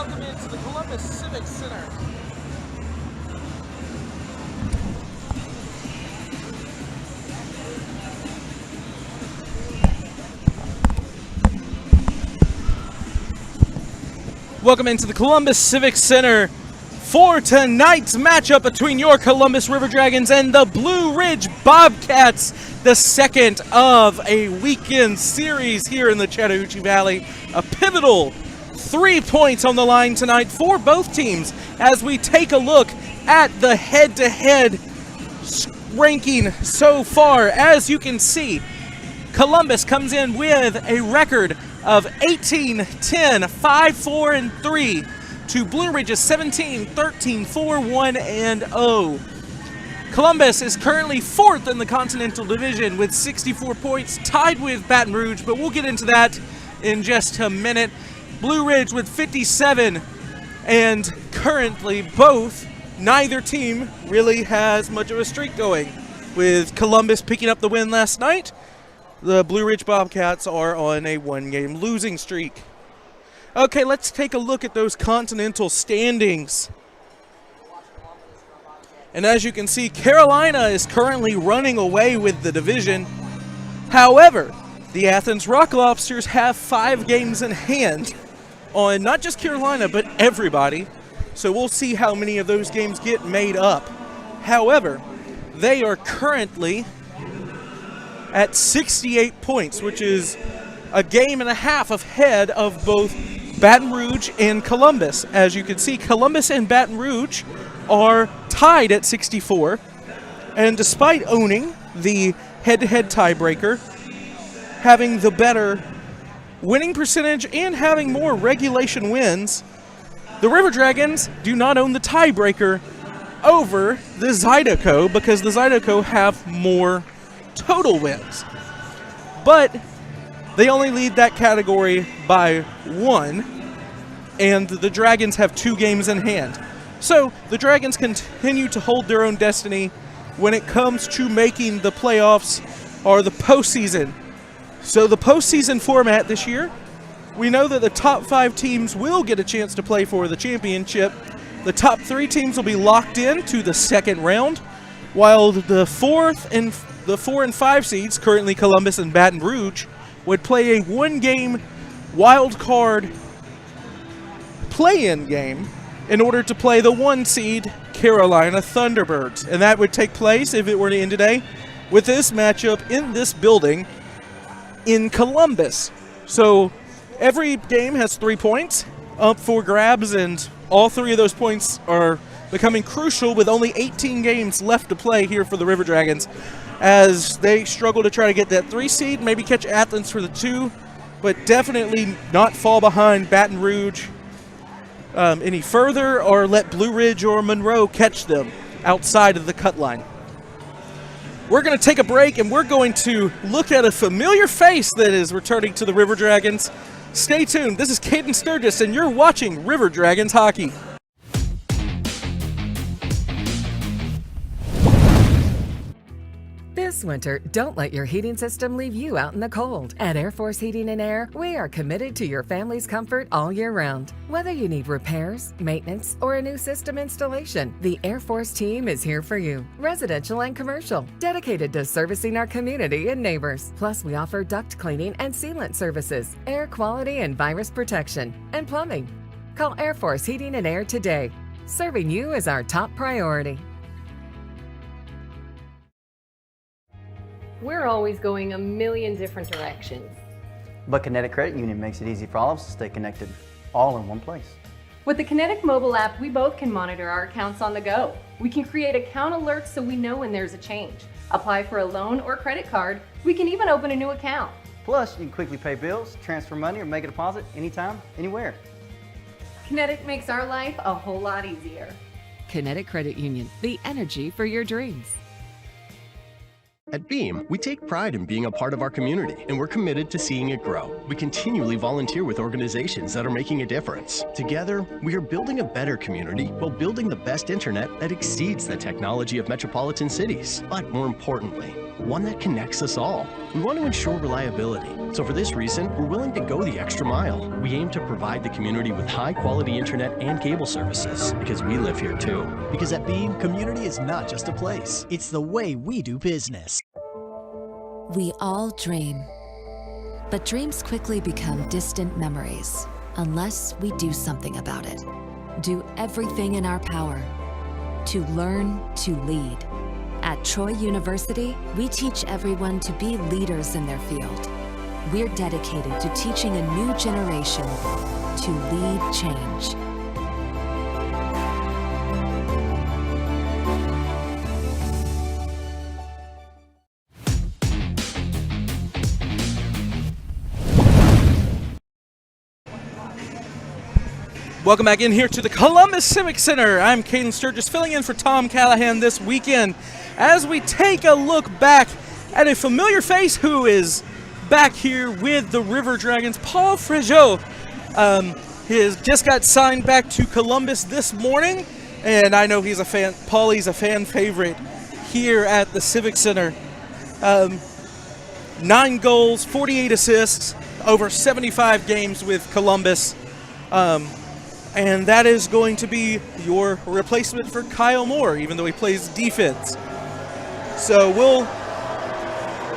welcome into the Columbus Civic Center. Welcome into the Columbus Civic Center for tonight's matchup between your Columbus River Dragons and the Blue Ridge Bobcats, the second of a weekend series here in the Chattahoochee Valley. A pivotal 3 points on the line tonight for both teams as we take a look at the head-to-head ranking so far. As you can see, Columbus comes in with a record of 18-10, 5-4-3 to Blue Ridge's 17-13, 4-1-0. Columbus is currently fourth in the Continental Division with 64 points, tied with Baton Rouge, but we'll get into that in just a minute. Blue Ridge with 57, and currently neither team really has much of a streak going. With Columbus picking up the win last night, the Blue Ridge Bobcats are on a one-game losing streak. Okay, let's take a look at those Continental standings. And as you can see, Carolina is currently running away with the division. However, the Athens Rock Lobsters have 5 games in hand on not just Carolina, but everybody. So we'll see how many of those games get made up. However, they are currently at 68 points, which is a game and a half ahead of both Baton Rouge and Columbus. As you can see, Columbus and Baton Rouge are tied at 64, and despite owning the head-to-head tiebreaker, having the better winning percentage and having more regulation wins, the River Dragons do not own the tiebreaker over the Zydeco because the Zydeco have more total wins. But they only lead that category by 1, and the Dragons have 2 games in hand. So the Dragons continue to hold their own destiny when it comes to making the playoffs or the postseason. So the postseason format this year, we know that the top 5 teams will get a chance to play for the championship. The top 3 teams will be locked in to the second round, while the 4 and 5 seeds, currently Columbus and Baton Rouge, would play a 1-game wild card play-in game in order to play the 1 seed Carolina Thunderbirds. And that would take place, if it were to end today, with this matchup in this building in Columbus. So every game has 3 points up for grabs, and all 3 of those points are becoming crucial with only 18 games left to play here for the River Dragons, as they struggle to try to get that 3 seed, maybe catch Athens for the 2, but definitely not fall behind Baton Rouge any further, or let Blue Ridge or Monroe catch them outside of the cut line. We're going to take a break, and we're going to look at a familiar face that is returning to the River Dragons. Stay tuned. This is Cayden Sturges, and you're watching River Dragons Hockey. This winter, don't let your heating system leave you out in the cold. At Air Force Heating and Air, we are committed to your family's comfort all year round. Whether you need repairs, maintenance, or a new system installation, the Air Force team is here for you. Residential and commercial, dedicated to servicing our community and neighbors. Plus, we offer duct cleaning and sealant services, air quality and virus protection, and plumbing. Call Air Force Heating and Air today. Serving you is our top priority. We're always going a million different directions. But Kinetic Credit Union makes it easy for all of us to stay connected, all in one place. With the Kinetic mobile app, we both can monitor our accounts on the go. We can create account alerts so we know when there's a change. Apply for a loan or credit card. We can even open a new account. Plus, you can quickly pay bills, transfer money, or make a deposit anytime, anywhere. Kinetic makes our life a whole lot easier. Kinetic Credit Union, the energy for your dreams. At Beam, we take pride in being a part of our community, and we're committed to seeing it grow. We continually volunteer with organizations that are making a difference. Together, we are building a better community while building the best internet that exceeds the technology of metropolitan cities. But more importantly, one that connects us all. We want to ensure reliability, so for this reason, we're willing to go the extra mile. We aim to provide the community with high-quality internet and cable services, because we live here too. Because at Beam, community is not just a place, it's the way we do business. We all dream, but dreams quickly become distant memories unless we do something about it. Do everything in our power to learn to lead. At Troy University, we teach everyone to be leaders in their field. We're dedicated to teaching a new generation to lead change. Welcome back in here to the Columbus Civic Center. I'm Cayden Sturges, filling in for Tom Callahan this weekend as we take a look back at a familiar face who is back here with the River Dragons, Paul Fregeau. He has just got signed back to Columbus this morning, and I know he's a fan. Paulie's a fan favorite here at the Civic Center. 9 goals, 48 assists, over 75 games with Columbus. And that is going to be your replacement for Kyle Moore, even though he plays defense. So we'll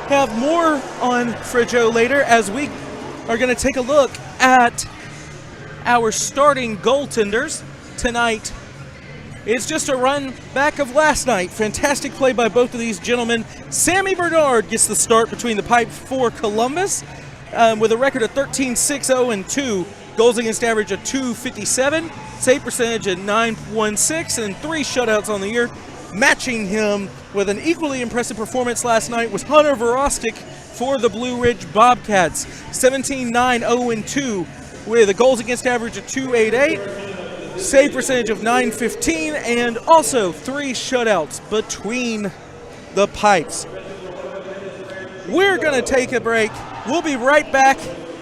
have more on Fregeau later as we are going to take a look at our starting goaltenders tonight. It's just a run back of last night. Fantastic play by both of these gentlemen. Sammy Bernard gets the start between the pipes for Columbus with a record of 13-6-0-2. Goals against average of .257, save percentage at .916, and 3 shutouts on the year. Matching him with an equally impressive performance last night was Hunter Verostic for the Blue Ridge Bobcats. 17-9-0-2 with a goals against average of .288, save percentage of .915, and also 3 shutouts between the pipes. We're going to take a break. We'll be right back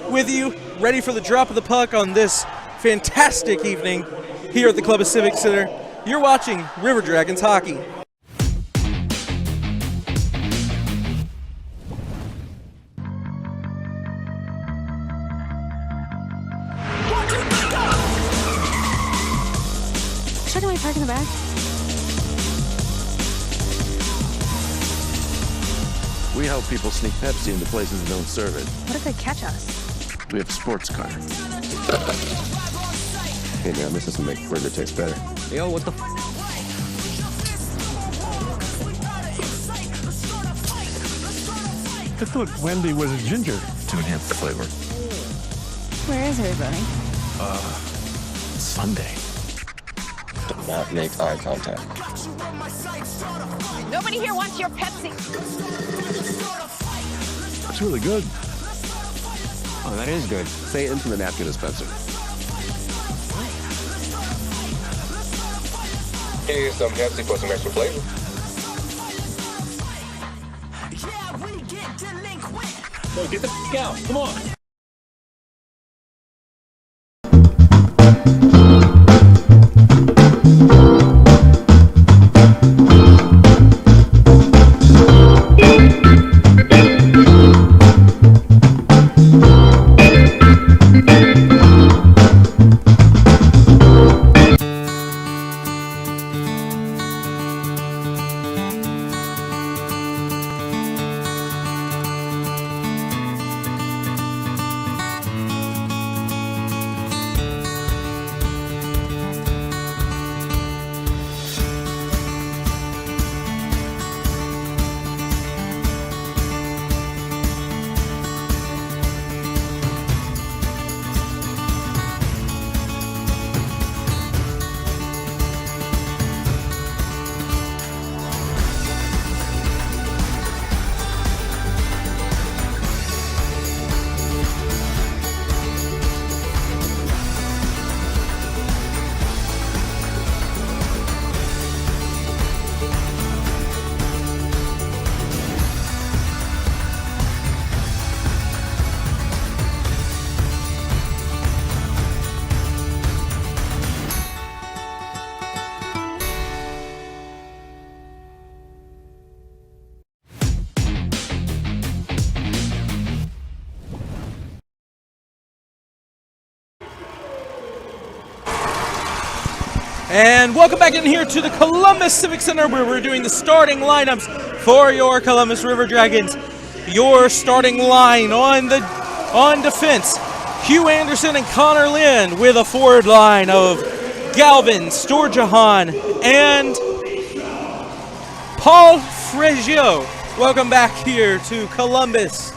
with you, ready for the drop of the puck on this fantastic evening here at the Columbus Civic Center. You're watching River Dragons Hockey. Should I park in the back? We help people sneak Pepsi into places that don't serve it. What if they catch us? We have a sports car. Hey man, this doesn't make burger taste better. Yo, what the I thought Wendy was a ginger. To enhance the flavor. Where is everybody? Sunday. Do not make eye contact. Nobody here wants your Pepsi. It's really good. Oh, that is good. Say it into the napkin dispenser. Here's some Pepsi for some extra flavor. So get the f*** out. Come on. And welcome back in here to the Columbus Civic Center, where we're doing the starting lineups for your Columbus River Dragons. Your starting line on defense, Hugh Anderson and Connor Lynn, with a forward line of Galvin, Sturges, and Paul Frigio. Welcome back here to Columbus.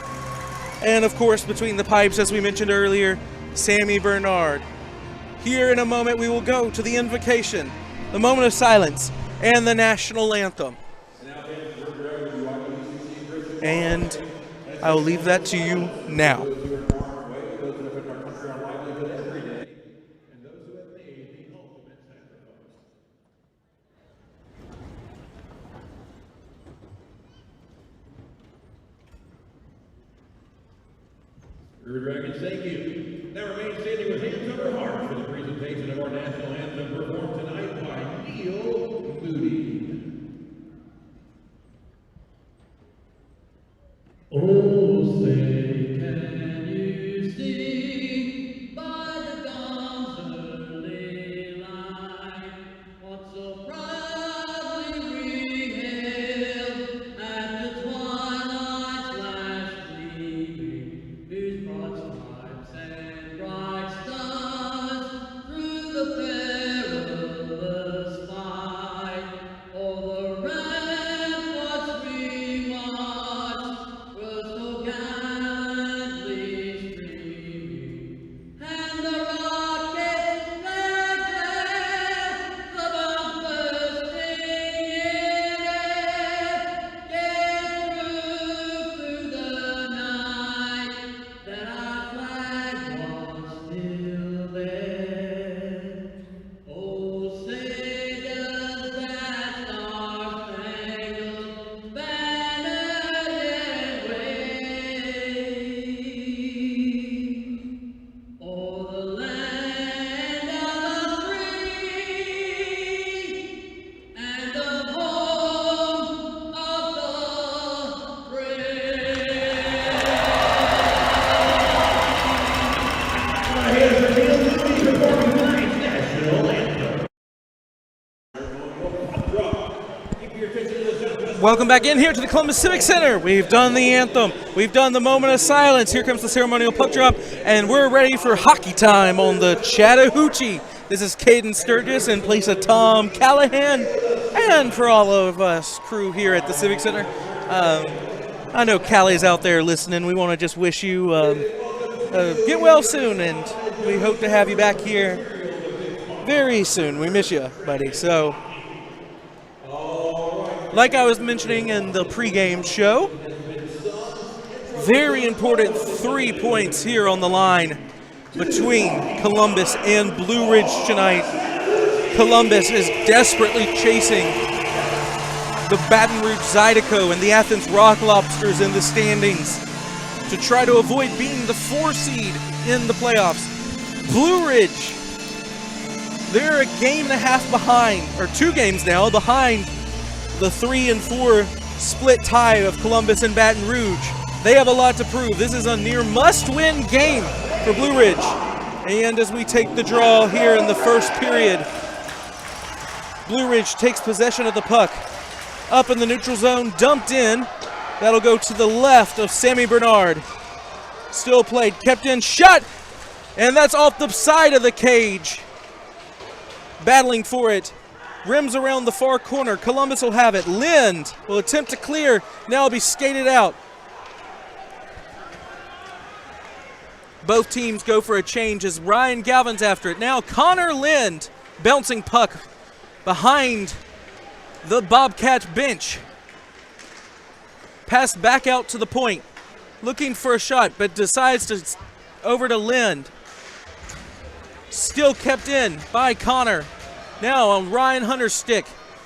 And of course, between the pipes, as we mentioned earlier, Sammy Bernard. Here in a moment, we will go to the invocation, the moment of silence, and the national anthem. And I will leave that to you now. River Dragons, thank you. Now remain standing with hands over hearts for the presentation of our national anthem performed tonight by Neil Moody. Oh, say, can you see by the dawn's early light what so proudly we hailed at the twilight's last gleaming, whose broad stripes and bright stars through the perilous fight o'er the ramparts we marched were so gallantly streaming, and the rockets flared glare, the bombs bursting in air, gave proof through the night that our flag was still there. Oh, say does that star-spangled banner yet wave o'er the land of the free and the home of the brave? Here's the Neil Moody performing tonight's national anthem. Keep your attention to the judges. Welcome back in here to the Columbus Civic Center. We've done the anthem. We've done the moment of silence. Here comes the ceremonial puck drop, and we're ready for hockey time on the Chattahoochee. This is Cayden Sturges in place of Tom Callahan, and for all of us crew here at the Civic Center. I know Callie's out there listening. We want to just wish you get well soon, and we hope to have you back here very soon. We miss you, buddy. So, like I was mentioning in the pregame show, very important 3 points here on the line between Columbus and Blue Ridge tonight. Columbus is desperately chasing the Baton Rouge Zydeco and the Athens Rock Lobsters in the standings to try to avoid being the 4 seed in the playoffs. Blue Ridge, they're a game and a half behind, or 2 games now, behind the 3 and 4 split tie of Columbus and Baton Rouge. They have a lot to prove. This is a near must-win game for Blue Ridge. And as we take the draw here in the first period, Blue Ridge takes possession of the puck. Up in the neutral zone, dumped in. That'll go to the left of Sammy Bernard. Still played, kept in, shot! And that's off the side of the cage. Battling for it. Rims around the far corner. Columbus will have it. Lind will attempt to clear. Now it'll be skated out. Both teams go for a change as Ryan Galvin's after it. Now Connor Lind bouncing puck behind the Bobcats bench. Pass back out to the point. Looking for a shot, but decides to over to Lind. Still kept in by Connor. Now on Ryan Hunter's stick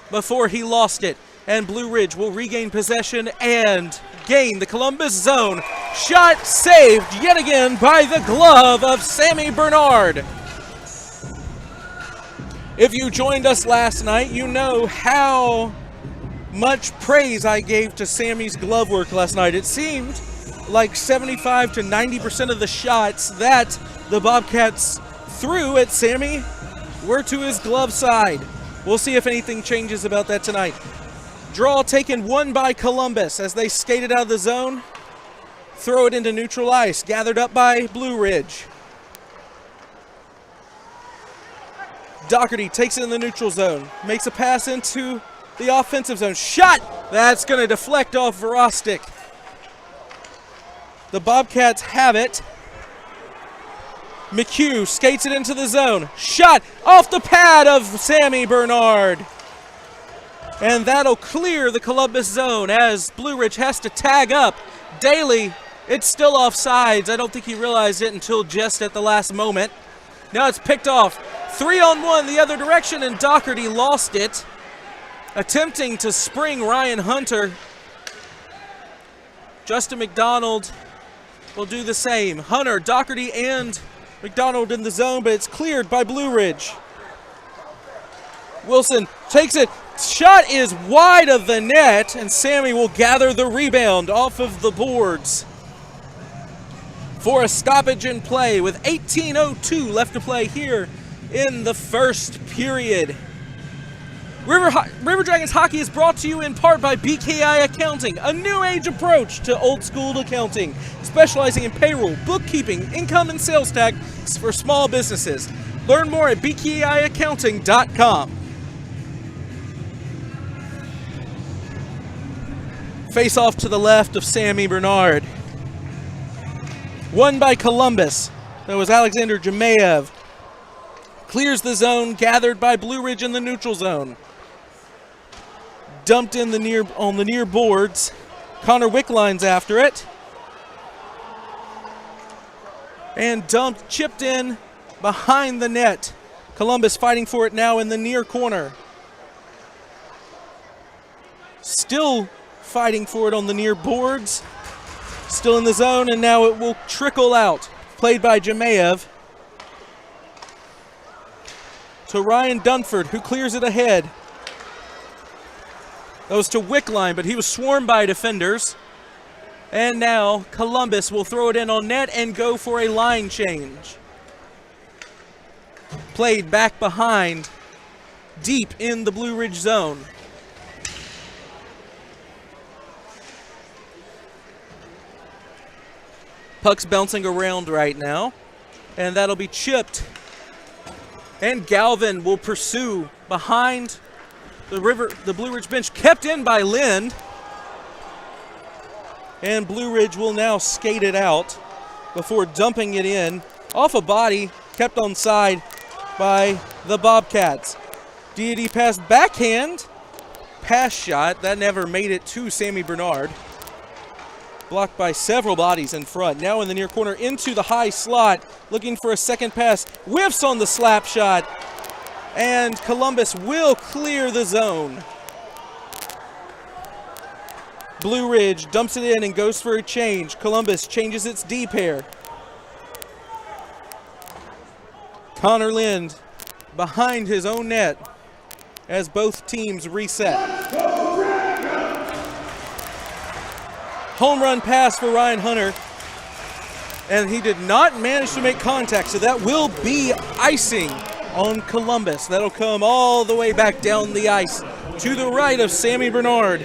before he lost it. And Blue Ridge will regain possession and gain the Columbus zone. Shot saved yet again by the glove of Sammy Bernard. If you joined us last night, you know how much praise I gave to Sammy's glove work last night. It seemed like 75 to 90% of the shots that the Bobcats threw at Sammy were to his glove side. We'll see if anything changes about that tonight. Draw taken one by Columbus as they skated out of the zone. Throw it into neutral ice, gathered up by Blue Ridge. Doherty takes it in the neutral zone, makes a pass into the offensive zone. Shot! That's going to deflect off Verostic. The Bobcats have it. McHugh skates it into the zone. Shot off the pad of Sammy Bernard. And that'll clear the Columbus zone as Blue Ridge has to tag up. Daly, it's still offsides. I don't think he realized it until just at the last moment. Now it's picked off. 3-on-1 the other direction, and Doherty lost it. Attempting to spring Ryan Hunter. Justin McDonald will do the same. Hunter, Doherty, and McDonald in the zone, but it's cleared by Blue Ridge. Wilson takes it. Shot is wide of the net, and Sammy will gather the rebound off of the boards for a stoppage in play with 18:02 left to play here in the first period. River Dragons hockey is brought to you in part by BKI Accounting, a new age approach to old school accounting, specializing in payroll, bookkeeping, income, and sales tax for small businesses. Learn more at bkiaccounting.com. Face off to the left of Sammy Bernard. Won by Columbus. That was Alexander Jemayev. Clears the zone, gathered by Blue Ridge in the neutral zone. Dumped in on the near boards. Connor Wickline's after it. And dumped, chipped in behind the net. Columbus fighting for it now in the near corner. Still fighting for it on the near boards. Still in the zone, and now it will trickle out. Played by Jemayev to Ryan Dunford, who clears it ahead. That was to Wickline, but he was swarmed by defenders. And now Columbus will throw it in on net and go for a line change. Played back behind, deep in the Blue Ridge zone. Puck's bouncing around right now, and that'll be chipped. And Galvin will pursue behind the Blue Ridge bench, kept in by Lind. And Blue Ridge will now skate it out before dumping it in off a body, kept on side by the Bobcats. Deity pass backhand, pass shot, that never made it to Sammy Bernard. Blocked by several bodies in front. Now in the near corner into the high slot, looking for a second pass. Whiffs on the slap shot, and Columbus will clear the zone. Blue Ridge dumps it in and goes for a change. Columbus changes its D pair. Connor Lind behind his own net as both teams reset. Home run pass for Ryan Hunter, and he did not manage to make contact, so that will be icing on Columbus. That'll come all the way back down the ice to the right of Sammy Bernard.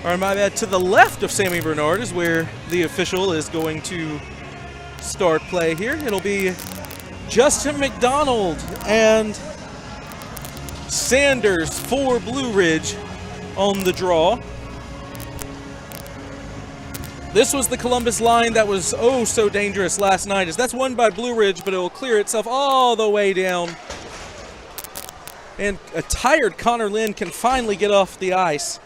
Or my bad, to the left of Sammy Bernard is where the official is going to start play here. It'll be Justin McDonald and Sanders for Blue Ridge on the draw. This was the Columbus line that was oh so dangerous last night, as that's won by Blue Ridge, but it will clear itself all the way down. And a tired Connor Lind can finally get off the ice.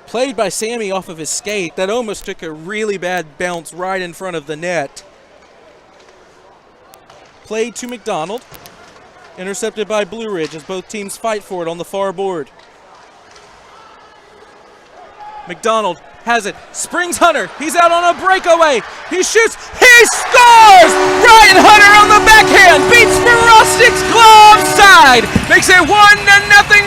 Played by Sammy off of his skate. That almost took a really bad bounce right in front of the net. Played to McDonald. Intercepted by Blue Ridge as both teams fight for it on the far board. McDonald has it, springs Hunter, he's out on a breakaway, he shoots, he scores! Ryan Hunter on the backhand, beats Verostic's glove side, makes it 1-0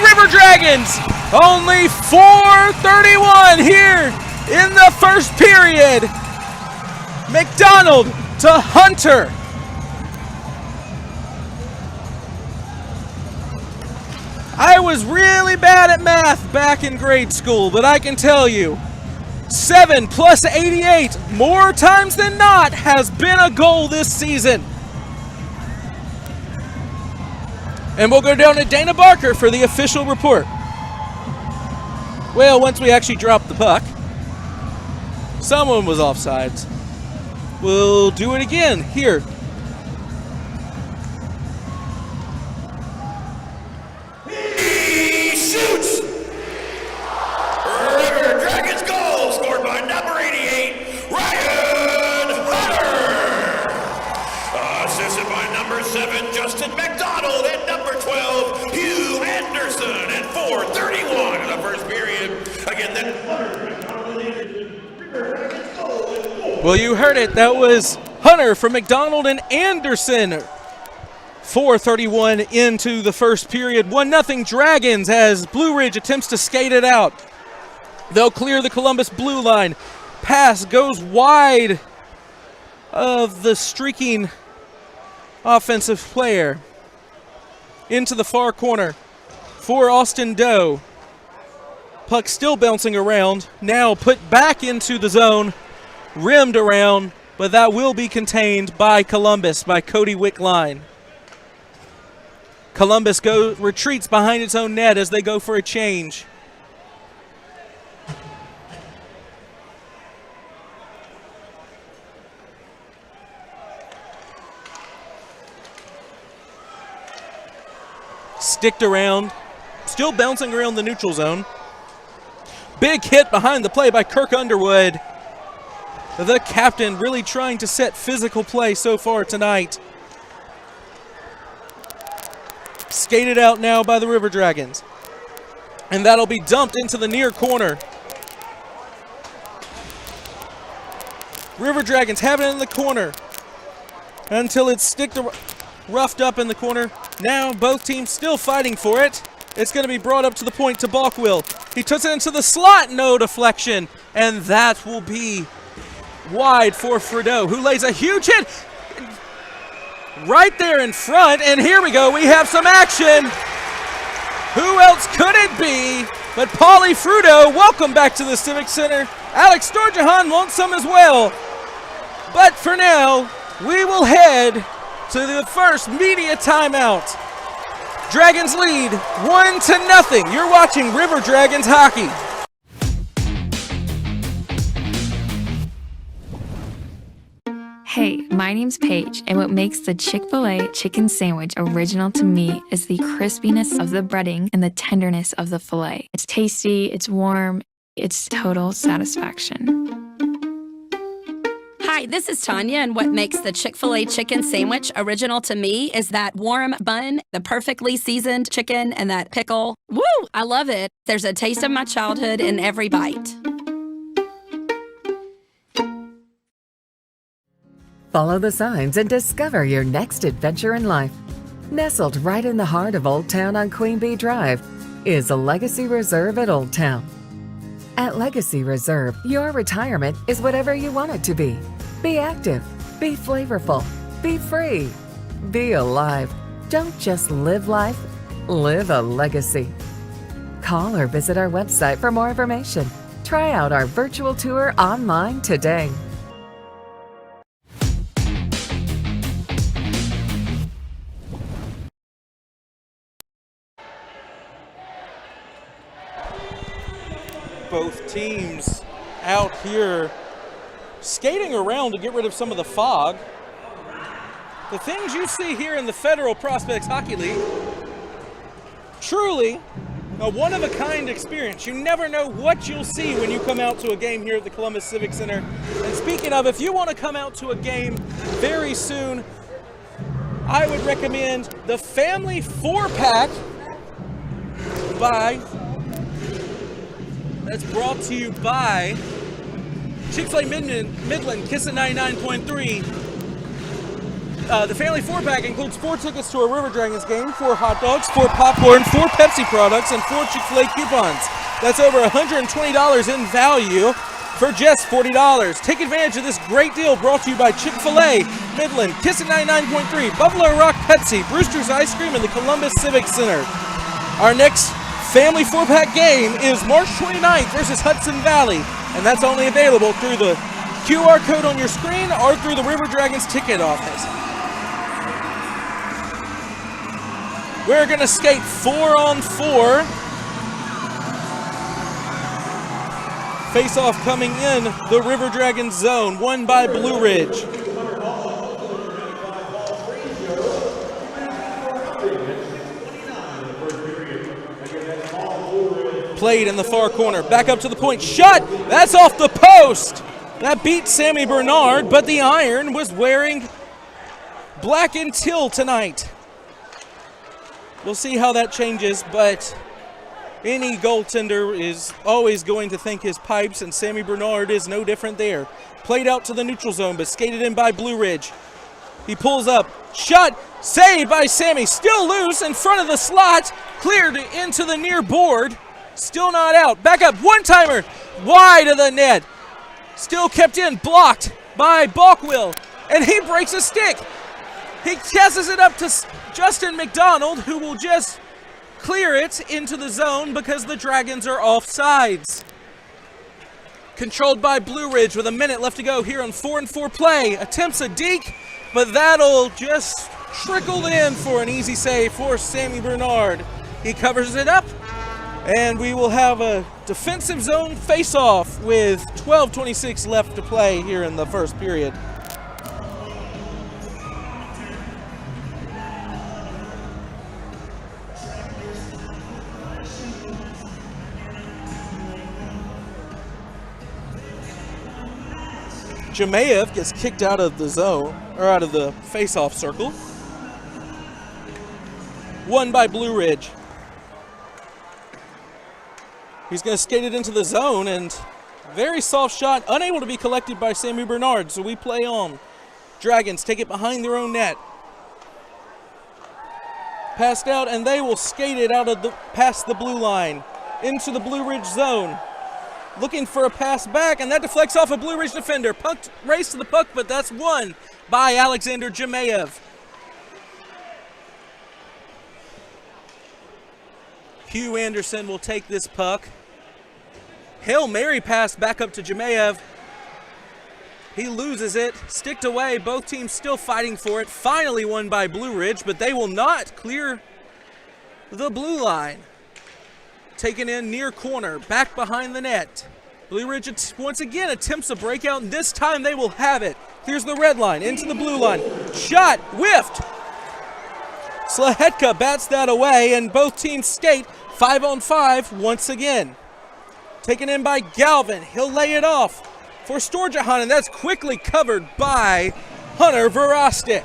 River Dragons. Only 4:31 here in the first period. McDonald to Hunter. I was really bad at math back in grade school, but I can tell you, 7 plus 88, more times than not, has been a goal this season. And we'll go down to Dana Barker for the official report. Well, once we actually dropped the puck, someone was offsides. We'll do it again here. He shoots! River Dragons goal scored by number 88, Ryan Hunter! Assisted by number 7, Justin McDonald, and number 12, Hugh Anderson, and 4:31 in the first period. Again, then Hunter, McDonald, and Anderson. River Dragons goal and 4. Well, you heard it. That was Hunter from McDonald and Anderson. 4:31 into the first period. 1-0 Dragons as Blue Ridge attempts to skate it out. They'll clear the Columbus blue line. Pass goes wide of the streaking offensive player into the far corner for Austin Doe. Puck still bouncing around. Now put back into the zone. Rimmed around, but that will be contained by Columbus, by Cody Wickline. Columbus retreats behind its own net as they go for a change. Sticked around, still bouncing around the neutral zone. Big hit behind the play by Kirk Underwood. The captain really trying to set physical play so far tonight. Skated out now by the River Dragons. And that'll be dumped into the near corner. River Dragons have it in the corner until it's roughed up in the corner. Now both teams still fighting for it. It's going to be brought up to the point to Balkwill. He puts it into the slot, no deflection. And that will be wide for Fredo, who lays a huge hit right there in front. And here we go. We have some action. Who else could it be but Paulie Fruto? Welcome back to the Civic Center. Alex Storjahan wants some as well. But for now, we will head to the first media timeout. Dragons lead 1-0. You're watching River Dragons hockey. Hey, my name's Paige, and what makes the Chick-fil-A chicken sandwich original to me is the crispiness of the breading and the tenderness of the filet. It's tasty, it's warm, it's total satisfaction. Hi, this is Tanya, and what makes the Chick-fil-A chicken sandwich original to me is that warm bun, the perfectly seasoned chicken, and that pickle. Woo! I love it. There's a taste of my childhood in every bite. Follow the signs and discover your next adventure in life. Nestled right in the heart of Old Town on Queen Bee Drive is a Legacy Reserve at Old Town. At Legacy Reserve, your retirement is whatever you want it to be. Be active, be flavorful, be free, be alive. Don't just live life, live a legacy. Call or visit our website for more information. Try out our virtual tour online today. Both teams out here skating around to get rid of some of the fog. The things you see here in the Federal Prospects Hockey League, truly a one-of-a-kind experience. You never know what you'll see when you come out to a game here at the Columbus Civic Center. And speaking of, if you want to come out to a game very soon, I would recommend the Family 4-Pack that's brought to you by Chick-fil-A Midland, Kissin 99.3. The Family 4-Pack includes 4 tickets to a River Dragons game, 4 hot dogs, 4 popcorn, 4 Pepsi products, and 4 Chick-fil-A coupons. That's over $120 in value. for just $40. Take advantage of this great deal brought to you by Chick-fil-A, Midland, Kissin 99.3, Buffalo Rock Pepsi, Brewster's Ice Cream, and the Columbus Civic Center. Our next family 4-pack game is March 29th versus Hudson Valley, and that's only available through the QR code on your screen or through the River Dragons ticket office. We're going to skate 4-on-4. Face-off coming in the River Dragons zone, won by Blue Ridge. Played in the far corner, back up to the point, shot, that's off the post. That beat Sammy Bernard, but the Iron was wearing black and teal tonight. We'll see how that changes, but any goaltender is always going to think his pipes, and Sammy Bernard is no different there. Played out to the neutral zone, but skated in by Blue Ridge. He pulls up, shot, saved by Sammy, still loose in front of the slot, cleared into the near board, still not out. Back up, one-timer, wide of the net. Still kept in, blocked by Balkwill, and he breaks a stick. He passes it up to Justin McDonald, who will just clear it into the zone because the Dragons are offsides. Controlled by Blue Ridge with a minute left to go here on 4-on-4 play. Attempts a deke, but that'll just trickle in for an easy save for Sammy Bernard. He covers it up, and we will have a defensive zone face-off with 12:26 left to play here in the first period. Jemayev gets kicked out of the zone, or out of the face-off circle. Won by Blue Ridge. He's going to skate it into the zone, and very soft shot, unable to be collected by Sammy Bernard, so we play on. Dragons take it behind their own net. Passed out, and they will skate it out of past the blue line into the Blue Ridge zone. Looking for a pass back, and that deflects off a Blue Ridge defender. Puck, race to the puck, but that's won by Alexander Jemayev. Hugh Anderson will take this puck. Hail Mary pass back up to Jemayev. He loses it, sticked away. Both teams still fighting for it. Finally won by Blue Ridge, but they will not clear the blue line. Taken in near corner, back behind the net. Blue Ridge once again attempts a breakout, and this time they will have it. Here's the red line, into the blue line. Shot, whiffed. Slahetka bats that away, and both teams skate 5-on-5 once again. Taken in by Galvin. He'll lay it off for Sturgeon, and that's quickly covered by Hunter Verostic.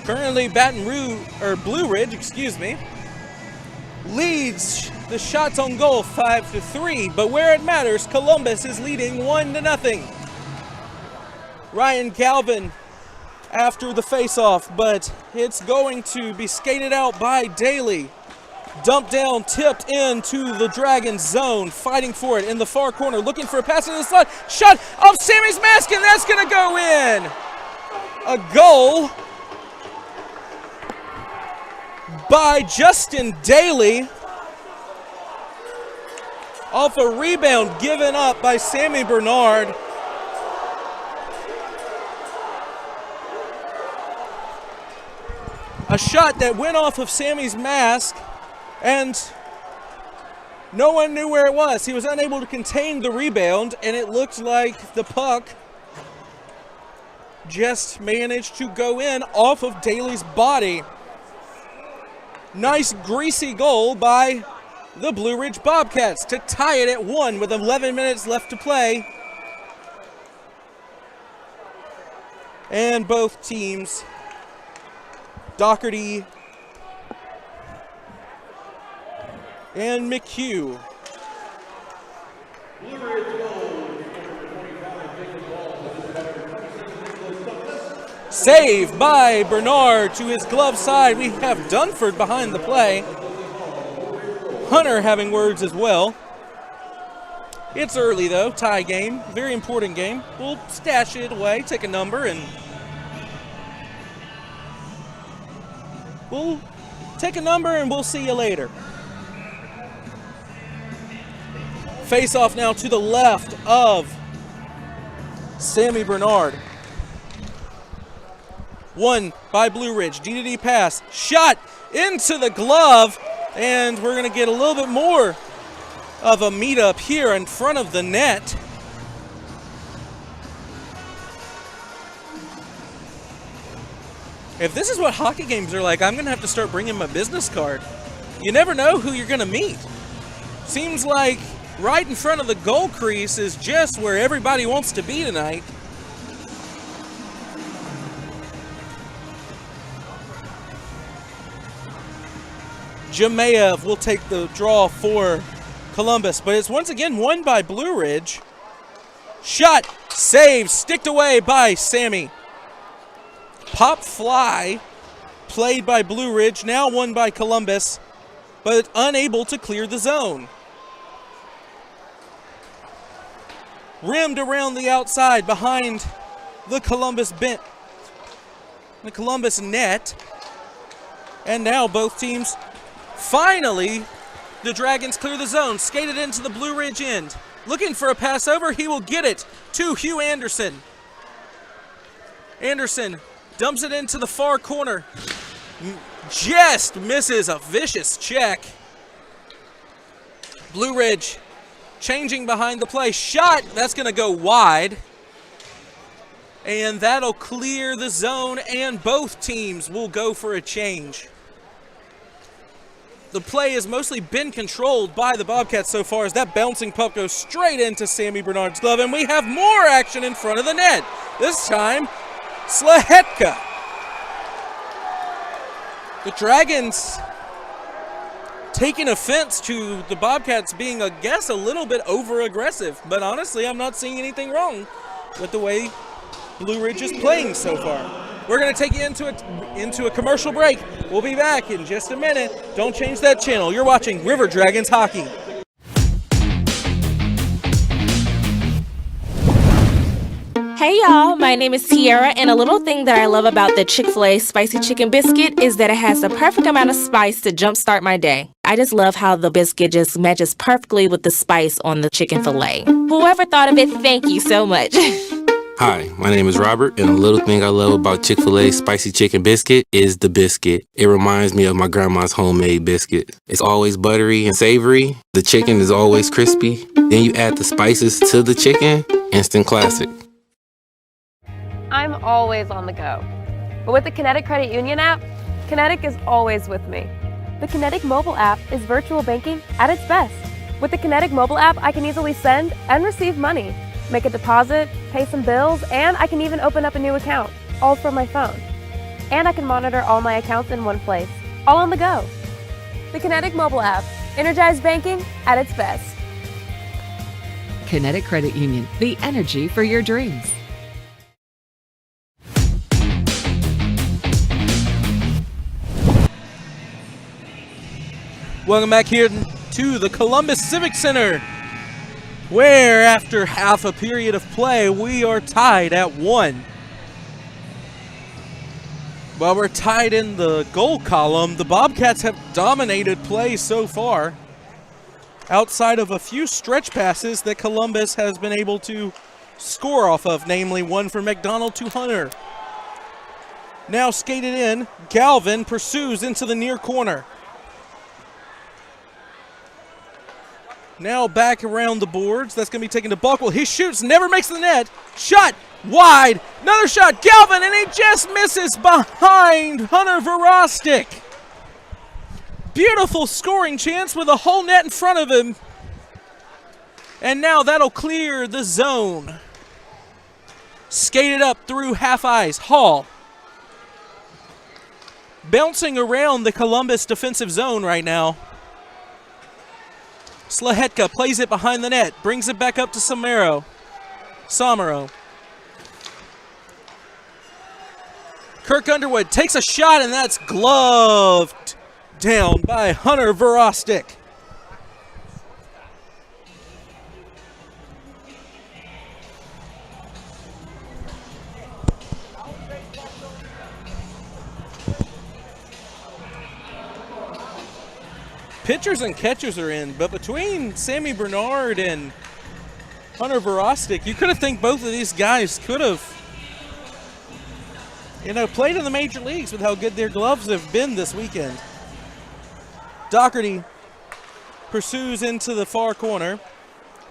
Currently, Blue Ridge, leads the shots on goal 5-3, but where it matters, Columbus is leading 1-0. Ryan Galvin after the face-off, but it's going to be skated out by Daly. Dumped down, tipped into the Dragons zone, fighting for it in the far corner, looking for a pass into the slot. Shot off Sammy's mask, and that's going to go in. A goal by Justin Daly off a rebound given up by Sammy Bernard. A shot that went off of Sammy's mask, and no one knew where it was. He was unable to contain the rebound, and it looked like the puck just managed to go in off of Daly's body. Nice greasy goal by the Blue Ridge Bobcats to tie it at 1 with 11 minutes left to play. And both teams, Doherty and McHugh. Save by Bernard to his glove side. We have Dunford behind the play. Hunter having words as well. It's early though, tie game, very important game. We'll stash it away, take a number, and we'll see you later. Face off now to the left of Sammy Bernard. One by Blue Ridge, D-to-D pass, shot into the glove, and we're gonna get a little bit more of a meetup here in front of the net. If this is what hockey games are like, I'm going to have to start bringing my business card. You never know who you're going to meet. Seems like right in front of the goal crease is just where everybody wants to be tonight. Jamayev will take the draw for Columbus, but it's once again won by Blue Ridge. Shot, save, sticked away by Sammy. Pop fly, played by Blue Ridge, now won by Columbus, but unable to clear the zone. Rimmed around the outside behind the Columbus net. And now both teams, finally, the Dragons clear the zone, skated into the Blue Ridge end. Looking for a pass over, he will get it to Hugh Anderson. Anderson dumps it into the far corner. Just misses a vicious check. Blue Ridge changing behind the play. Shot, that's going to go wide. And that'll clear the zone, and both teams will go for a change. The play has mostly been controlled by the Bobcats so far as that bouncing puck goes straight into Sammy Bernard's glove, and we have more action in front of the net. This time, Slahetka. The Dragons taking offense to the Bobcats being, I guess, a little bit over-aggressive, but honestly, I'm not seeing anything wrong with the way Blue Ridge is playing so far. We're going to take you into a commercial break. We'll be back in just a minute. Don't change that channel. You're watching River Dragons Hockey. Hey y'all, my name is Tiara, and a little thing that I love about the Chick-fil-A spicy chicken biscuit is that it has the perfect amount of spice to jumpstart my day. I just love how the biscuit just matches perfectly with the spice on the chicken fillet. Whoever thought of it, thank you so much. Hi, my name is Robert, and a little thing I love about Chick-fil-A spicy chicken biscuit is the biscuit. It reminds me of my grandma's homemade biscuit. It's always buttery and savory. The chicken is always crispy. Then you add the spices to the chicken, instant classic. I'm always on the go. But with the Kinetic Credit Union app, Kinetic is always with me. The Kinetic mobile app is virtual banking at its best. With the Kinetic mobile app, I can easily send and receive money, make a deposit, pay some bills, and I can even open up a new account, all from my phone. And I can monitor all my accounts in one place, all on the go. The Kinetic mobile app, energized banking at its best. Kinetic Credit Union, the energy for your dreams. Welcome back here to the Columbus Civic Center, where after half a period of play, we are tied at 1. While we're tied in the goal column, the Bobcats have dominated play so far, outside of a few stretch passes that Columbus has been able to score off of, namely one from McDonald to Hunter. Now skated in, Galvin pursues into the near corner. Now back around the boards. That's going to be taken to Buckwell. He shoots, never makes the net. Shot wide. Another shot. Galvin, and he just misses behind Hunter Verostic. Beautiful scoring chance with a whole net in front of him. And now that'll clear the zone. Skated up through half ice. Hall. Bouncing around the Columbus defensive zone right now. Slahetka plays it behind the net, brings it back up to Somero. Kirk Underwood takes a shot, and that's gloved down by Hunter Verostic. Pitchers and catchers are in, but between Sammy Bernard and Hunter Verostic, you could have think both of these guys could have, played in the major leagues with how good their gloves have been this weekend. Doherty pursues into the far corner,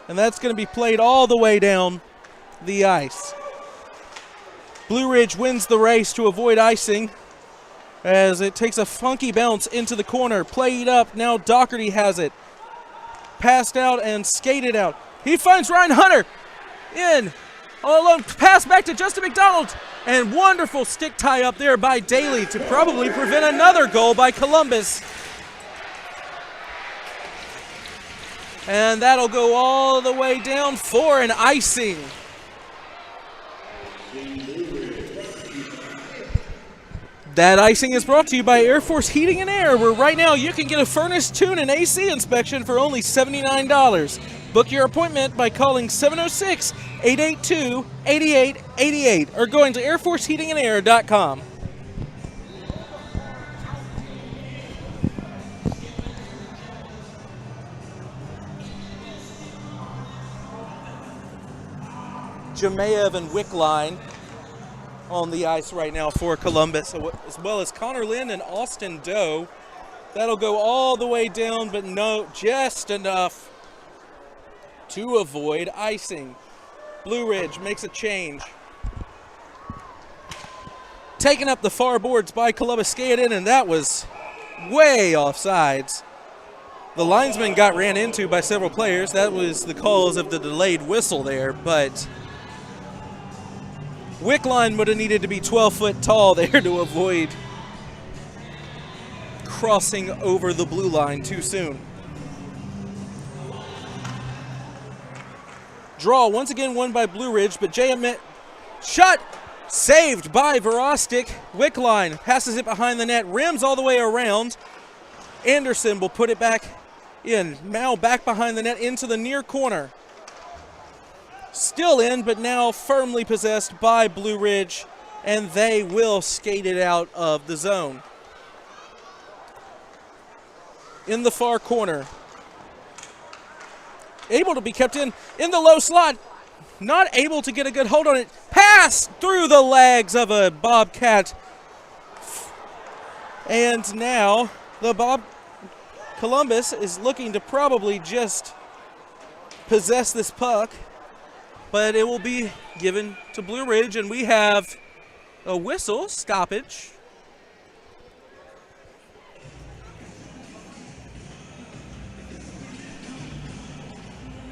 and that's going to be played all the way down the ice. Blue Ridge wins the race to avoid icing as it takes a funky bounce into the corner. Played up, now Doherty has it. Passed out and skated out. He finds Ryan Hunter in, all alone. Pass back to Justin McDonald, and wonderful stick tie up there by Daly to probably prevent another goal by Columbus. And that'll go all the way down for an icing. That icing is brought to you by Air Force Heating and Air, where right now you can get a furnace, tune, and AC inspection for only $79. Book your appointment by calling 706-882-8888 or going to airforceheatingandair.com. Jemayev and Wickline on the ice right now for Columbus, as well as Connor Lynn and Austin Doe. That'll go all the way down, but no, just enough to avoid icing. Blue Ridge makes a change. Taken up the far boards by Columbus Cayden, and that was way offsides. The linesman got ran into by several players. That was the cause of the delayed whistle there, but Wickline would have needed to be 12 foot tall there to avoid crossing over the blue line too soon. Draw once again won by Blue Ridge, but shot saved by Verostic. Wickline passes it behind the net, rims all the way around. Anderson will put it back in. Now back behind the net into the near corner. Still in, but now firmly possessed by Blue Ridge, and they will skate it out of the zone. In the far corner. Able to be kept in the low slot. Not able to get a good hold on it. Pass through the legs of a Bobcat. And now Columbus is looking to probably just possess this puck, but it will be given to Blue Ridge, and we have a whistle stoppage.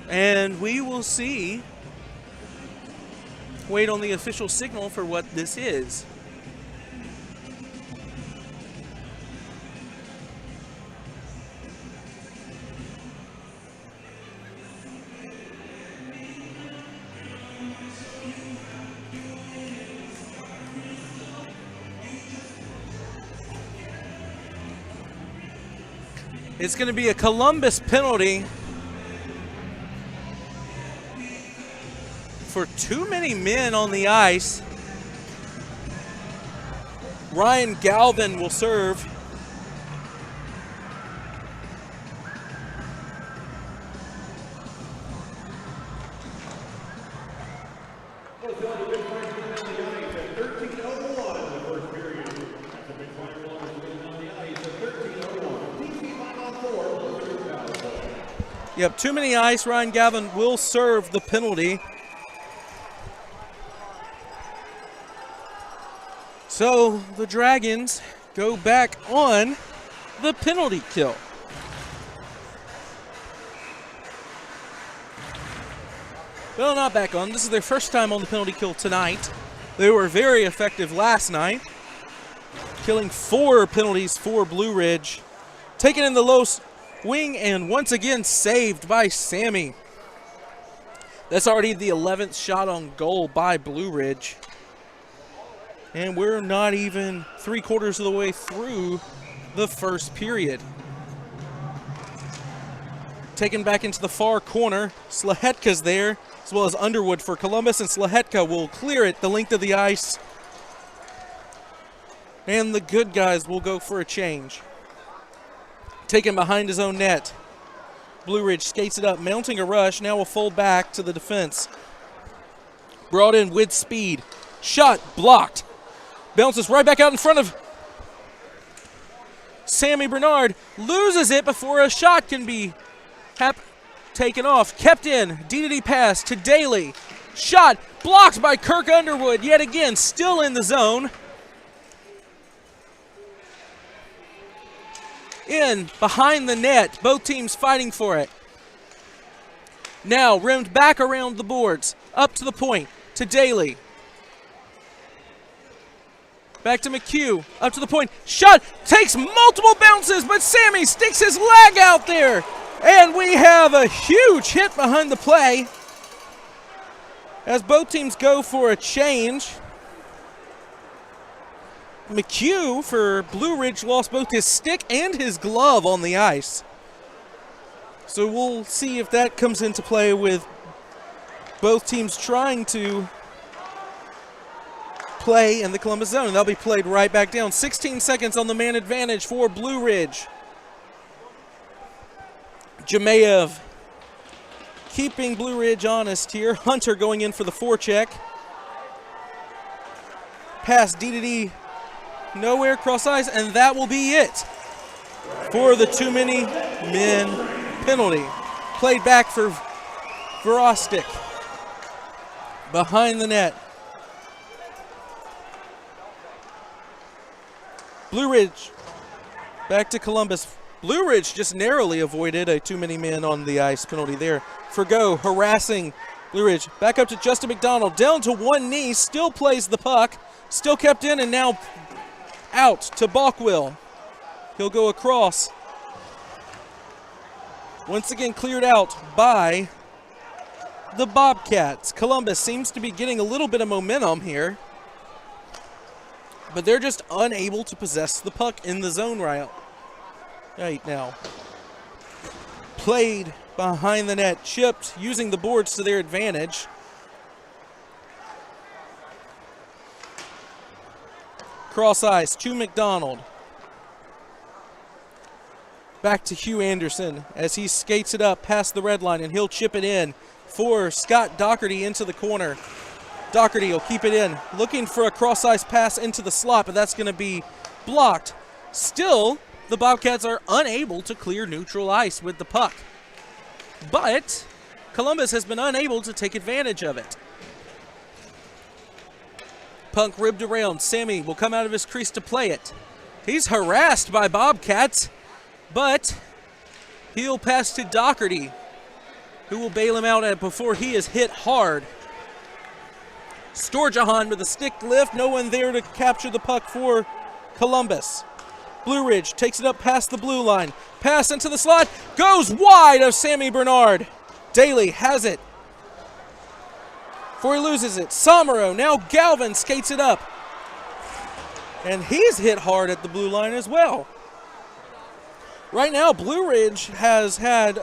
And we will see, wait on the official signal for what this is. It's going to be a Columbus penalty for too many men on the ice. Ryan Galvin will serve. Yep, too many ice. Ryan Galvin will serve the penalty. So the Dragons go back on the penalty kill. Well, not back on. This is their first time on the penalty kill tonight. They were very effective last night, killing 4 penalties for Blue Ridge. Taken in the low wing and once again saved by Sammy. That's already the 11th shot on goal by Blue Ridge. And we're not even 3/4 of the way through the first period. Taken back into the far corner. Slahetka's there, as well as Underwood for Columbus, and Slahetka will clear it the length of the ice. And the good guys will go for a change. Taken behind his own net. Blue Ridge skates it up, mounting a rush. Now will fold back to the defense. Brought in with speed. Shot blocked. Bounces right back out in front of Sammy Bernard. Loses it before a shot can be taken off. Kept in. D-to-D pass to Daly. Shot blocked by Kirk Underwood. Yet again, still in the zone. In behind the net. Both teams fighting for it. Now rimmed back around the boards. Up to the point. To Daly. Back to McHugh. Up to the point. Shot. Takes multiple bounces, but Sammy sticks his leg out there. And we have a huge hit behind the play as both teams go for a change. McHugh for Blue Ridge lost both his stick and his glove on the ice. So we'll see if that comes into play with both teams trying to play in the Columbus zone. And they'll be played right back down. 16 seconds on the man advantage for Blue Ridge. Jamayev keeping Blue Ridge honest here. Hunter going in for the forecheck. Pass D-to-D. Nowhere cross ice, and that will be it for the too many men penalty. Played back for Verostic. Behind the net. Blue Ridge back to Columbus. Blue Ridge just narrowly avoided a too many men on the ice penalty there. Forgo harassing Blue Ridge. Back up to Justin McDonald. Down to one knee. Still plays the puck. Still kept in and now out to Balkwill. He'll go across. Once again cleared out by the Bobcats. Columbus seems to be getting a little bit of momentum here, but they're just unable to possess the puck in the zone right now. Played behind the net, chipped, using the boards to their advantage. Cross ice to McDonald. Back to Hugh Anderson as he skates it up past the red line, and he'll chip it in for Scott Doherty into the corner. Doherty will keep it in, looking for a cross ice pass into the slot, but that's going to be blocked. Still, the Bobcats are unable to clear neutral ice with the puck. But Columbus has been unable to take advantage of it. Puck ribbed around. Sammy will come out of his crease to play it. He's harassed by Bobcats, but he'll pass to Doherty, who will bail him out before he is hit hard. Sturges with a stick lift. No one there to capture the puck for Columbus. Blue Ridge takes it up past the blue line. Pass into the slot. Goes wide of Sammy Bernard. Daly has it. Before he loses it. Somero. Now Galvin skates it up. And he's hit hard at the blue line as well. Right now, Blue Ridge has had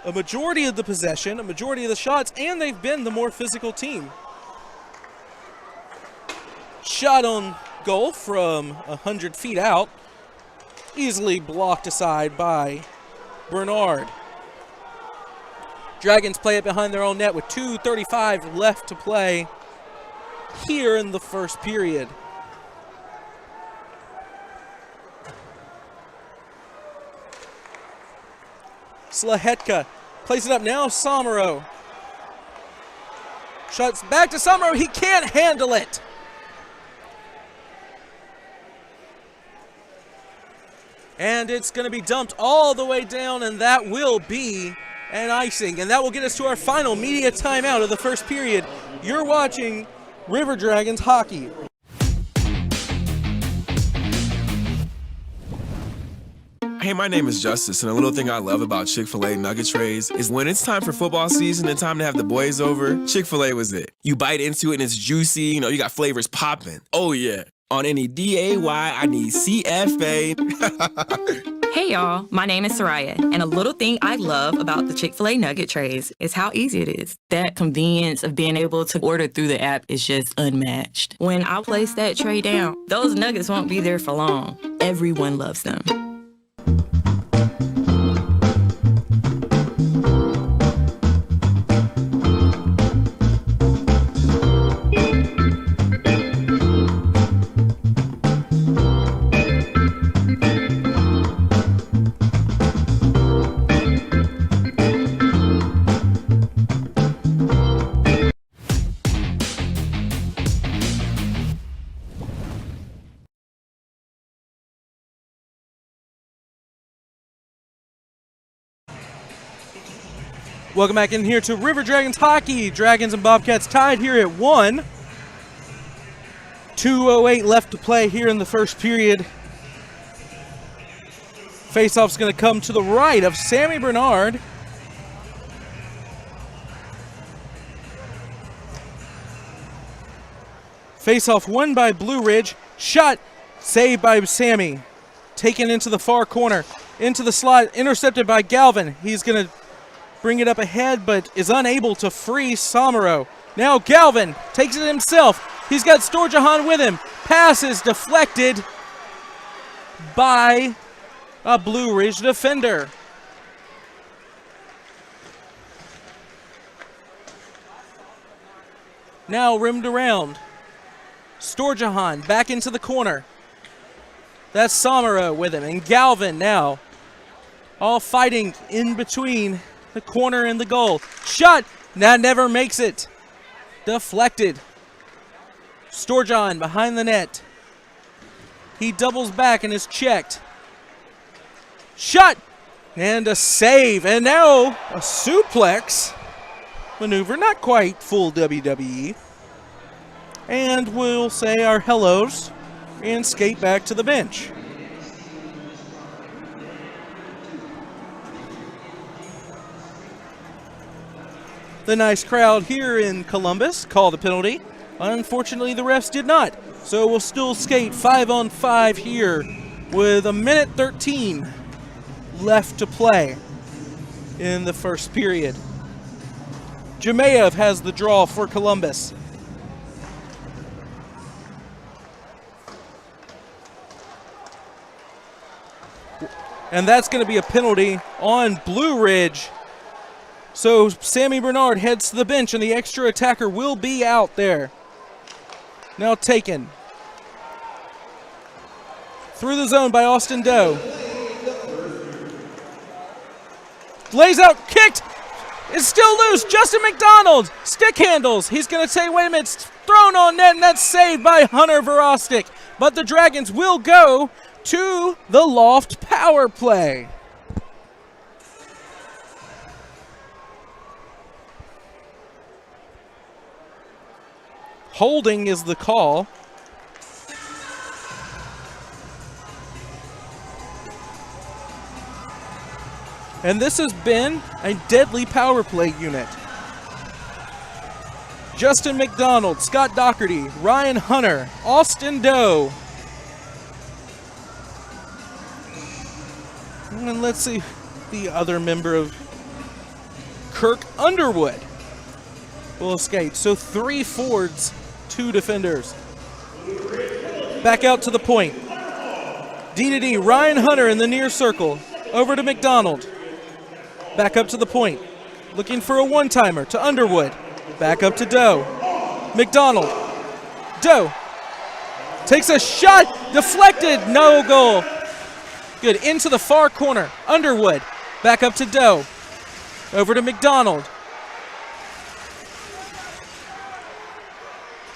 a majority of the possession, a majority of the shots, and they've been the more physical team. Shot on goal from 100 feet out. Easily blocked aside by Bernard. Dragons play it behind their own net with 2:35 left to play here in the first period. Slahetka plays it up now. Somero. Shots back to Somero. He can't handle it. And it's going to be dumped all the way down, and that will be an icing. And that will get us to our final media timeout of the first period. You're watching River Dragons hockey. Hey, my name is Justice, and a little thing I love about Chick-fil-A nugget trays is when it's time for football season and time to have the boys over, Chick-fil-A was it. You bite into it and it's juicy, you got flavors popping. Oh yeah. On any D-A-Y, I need CFA. Hey y'all, my name is Soraya, and a little thing I love about the Chick-fil-A nugget trays is how easy it is. That convenience of being able to order through the app is just unmatched. When I place that tray down, those nuggets won't be there for long. Everyone loves them. Welcome back in here to River Dragons hockey. Dragons and Bobcats tied here at 1. 2:08 left to play here in the first period. Faceoff's going to come to the right of Sammy Bernard. Faceoff won by Blue Ridge. Shot saved by Sammy. Taken into the far corner. Into the slot. Intercepted by Galvin. He's going to bring it up ahead, but is unable to free Somero. Now Galvin takes it himself. He's got Sturges with him. Pass is deflected by a Blue Ridge defender. Now rimmed around. Sturges back into the corner. That's Somero with him. And Galvin now all fighting in between the corner and the goal. Shot! That never makes it. Deflected. Sturges behind the net. He doubles back and is checked. Shot! And a save. And now a suplex maneuver. Not quite full WWE. And we'll say our hellos and skate back to the bench. The nice crowd here in Columbus called the penalty. Unfortunately, the refs did not. So we'll still skate 5-on-5 here with 1:13 left to play in the first period. Jemayev has the draw for Columbus. And that's going to be a penalty on Blue Ridge. So Sammy Bernard heads to the bench, and the extra attacker will be out there. Now taken. Through the zone by Austin Doe. Lays out, kicked. It's still loose. Justin McDonald. Stick handles. He's going to say, wait a minute, it's thrown on net, and that's saved by Hunter Verostic. But the Dragons will go to the Loft power play. Holding is the call. And this has been a deadly power play unit. Justin McDonald, Scott Doherty, Ryan Hunter, Austin Doe. And let's see the other member of Kirk Underwood will escape. So 3 forwards, 2 defenders. Back out to the point. D to D, Ryan Hunter in the near circle. Over to McDonald. Back up to the point. Looking for a one-timer to Underwood. Back up to Doe. McDonald. Doe. Takes a shot. Deflected. No goal. Good. Into the far corner. Underwood. Back up to Doe. Over to McDonald.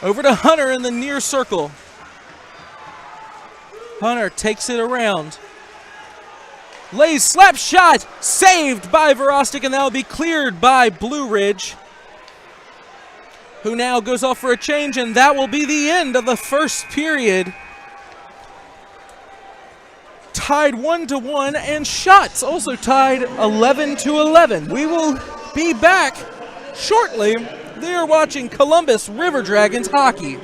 Over to Hunter in the near circle. Hunter takes it around. Lays slap shot. Saved by Verostic, and that will be cleared by Blue Ridge, who now goes off for a change, and that will be the end of the first period. tied 1-1, and shots also tied 11-11. We will be back shortly. They are watching Columbus River Dragons hockey.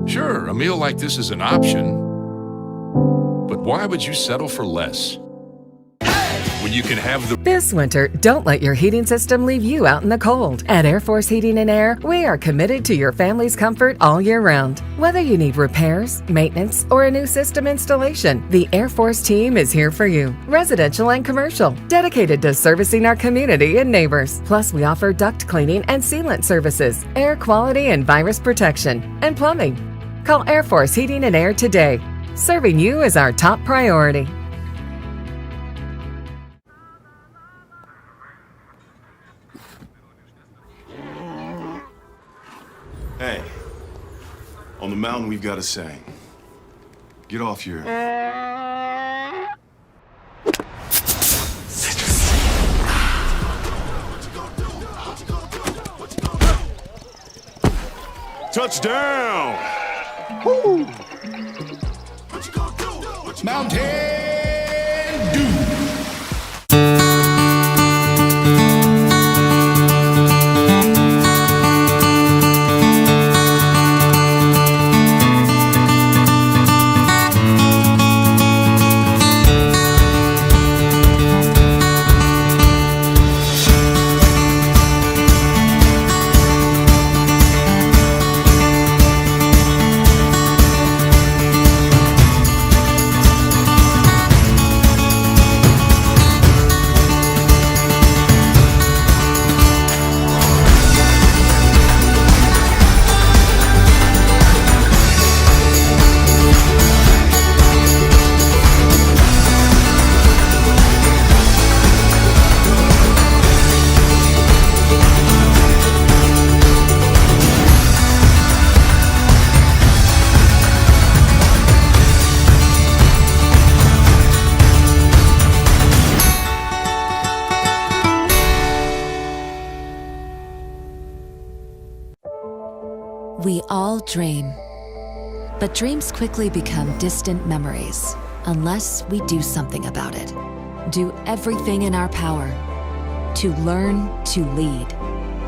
Sure, a meal like this is an option, but why would you settle for less? When you can have the... This winter, don't let your heating system leave you out in the cold. At Air Force Heating and Air, we are committed to your family's comfort all year round. Whether you need repairs, maintenance, or a new system installation, the Air Force team is here for you. Residential and commercial, dedicated to servicing our community and neighbors. Plus, we offer duct cleaning and sealant services, air quality and virus protection, and plumbing. Call Air Force Heating and Air today. Serving you is our top priority. Hey, on the mountain we've got a saying. Get off your... Touchdown! Woo! Mountain Dew! We all dream, but dreams quickly become distant memories unless we do something about it. Do everything in our power to learn to lead.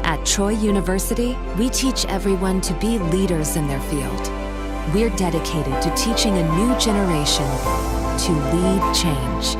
At Troy University, we teach everyone to be leaders in their field. We're dedicated to teaching a new generation to lead change.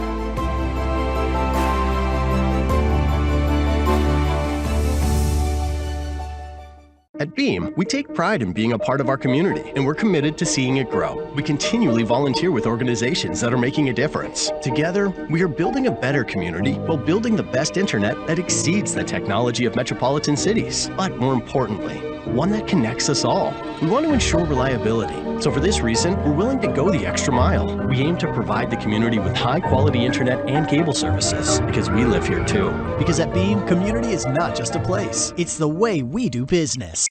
At Beam, we take pride in being a part of our community, and we're committed to seeing it grow. We continually volunteer with organizations that are making a difference. Together, we are building a better community while building the best internet that exceeds the technology of metropolitan cities. But more importantly, one that connects us all. We want to ensure reliability. So for this reason, we're willing to go the extra mile. We aim to provide the community with high-quality internet and cable services, because we live here too. Because at Beam, community is not just a place. It's the way we do business.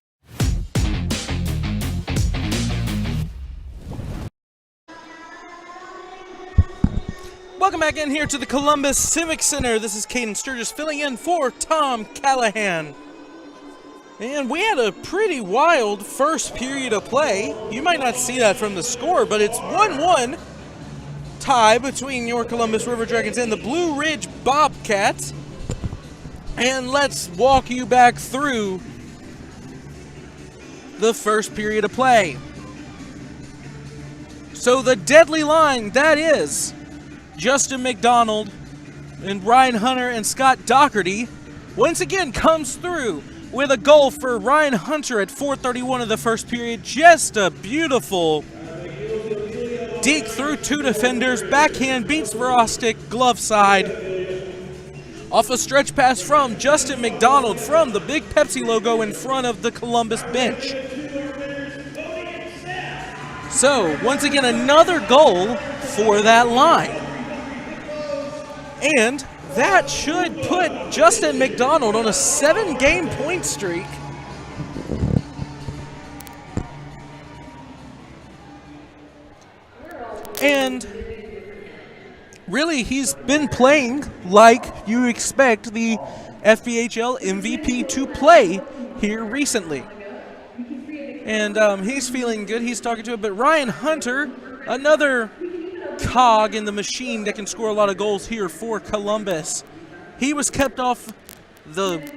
Welcome back in here to the Columbus Civic Center. This is Cayden Sturges filling in for Tom Callahan. And we had a pretty wild first period of play. You might not see that from the score, but it's 1-1 tie between your Columbus River Dragons and the Blue Ridge Bobcats. And let's walk you back through the first period of play. So the deadly line, that is Justin McDonald and Ryan Hunter and Scott Doherty, once again comes through with a goal for Ryan Hunter at 4:31 of the first period. Just a beautiful deke through two defenders. Backhand beats Verostic, glove side. Off a stretch pass from Justin McDonald from the big Pepsi logo in front of the Columbus bench. So, once again, another goal for that line. And that should put Justin McDonald on a 7-game point streak. And really, he's been playing like you expect the FBHL MVP to play here recently. And he's feeling good. He's talking to it. But Ryan Hunter, another cog in the machine that can score a lot of goals here for Columbus. He was kept off the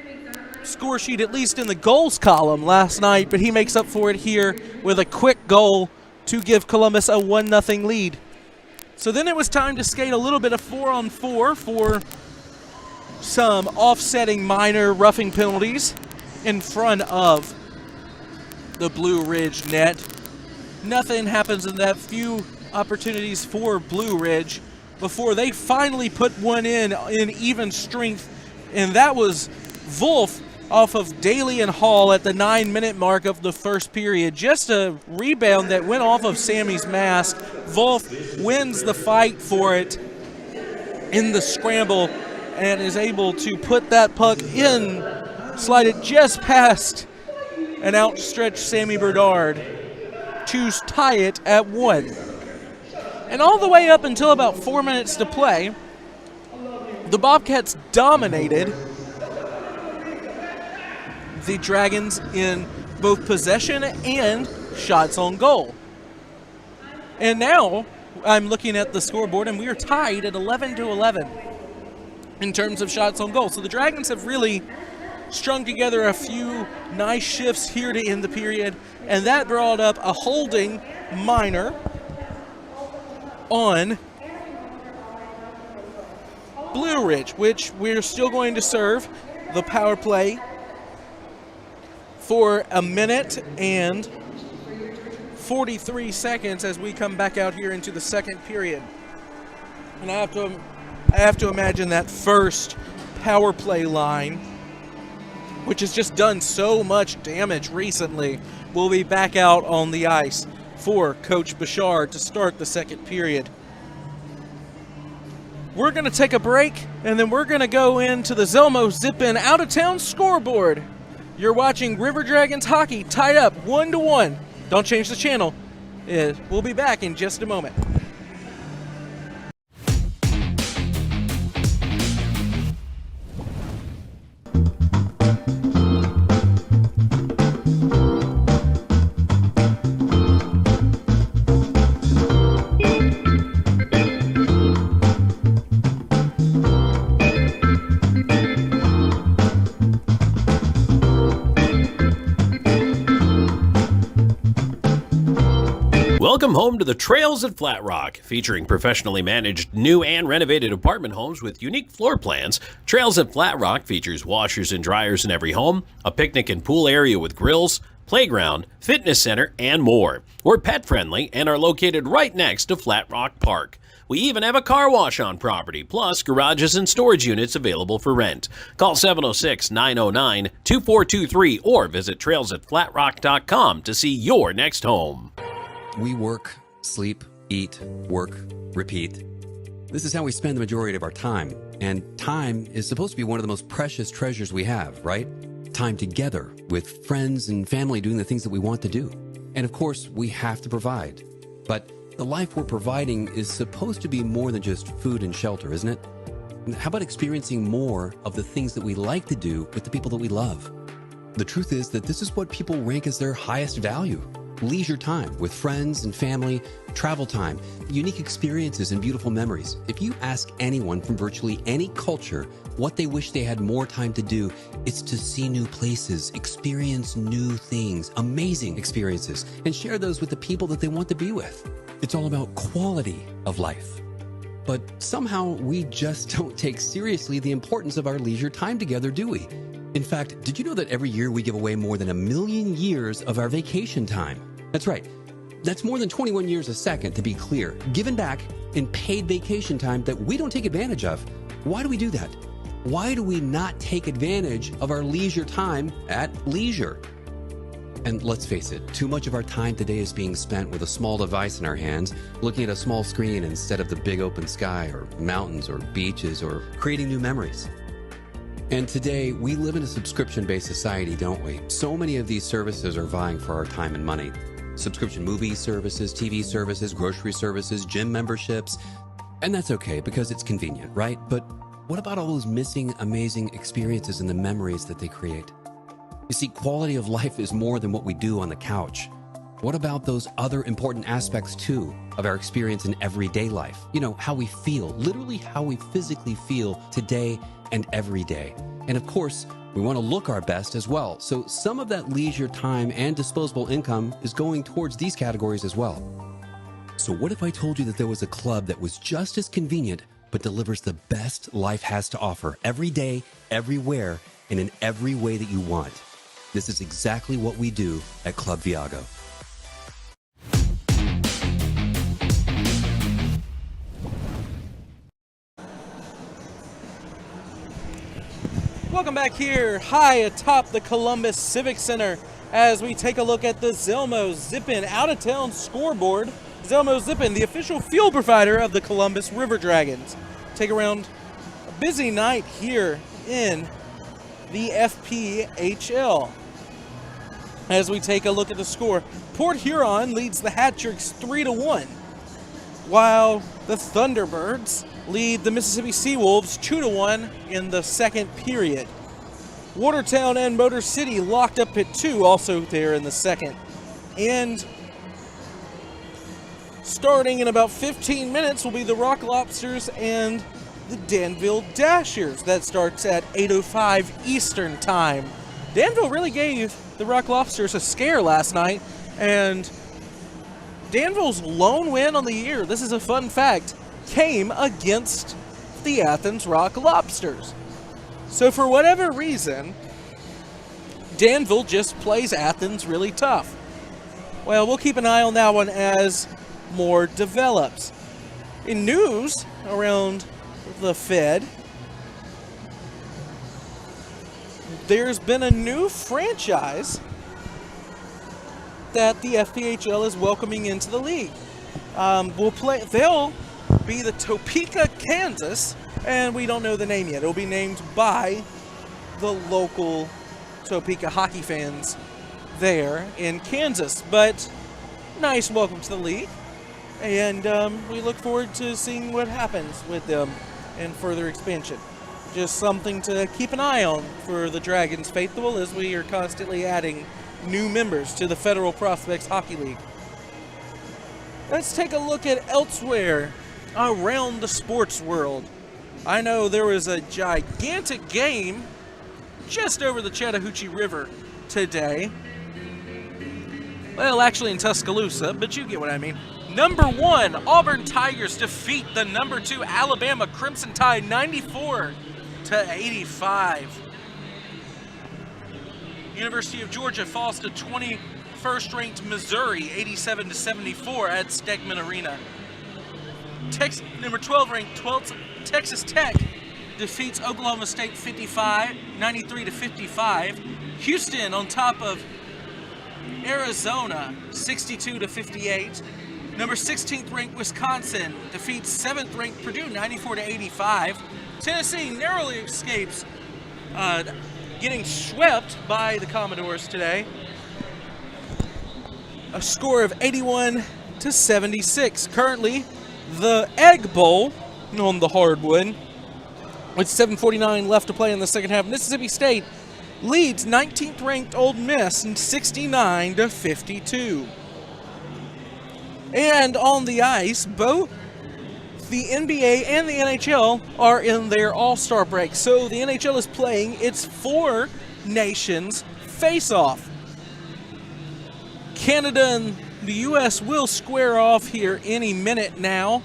score sheet, at least in the goals column last night, but he makes up for it here with a quick goal to give Columbus a 1-0 lead. So then it was time to skate a little bit of 4-on-4 for some offsetting minor roughing penalties in front of the Blue Ridge net. Nothing happens in that few opportunities for Blue Ridge before they finally put one in even strength, and that was Wolf off of Daly and Hall at the 9-minute mark of the first period. Just a rebound that went off of Sammy's mask. Wolf wins the fight for it in the scramble and is able to put that puck in, slide it just past an outstretched Sammy Berdard to tie it at 1. And all the way up until about 4 minutes to play, the Bobcats dominated the Dragons in both possession and shots on goal. And now I'm looking at the scoreboard, and we are tied at 11-11 in terms of shots on goal. So the Dragons have really strung together a few nice shifts here to end the period, and that brought up a holding minor on Blue Ridge, which we're still going to serve the power play for a minute and 43 seconds as we come back out here into the second period. And I have to imagine that first power play line, which has just done so much damage recently, will be back out on the ice for Coach Bouchard to start the second period. We're going to take a break, and then we're going to go into the Zelmo Zip-In out-of-town scoreboard. You're watching River Dragons hockey tied up 1-1. Don't change the channel. We'll be back in just a moment. Welcome home to the Trails at Flat Rock, featuring professionally managed new and renovated apartment homes with unique floor plans. Trails at Flat Rock features washers and dryers in every home, a picnic and pool area with grills, playground, fitness center, and more. We're pet friendly and are located right next to Flat Rock Park. We even have a car wash on property, plus garages and storage units available for rent. Call 706-909-2423 or visit trailsatflatrock.com to see your next home. We work, sleep, eat, work, repeat. This is how we spend the majority of our time. And time is supposed to be one of the most precious treasures we have, right? Time together with friends and family doing the things that we want to do. And of course, we have to provide. But the life we're providing is supposed to be more than just food and shelter, isn't it? How about experiencing more of the things that we like to do with the people that we love? The truth is that this is what people rank as their highest value. Leisure time with friends and family, travel time, unique experiences and beautiful memories. If you ask anyone from virtually any culture what they wish they had more time to do, it's to see new places, experience new things, amazing experiences, and share those with the people that they want to be with. It's all about quality of life. But somehow we just don't take seriously the importance of our leisure time together, do we? In fact, did you know that every year we give away more than 1 million years of our vacation time? That's right. That's more than 21 years a second, to be clear, given back in paid vacation time that we don't take advantage of. Why do we do that? Why do we not take advantage of our leisure time at leisure? And let's face it, too much of our time today is being spent with a small device in our hands, looking at a small screen instead of the big open sky or mountains or beaches or creating new memories. And today, we live in a subscription-based society, don't we? So many of these services are vying for our time and money. subscription movie services, TV services, grocery services, gym memberships. And that's okay because it's convenient, right? But what about all those missing amazing experiences and the memories that they create? You see, quality of life is more than what we do on the couch. What about those other important aspects too of our experience in everyday life? You know, how we feel, literally how we physically feel today and every day. And of course, we want to look our best as well. So some of that leisure time and disposable income is going towards these categories as well. So what if I told you that there was a club that was just as convenient, but delivers the best life has to offer every day, everywhere, and in every way that you want? This is exactly what we do at Club Viago. Welcome back here, high atop the Columbus Civic Center, as we take a look at the Zelmo Zippin out-of-town scoreboard. Zelmo Zippin, the official fuel provider of the Columbus River Dragons. Take around a busy night here in the FPHL. As we take a look at the score, Port Huron leads the Hat-Tricks 3-1, while the Thunderbirds lead the Mississippi Seawolves 2-1 in the second period. Watertown and Motor City locked up at 2, also there in the second. And starting in about 15 minutes will be the Rock Lobsters and the Danville Dashers. That starts at 8:05 Eastern Time. Danville really gave the Rock Lobsters a scare last night, and Danville's lone win on the year, this is a fun fact, came against the Athens Rock Lobsters. So for whatever reason, Danville just plays Athens really tough. Well, we'll keep an eye on that one as more develops. In news around the Fed, there's been a new franchise that the FPHL is welcoming into the league. They'll be the Topeka, Kansas, and we don't know the name yet. It'll be named by the local Topeka hockey fans there in Kansas. But nice welcome to the league, and we look forward to seeing what happens with them and further expansion. Just something to keep an eye on for the Dragons faithful, as we are constantly adding new members to the Federal Prospects Hockey League. Let's take a look at elsewhere around the sports world. I know there was a gigantic game just over the Chattahoochee River today. Well, actually in Tuscaloosa, but you get what I mean. Number 1, Auburn Tigers defeat the number 2 Alabama Crimson Tide 94-85. University of Georgia falls to 21st ranked Missouri 87-74 at Stegman Arena. Number 12 ranked Texas Tech defeats Oklahoma State 93-55. Houston on top of Arizona 62-58. Number 16th ranked Wisconsin defeats 7th ranked Purdue 94-85. Tennessee narrowly escapes getting swept by the Commodores today. A score of 81-76. Currently, the Egg Bowl on the hardwood, with 7:49 left to play in the second half. Mississippi State leads 19th ranked Ole Miss 69-52. And on the ice, both the NBA and the NHL are in their All-Star break. So the NHL is playing its 4 nations face-off. Canada and the U.S. will square off here any minute now.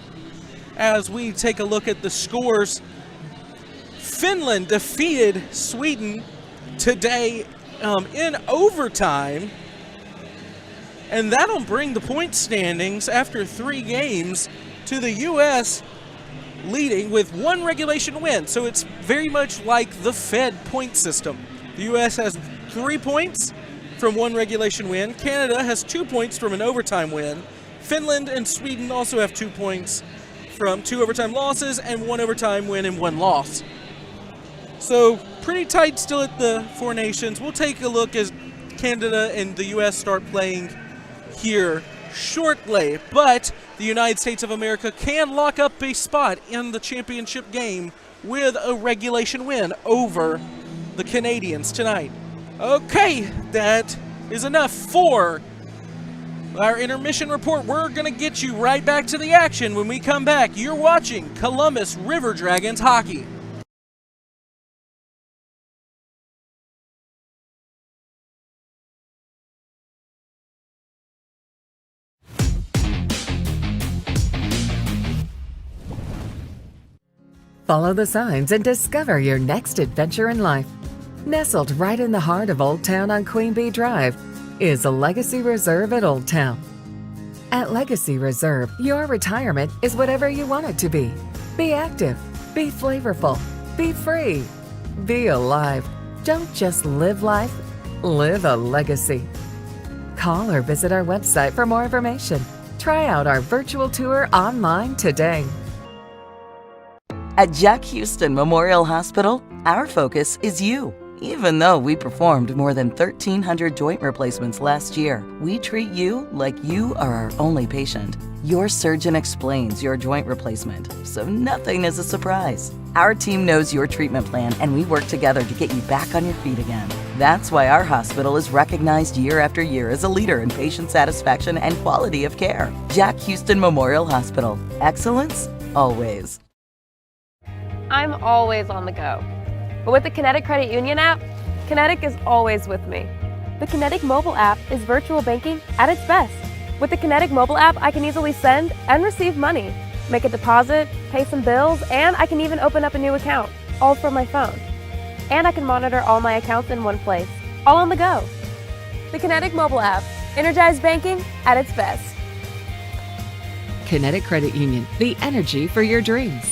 As we take a look at the scores, Finland defeated Sweden today in overtime. And that'll bring the point standings after 3 games to the U.S. leading with 1 regulation win. So it's very much like the Fed point system. The U.S. has 3 points from 1 regulation win. Canada has 2 points from an overtime win. Finland and Sweden also have 2 points from 2 overtime losses and 1 overtime win and 1 loss. So pretty tight still at the 4 nations. We'll take a look as Canada and the U.S. start playing here shortly, but the United States of America can lock up a spot in the championship game with a regulation win over the Canadians tonight. Okay, that is enough for our intermission report. We're going to get you right back to the action when we come back. You're watching Columbus River Dragons hockey. Follow the signs and discover your next adventure in life. Nestled right in the heart of Old Town on Queen Bee Drive is a Legacy Reserve at Old Town. At Legacy Reserve, your retirement is whatever you want it to be. Be active, be flavorful, be free, be alive. Don't just live life, live a legacy. Call or visit our website for more information. Try out our virtual tour online today. At Jack Houston Memorial Hospital, our focus is you. Even though we performed more than 1,300 joint replacements last year, we treat you like you are our only patient. Your surgeon explains your joint replacement, so nothing is a surprise. Our team knows your treatment plan, and we work together to get you back on your feet again. That's why our hospital is recognized year after year as a leader in patient satisfaction and quality of care. Jack Houston Memorial Hospital. Excellence, always. I'm always on the go. But with the Kinetic Credit Union app, Kinetic is always with me. The Kinetic mobile app is virtual banking at its best. With the Kinetic mobile app, I can easily send and receive money, make a deposit, pay some bills, and I can even open up a new account, all from my phone. And I can monitor all my accounts in one place, all on the go. The Kinetic mobile app, energized banking at its best. Kinetic Credit Union, the energy for your dreams.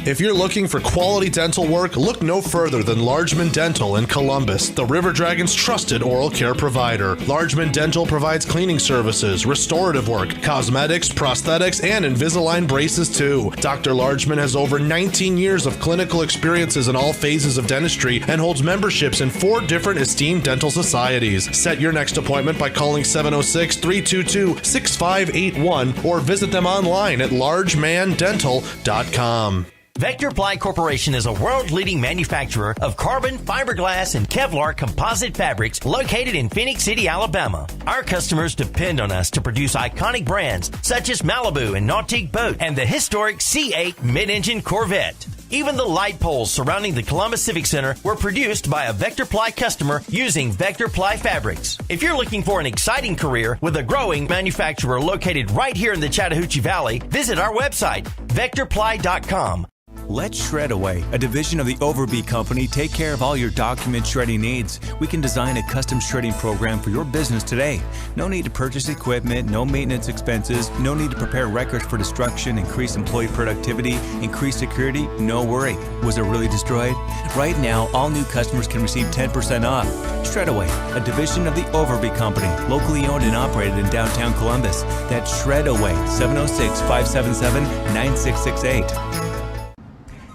If you're looking for quality dental work, look no further than Largeman Dental in Columbus, the River Dragons' trusted oral care provider. Largeman Dental provides cleaning services, restorative work, cosmetics, prosthetics, and Invisalign braces too. Dr. Largeman has over 19 years of clinical experiences in all phases of dentistry and holds memberships in 4 different esteemed dental societies. Set your next appointment by calling 706-322-6581 or visit them online at largemandental.com. Vector Ply Corporation is a world-leading manufacturer of carbon, fiberglass, and Kevlar composite fabrics located in Phoenix City, Alabama. Our customers depend on us to produce iconic brands such as Malibu and Nautique Boat and the historic C8 mid-engine Corvette. Even the light poles surrounding the Columbus Civic Center were produced by a Vector Ply customer using Vector Ply fabrics. If you're looking for an exciting career with a growing manufacturer located right here in the Chattahoochee Valley, visit our website, vectorply.com. Let Shredaway, a division of the Overbee Company, take care of all your document shredding needs. We can design a custom shredding program for your business today. No need to purchase equipment, no maintenance expenses, no need to prepare records for destruction, increase employee productivity, increase security, no worry. Was it really destroyed? Right now, all new customers can receive 10% off. Shredaway, a division of the Overbee Company, locally owned and operated in downtown Columbus. That's Shredaway, 706-577-9668.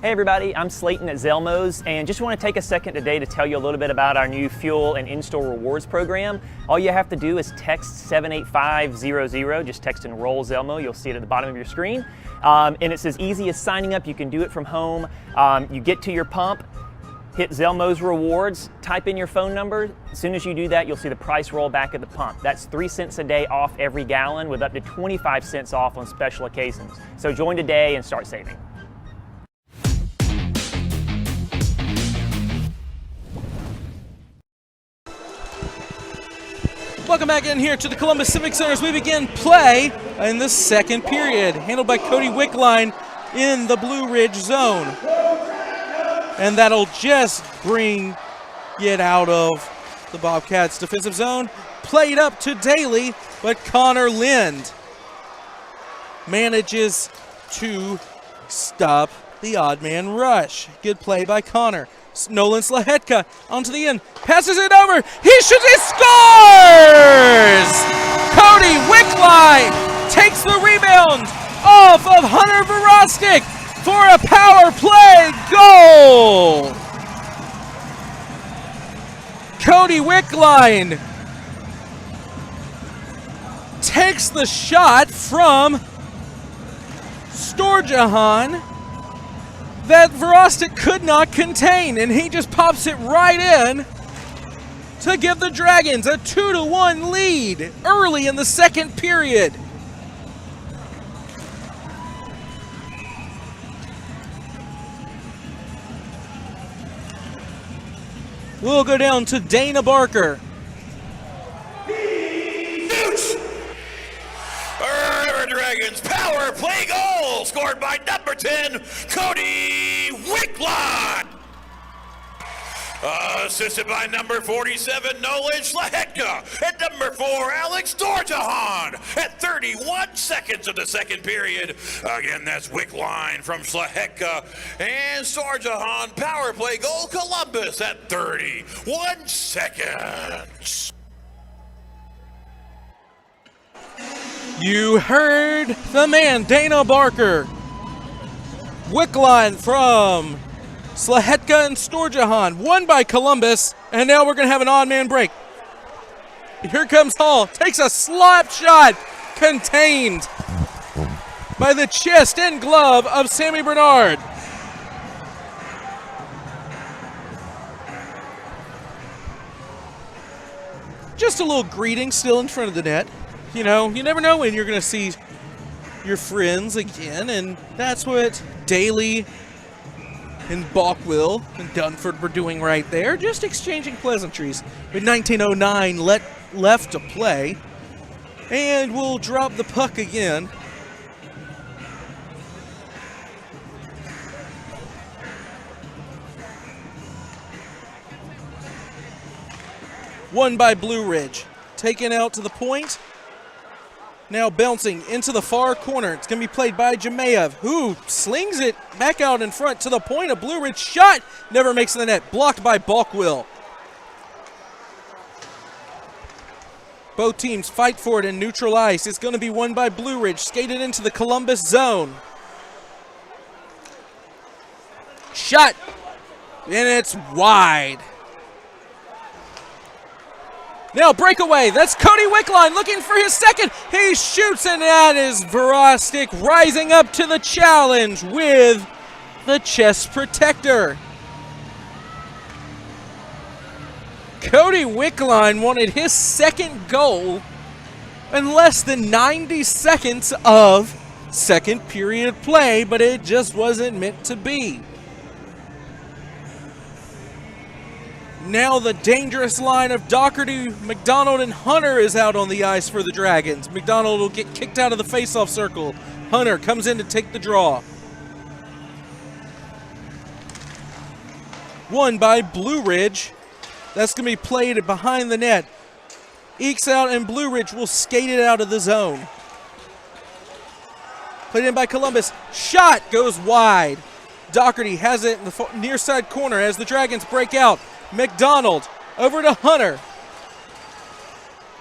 Hey everybody, I'm Slayton at Zelmos, and just want to take a second today to tell you a little bit about our new fuel and in-store rewards program. All you have to do is text 78500, just text enroll Zelmo, you'll see it at the bottom of your screen. And it's as easy as signing up, you can do it from home. You get to your pump, hit Zelmos rewards, type in your phone number. As soon as you do that, you'll see the price roll back at the pump. That's 3 cents a day off every gallon with up to 25 cents off on special occasions. So join today and start saving. Welcome back in here to the Columbus Civic Center as we begin play in the second period. Handled by Cody Wickline in the Blue Ridge zone. And that'll just bring it out of the Bobcats defensive zone. Played up to Daly, but Connor Lind manages to stop the odd man rush. Good play by Connor. Nolan Slahetka onto the end, passes it over, he shoots, he scores! Cody Wickline takes the rebound off of Hunter Verostic for a power play goal! Cody Wickline takes the shot from Sturges that Verostic could not contain, and he just pops it right in to give the Dragons a 2-1 lead early in the second period. We'll go down to Dana Barker. River Dragons power play goal scored by number 10, Cody Wickland. Assisted by number 47, Nolan Schlahetka. And number 4, Alex Dorjahan. At 31 seconds of the second period. Again, that's Wickline from Schlahetka. And Dorjahan power play goal, Columbus at 31 seconds. You heard the man, Dana Barker. Wickline from Schlahetka and Sturgeon, won by Columbus, and now we're going to have an odd man break. Here comes Hall, takes a slap shot, contained by the chest and glove of Sammy Bernard. Just a little greeting still in front of the net. You know, you never know when you're going to see your friends again, and that's what Daly and Balkwill and Dunford were doing right there, just exchanging pleasantries. With 19:09 left to play, and we'll drop the puck again. Won by Blue Ridge. Taken out to the point. Now bouncing into the far corner. It's going to be played by Jamayev, who slings it back out in front to the point. A Blue Ridge shot never makes the net. Blocked by Balkwill. Both teams fight for it in neutral ice. It's going to be won by Blue Ridge. Skated into the Columbus zone. Shot. And it's wide. Now breakaway, that's Cody Wickline looking for his second. He shoots, and that is Verostic rising up to the challenge with the chest protector. Cody Wickline wanted his second goal in less than 90 seconds of second period play, but it just wasn't meant to be. Now the dangerous line of Doherty, McDonald, and Hunter is out on the ice for the Dragons. McDonald will get kicked out of the faceoff circle. Hunter comes in to take the draw. Won by Blue Ridge. That's going to be played behind the net. Ekes out, and Blue Ridge will skate it out of the zone. Played in by Columbus. Shot goes wide. Doherty has it in the near side corner as the Dragons break out. McDonald over to Hunter.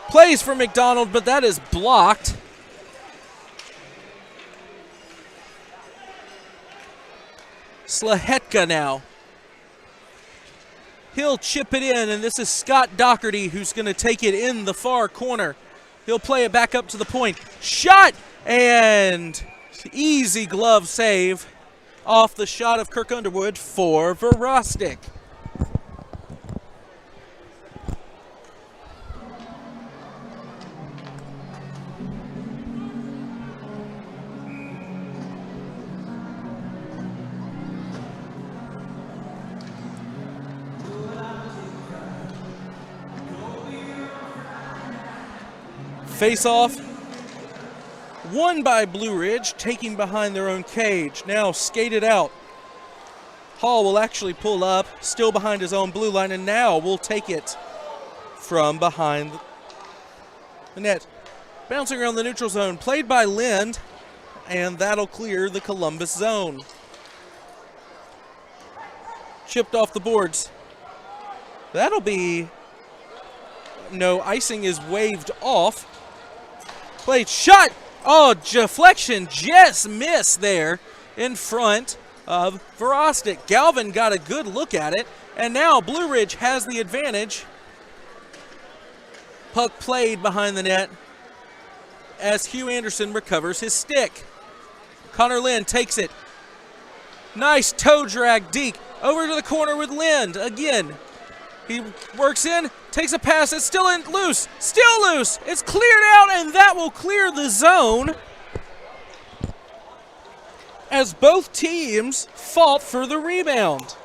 Plays for McDonald, but that is blocked. Schlahetka now. He'll chip it in, and this is Scott Doherty who's going to take it in the far corner. He'll play it back up to the point. Shot! And easy glove save off the shot of Kirk Underwood for Verostic. Face-off, won by Blue Ridge, taking behind their own cage. Now skated out. Hall will actually pull up, still behind his own blue line, and now will take it from behind the net. Bouncing around the neutral zone, played by Lind, and that'll clear the Columbus zone. Chipped off the boards. That'll be, no, icing is waved off. Played, shot! Oh, deflection just missed there in front of Verostic. Galvin got a good look at it, and now Blue Ridge has the advantage. Puck played behind the net. as Hugh Anderson recovers his stick. Connor Lind takes it. Nice toe drag, Deke. Over to the corner with Lind again. He works in, takes a pass. It's still loose. Still loose. It's cleared out, and that will clear the zone as both teams fought for the rebound.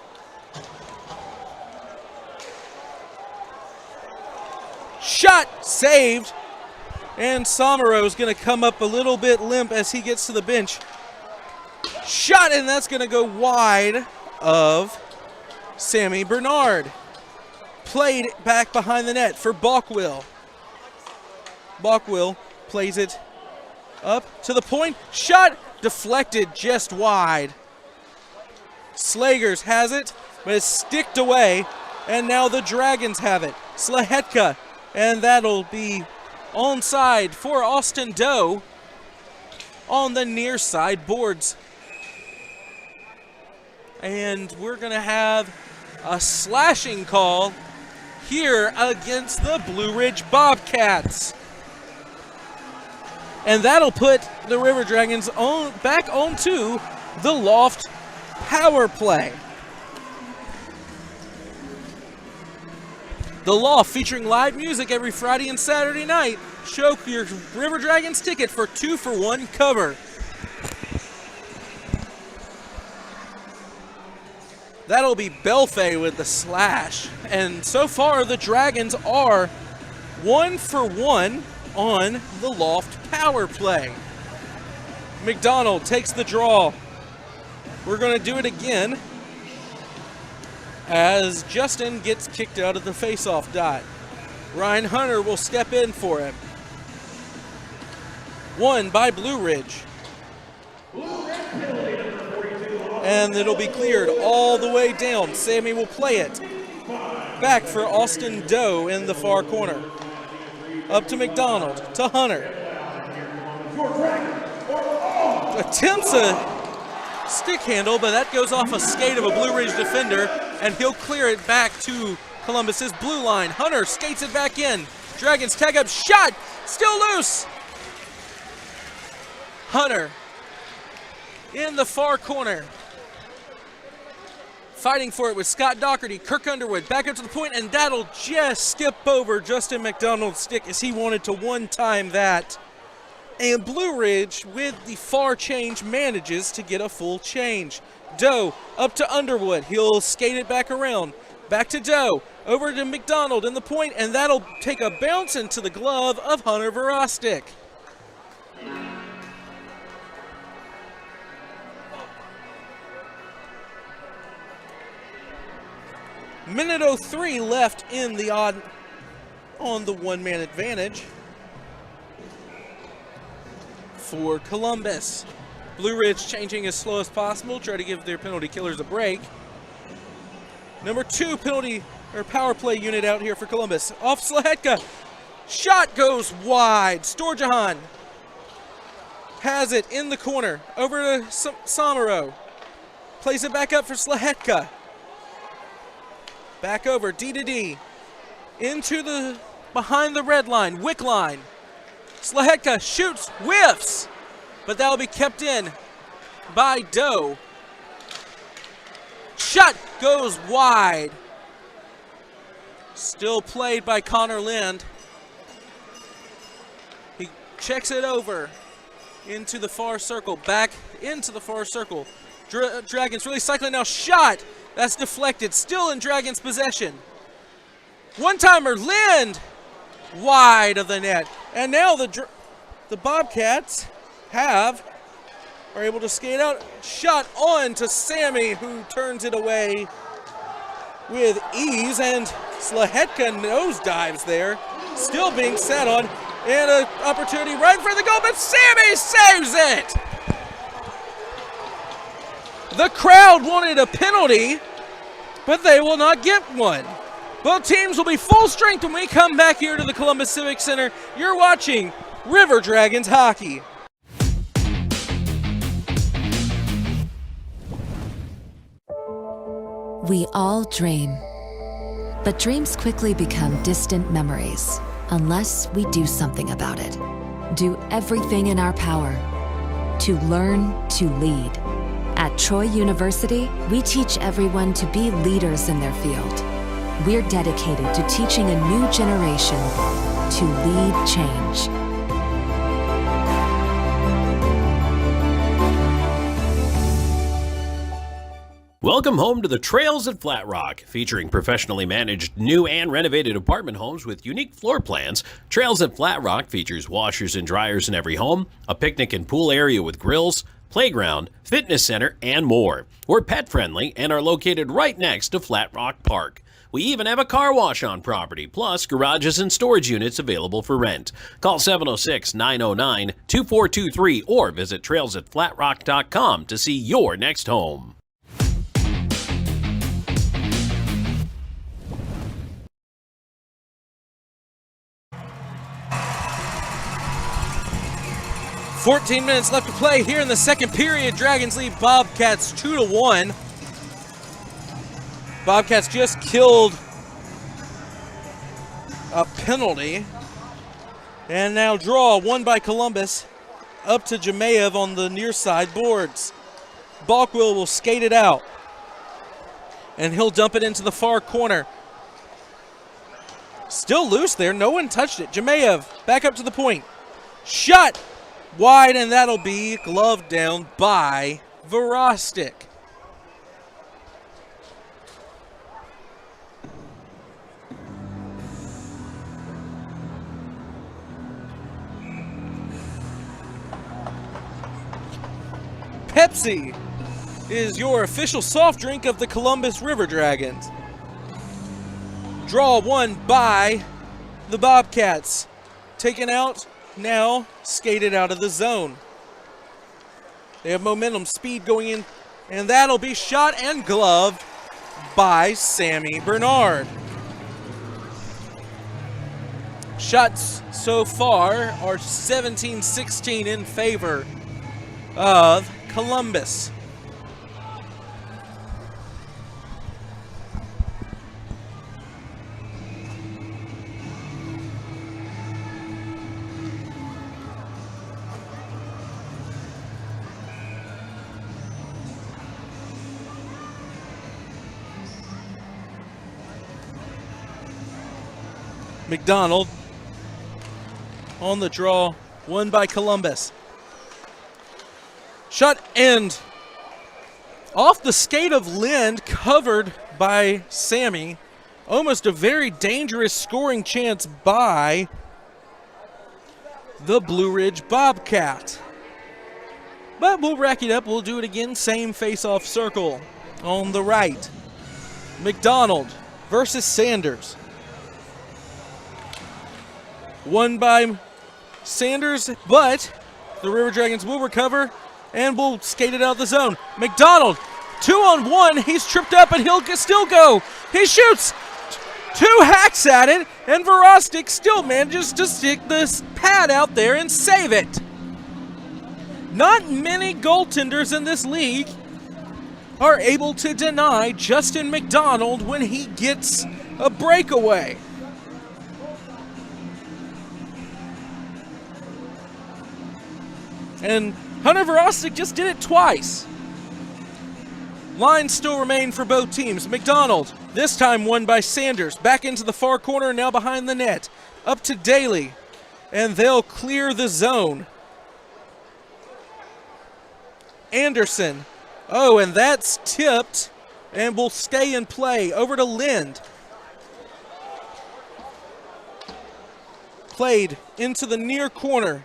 Shot saved. And Somero's going to come up a little bit limp as he gets to the bench. Shot, and that's going to go wide of Sammy Bernard. Played back behind the net for Balkwill. Balkwill plays it up to the point. Shot deflected just wide. Slagers has it, but it's sticked away. And now the Dragons have it. Slahetka, and that'll be onside for Austin Doe on the near side boards. And we're going to have a slashing call here against the Blue Ridge Bobcats. And that'll put the River Dragons back onto the Loft power play. The Loft, featuring live music every Friday and Saturday night. Show your River Dragons ticket for 2-for-1 cover. That'll be Belfay with the slash. And so far, the Dragons are 1-for-1 on the Loft power play. McDonald takes the draw. We're going to do it again as Justin gets kicked out of the face-off dot. Ryan Hunter will step in for him. Won by Blue Ridge. And it'll be cleared all the way down. Sammy will play it. Back for Austin Doe in the far corner. Up to McDonald, to Hunter. Attempts a stick handle, but that goes off a skate of a Blue Ridge defender, and he'll clear it back to Columbus's blue line. Hunter skates it back in. Dragons tag up, shot, still loose. Hunter in the far corner. Fighting for it with Scott Doherty, Kirk Underwood, back up to the point, and that'll just skip over Justin McDonald's stick as he wanted to one-time that. And Blue Ridge, with the far change, manages to get a full change. Doe up to Underwood. He'll skate it back around. Back to Doe. Over to McDonald in the point, and that'll take a bounce into the glove of Hunter Verostic. Minute 03 left in the on the one-man advantage for Columbus. Blue Ridge changing as slow as possible, try to give their penalty killers a break. Number 2 penalty or power play unit out here for Columbus. Off Slahetka. Shot goes wide. Sturges has it in the corner. Over to Somero. Plays it back up for Slahetka. Back over, D to D. Into the, behind the red line, Wick line. Slahetka shoots, whiffs, but that'll be kept in by Doe. Shot goes wide. Still played by Connor Lind. He checks it over into the far circle, back into the far circle. Dragons really cycling now, shot. That's deflected, still in Dragons' possession. One-timer, Lind, wide of the net. And now the Bobcats are able to skate out. Shot on to Sammy, who turns it away with ease. And Slahetka nosedives there, still being sat on. And an opportunity right for the goal, but Sammy saves it! The crowd wanted a penalty, but they will not get one. Both teams will be full strength when we come back here to the Columbus Civic Center. You're watching River Dragons hockey. We all dream, but dreams quickly become distant memories unless we do something about it. do everything in our power to learn to lead. At Troy University, we teach everyone to be leaders in their field. We're dedicated to teaching a new generation to lead change. Welcome home to the Trails at Flat Rock, featuring professionally managed new and renovated apartment homes with unique floor plans. Trails at Flat Rock features washers and dryers in every home, a picnic and pool area with grills, playground, fitness center, and more. We're pet friendly and are located right next to Flat Rock Park. We even have a car wash on property, plus garages and storage units available for rent. Call 706-909-2423 or visit trailsatflatrock.com to see your next home. "14 minutes left to play here in the second period. Dragons lead Bobcats 2-1. Bobcats just killed a penalty. And now draw, won by Columbus. Up to Jemayev on the near side boards. Balkwill will skate it out. And he'll dump it into the far corner. Still loose there, no one touched it. Jemayev back up to the point. Shot! Wide, and that'll be gloved down by Verostic. Pepsi is your official soft drink of the Columbus River Dragons. Draw won by the Bobcats. Taken out. Now skated out of the zone. They have momentum, speed going in, and that'll be shot and gloved by Sammy Bernard. Shots so far are 17-16 in favor of Columbus. McDonald on the draw, won by Columbus. Shot and off the skate of Lind, covered by Sammy. Almost a very dangerous scoring chance by the Blue Ridge Bobcat. But we'll rack it up, we'll do it again. Same face-off circle on the right. McDonald versus Sanders. Won by Sanders, but the River Dragons will recover and will skate it out of the zone. McDonald, 2-on-1. He's tripped up and he'll still go. He shoots. Two hacks at it, and Verostic still manages to stick this pad out there and save it. Not many goaltenders in this league are able to deny Justin McDonald when he gets a breakaway. And Hunter Verostic just did it twice. Lines still remain for both teams. McDonald, this time won by Sanders. Back into the far corner, now behind the net. Up to Daly, and they'll clear the zone. Anderson. Oh, and that's tipped and will stay in play. Over to Lind. Played into the near corner.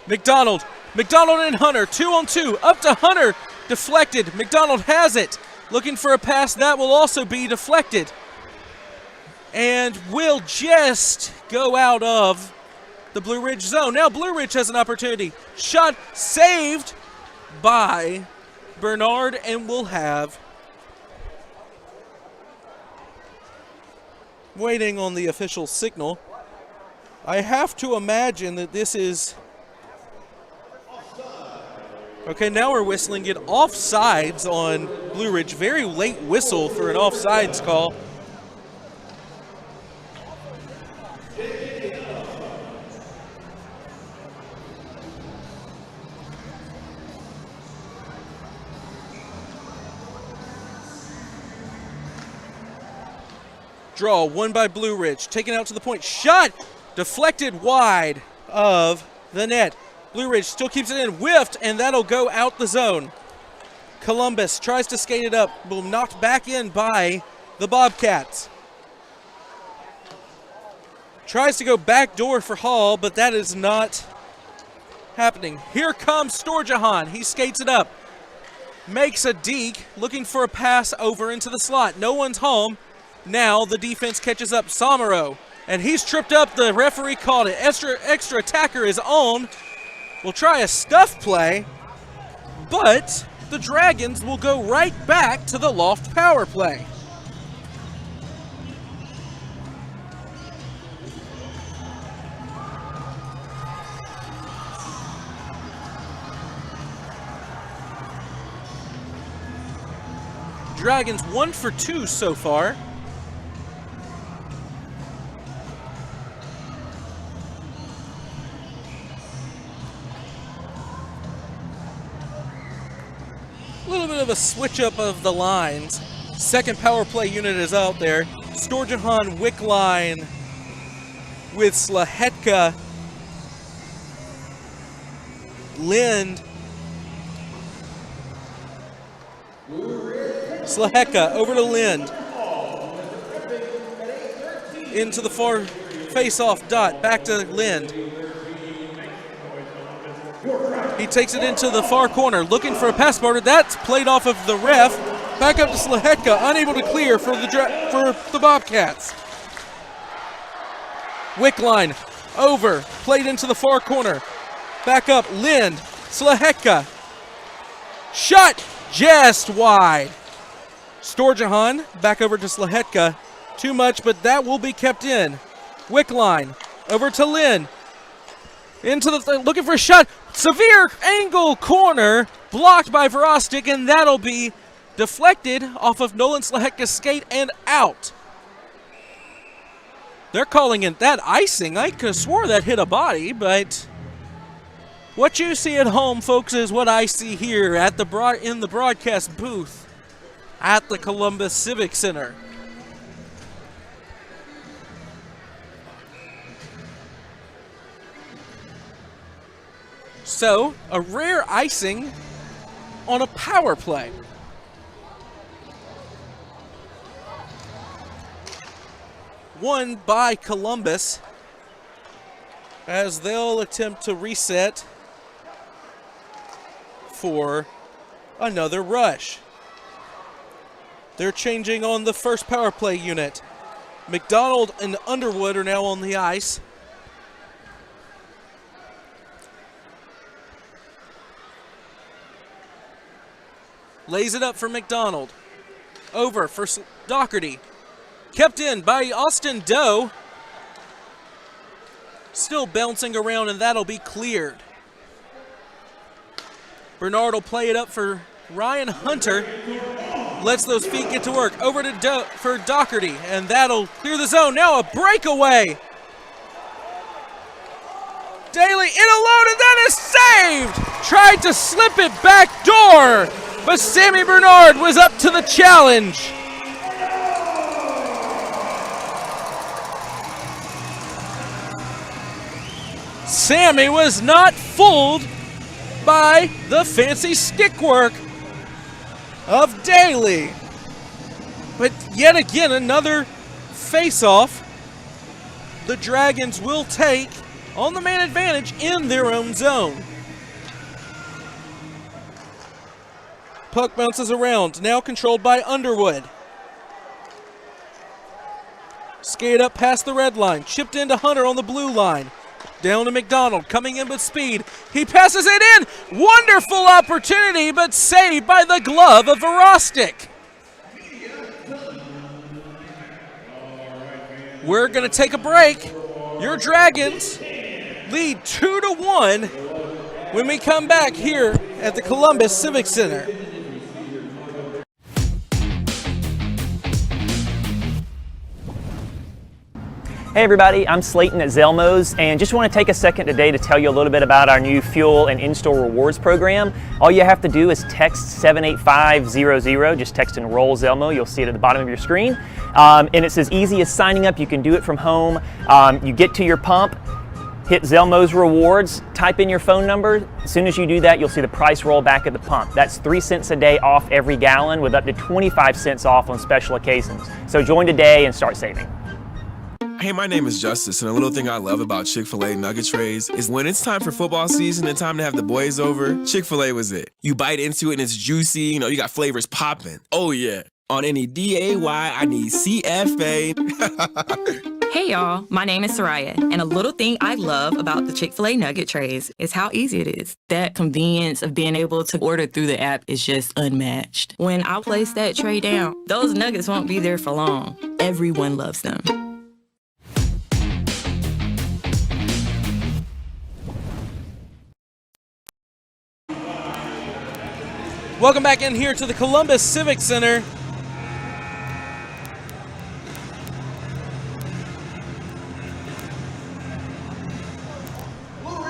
McDonald and Hunter, 2-on-2, up to Hunter, deflected. McDonald has it, looking for a pass that will also be deflected. And will just go out of the Blue Ridge zone. Now Blue Ridge has an opportunity. Shot saved by Bernard, and will have, waiting on the official signal. I have to imagine that this is, okay, now we're whistling it offsides on Blue Ridge. Very late whistle for an offsides call. Draw, won by Blue Ridge. Taken out to the point. Shot! Deflected wide of the net. Blue Ridge still keeps it in. Whiffed, and that'll go out the zone. Columbus tries to skate it up. Will knocked back in by the Bobcats. Tries to go back door for Hall, but that is not happening. Here comes Sturges. He skates it up. Makes a deke, looking for a pass over into the slot. No one's home. Now the defense catches up. Somero, and he's tripped up. The referee called it. Extra attacker is on. We'll try a stuff play, but the Dragons will go right back to the loft power play. Dragons 1 for 2 so far. A little bit of a switch up of the lines. Second power play unit is out there. Sturges Wick line with Slahetka, Lind, Slahetka over to Lind. Into the far face-off dot, back to Lind. He takes it into the far corner, looking for a pass marker. That's played off of the ref. Back up to Slahetka, unable to clear for the Bobcats. Wick line, over, played into the far corner. Back up, Lind, Slahetka. Shot, just wide. Sturges back over to Slahetka. Too much, but that will be kept in. Wick line, over to Lind. Into the, looking for a shot. Severe angle corner, blocked by Verostic, and that'll be deflected off of Nolan Slahetka's skate and out. They're calling it that icing. I could have swore that hit a body, but what you see at home, folks, is what I see here at in the broadcast booth at the Columbus Civic Center. So, a rare icing on a power play. Won by Columbus as they'll attempt to reset for another rush. They're changing on the first power play unit. McDonald and Underwood are now on the ice. Lays it up for McDonald. Over for Doherty. Kept in by Austin Doe. Still bouncing around, and that'll be cleared. Bernard will play it up for Ryan Hunter. Lets those feet get to work. Over to Doe for Doherty, and that'll clear the zone. Now a breakaway. Daly in alone, and that is saved! Tried to slip it back door, but Sammy Bernard was up to the challenge. Sammy was not fooled by the fancy stick work of Daly. But yet again, another face-off. The Dragons will take on the man advantage in their own zone. Puck bounces around, now controlled by Underwood. Skate up past the red line, chipped into Hunter on the blue line. Down to McDonald, coming in with speed. He passes it in. Wonderful opportunity, but saved by the glove of Verostic. We're going to take a break. Your Dragons lead 2-1 when we come back here at the Columbus Civic Center. Hey everybody, I'm Slayton at Zelmos, and just want to take a second today to tell you a little bit about our new fuel and in-store rewards program. All you have to do is text 78500, just text enroll Zelmo, you'll see it at the bottom of your screen. And it's as easy as signing up, you can do it from home. You get to your pump, hit Zelmos rewards, type in your phone number. As soon as you do that, you'll see the price roll back at the pump. That's 3 cents a day off every gallon with up to 25 cents off on special occasions. So join today and start saving. Hey, my name is Justice, and a little thing I love about Chick-fil-A nugget trays is when it's time for football season and time to have the boys over, Chick-fil-A was it. You bite into it and it's juicy, you got flavors popping. Oh yeah. On any D-A-Y, I need C-F-A. Hey y'all, my name is Soraya, and a little thing I love about the Chick-fil-A nugget trays is how easy it is. That convenience of being able to order through the app is just unmatched. When I place that tray down, those nuggets won't be there for long. Everyone loves them. Welcome back in here to the Columbus Civic Center.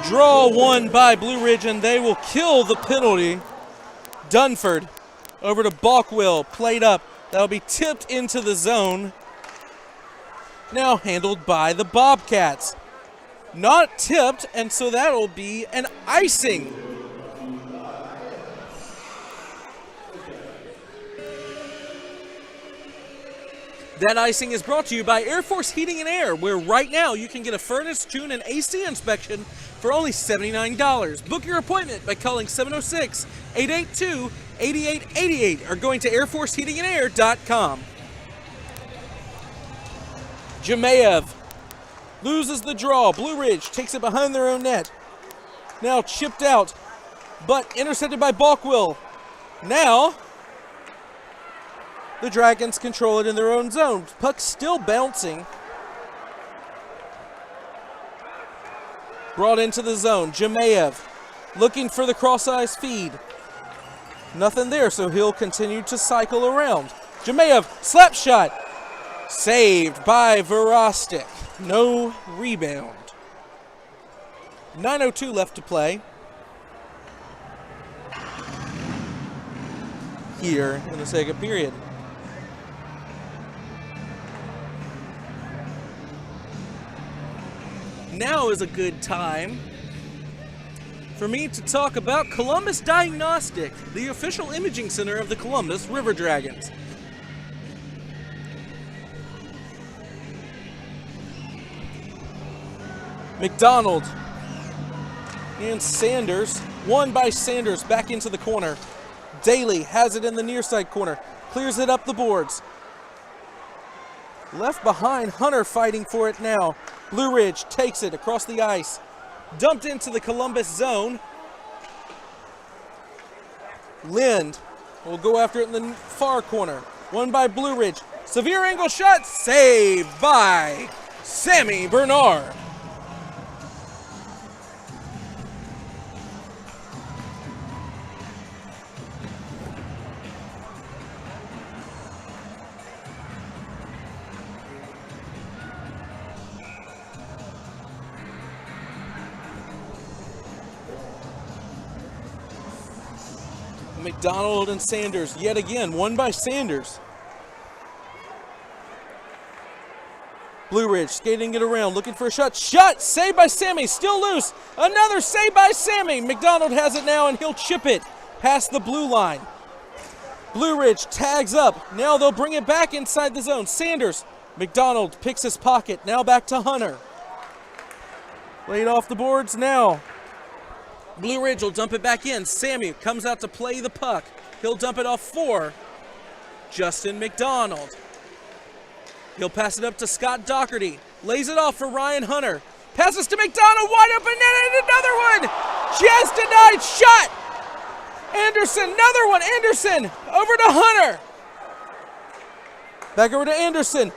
Draw one by Blue Ridge, and they will kill the penalty. Dunford over to Balkwill, played up. That'll be tipped into the zone. Now handled by the Bobcats. Not tipped, and so that'll be an icing. That icing is brought to you by Air Force Heating and Air, where right now you can get a furnace, tune, and AC inspection for only $79. Book your appointment by calling 706-882-8888 or going to airforceheatingandair.com. Jemayev loses the draw. Blue Ridge takes it behind their own net. Now chipped out, but intercepted by Balkwill. Now the Dragons control it in their own zone. Puck still bouncing. Brought into the zone. Jemayev looking for the cross-ice feed. Nothing there, so he'll continue to cycle around. Jemayev, slap shot. Saved by Verostic. No rebound. 9:02 left to play here in the second period. Now is a good time for me to talk about Columbus Diagnostic, the official imaging center of the Columbus River Dragons. McDonald and Sanders, one by Sanders, back into the corner. Daly has it in the near side corner, clears it up the boards. Left behind, Hunter fighting for it now. Blue Ridge takes it across the ice. Dumped into the Columbus zone. Lind will go after it in the far corner. One by Blue Ridge. Severe angle shot, saved by Sammy Bernard. McDonald and Sanders, yet again, one by Sanders. Blue Ridge skating it around, looking for a shot. Shot, saved by Sammy, still loose. Another save by Sammy. McDonald has it now, and he'll chip it past the blue line. Blue Ridge tags up. Now they'll bring it back inside the zone. Sanders, McDonald picks his pocket. Now back to Hunter. Laid off the boards now. Blue Ridge will dump it back in. Sammy comes out to play the puck. He'll dump it off for Justin McDonald. He'll pass it up to Scott Doherty. Lays it off for Ryan Hunter. Passes to McDonald, wide open net, and another one! Just denied shot! Anderson, another one, Anderson, over to Hunter. Back over to Anderson.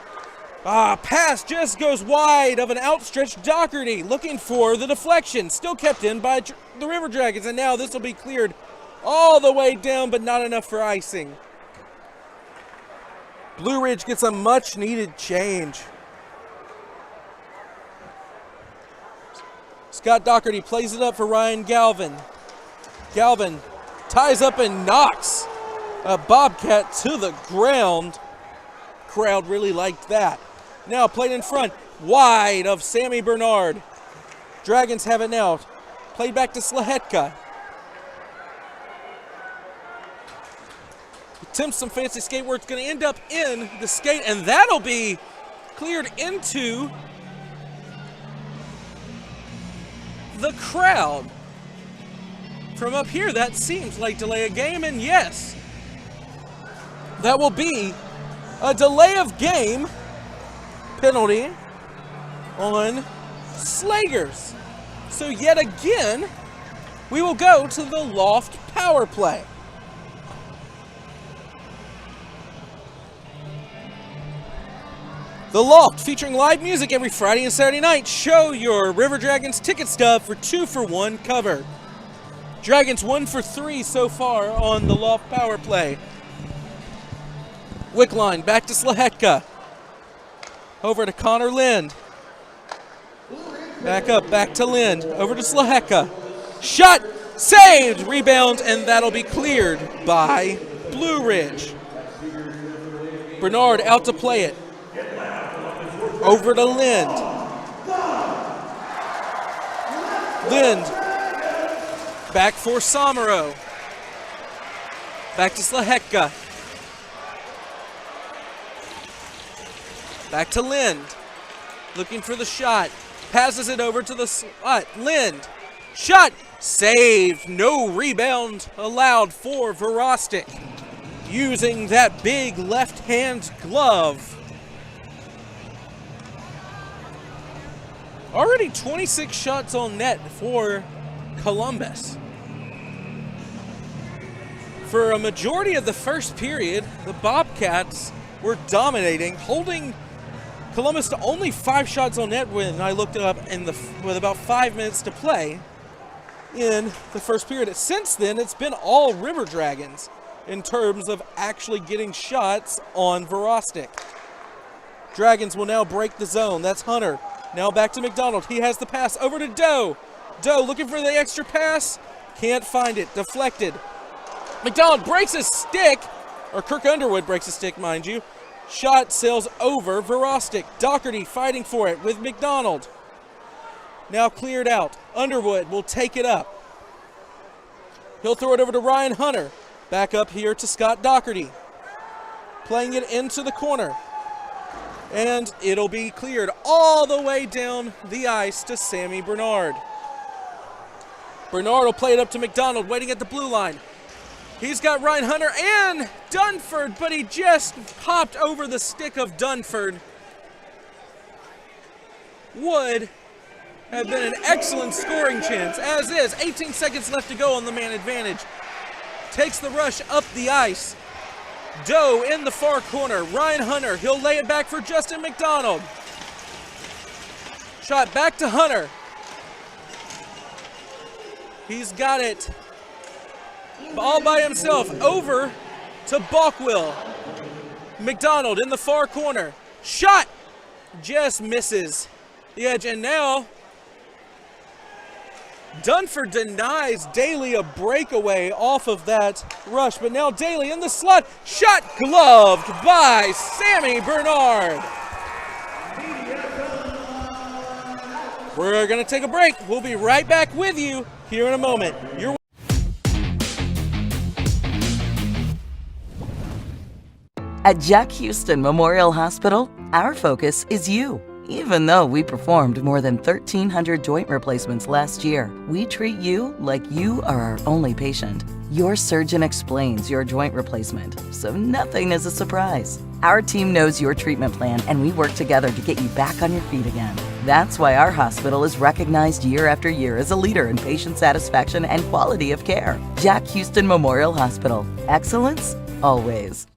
Pass just goes wide of an outstretched Doherty, looking for the deflection. Still kept in by the River Dragons, and now this will be cleared all the way down, but not enough for icing. Blue Ridge gets a much-needed change. Scott Doherty plays it up for Ryan Galvin. Galvin ties up and knocks a Bobcat to the ground. Crowd really liked that. Now played in front, wide of Sammy Bernard. Dragons have it now. Played back to Slahetka. Attempts some fancy skate work. It's going to end up in the skate, and that'll be cleared into the crowd. From up here, that seems like delay of game, and yes, that will be a delay of game penalty on Slagers. So yet again, we will go to the Loft power play. The Loft, featuring live music every Friday and Saturday night. Show your River Dragons ticket stub for 2-for-1 cover. Dragons 1 for 3 so far on the Loft power play. Wickline back to Slahetka. Over to Connor Lind. Back up, back to Lind. Over to Slahetka. Shot, saved, rebound, and that'll be cleared by Blue Ridge. Bernard out to play it. Over to Lind. Lind. Back for Somero. Back to Slahetka. Back to Lind. Looking for the shot. Passes it over to the slot. Lind. Shot. Saved. No rebound allowed for Verostic. Using that big left-hand glove. Already 26 shots on net for Columbus. For a majority of the first period, the Bobcats were dominating, holding Columbus to only 5 shots on net when I looked it up with about 5 minutes to play in the first period. Since then, it's been all River Dragons in terms of actually getting shots on Verostic. Dragons will now break the zone. That's Hunter. Now back to McDonald. He has the pass over to Doe. Doe looking for the extra pass. Can't find it. Deflected. McDonald breaks his stick. Or Kirk Underwood breaks his stick, mind you. Shot sails over Verostic. Doherty fighting for it with McDonald. Now cleared out. Underwood will take it up. He'll throw it over to Ryan Hunter. Back up here to Scott Doherty. Playing it into the corner. And it'll be cleared all the way down the ice to Sammy Bernard. Bernard will play it up to McDonald, waiting at the blue line. He's got Ryan Hunter and Dunford, but he just hopped over the stick of Dunford. Would have been an excellent scoring chance, as is. 18 seconds left to go on the man advantage. Takes the rush up the ice. Doe in the far corner. Ryan Hunter, he'll lay it back for Justin McDonald. Shot back to Hunter. He's got it all by himself. Over to Balkwill. McDonald in the far corner. Shot just misses the edge, and now Dunford denies Daly a breakaway off of that rush, but now Daly in the slot. Shot gloved by Sammy Bernard. We're going to take a break. We'll be right back with you here in a moment. At Jack Houston Memorial Hospital, our focus is you. Even though we performed more than 1,300 joint replacements last year, we treat you like you are our only patient. Your surgeon explains your joint replacement, so nothing is a surprise. Our team knows your treatment plan, and we work together to get you back on your feet again. That's why our hospital is recognized year after year as a leader in patient satisfaction and quality of care. Jack Houston Memorial Hospital. Excellence, always.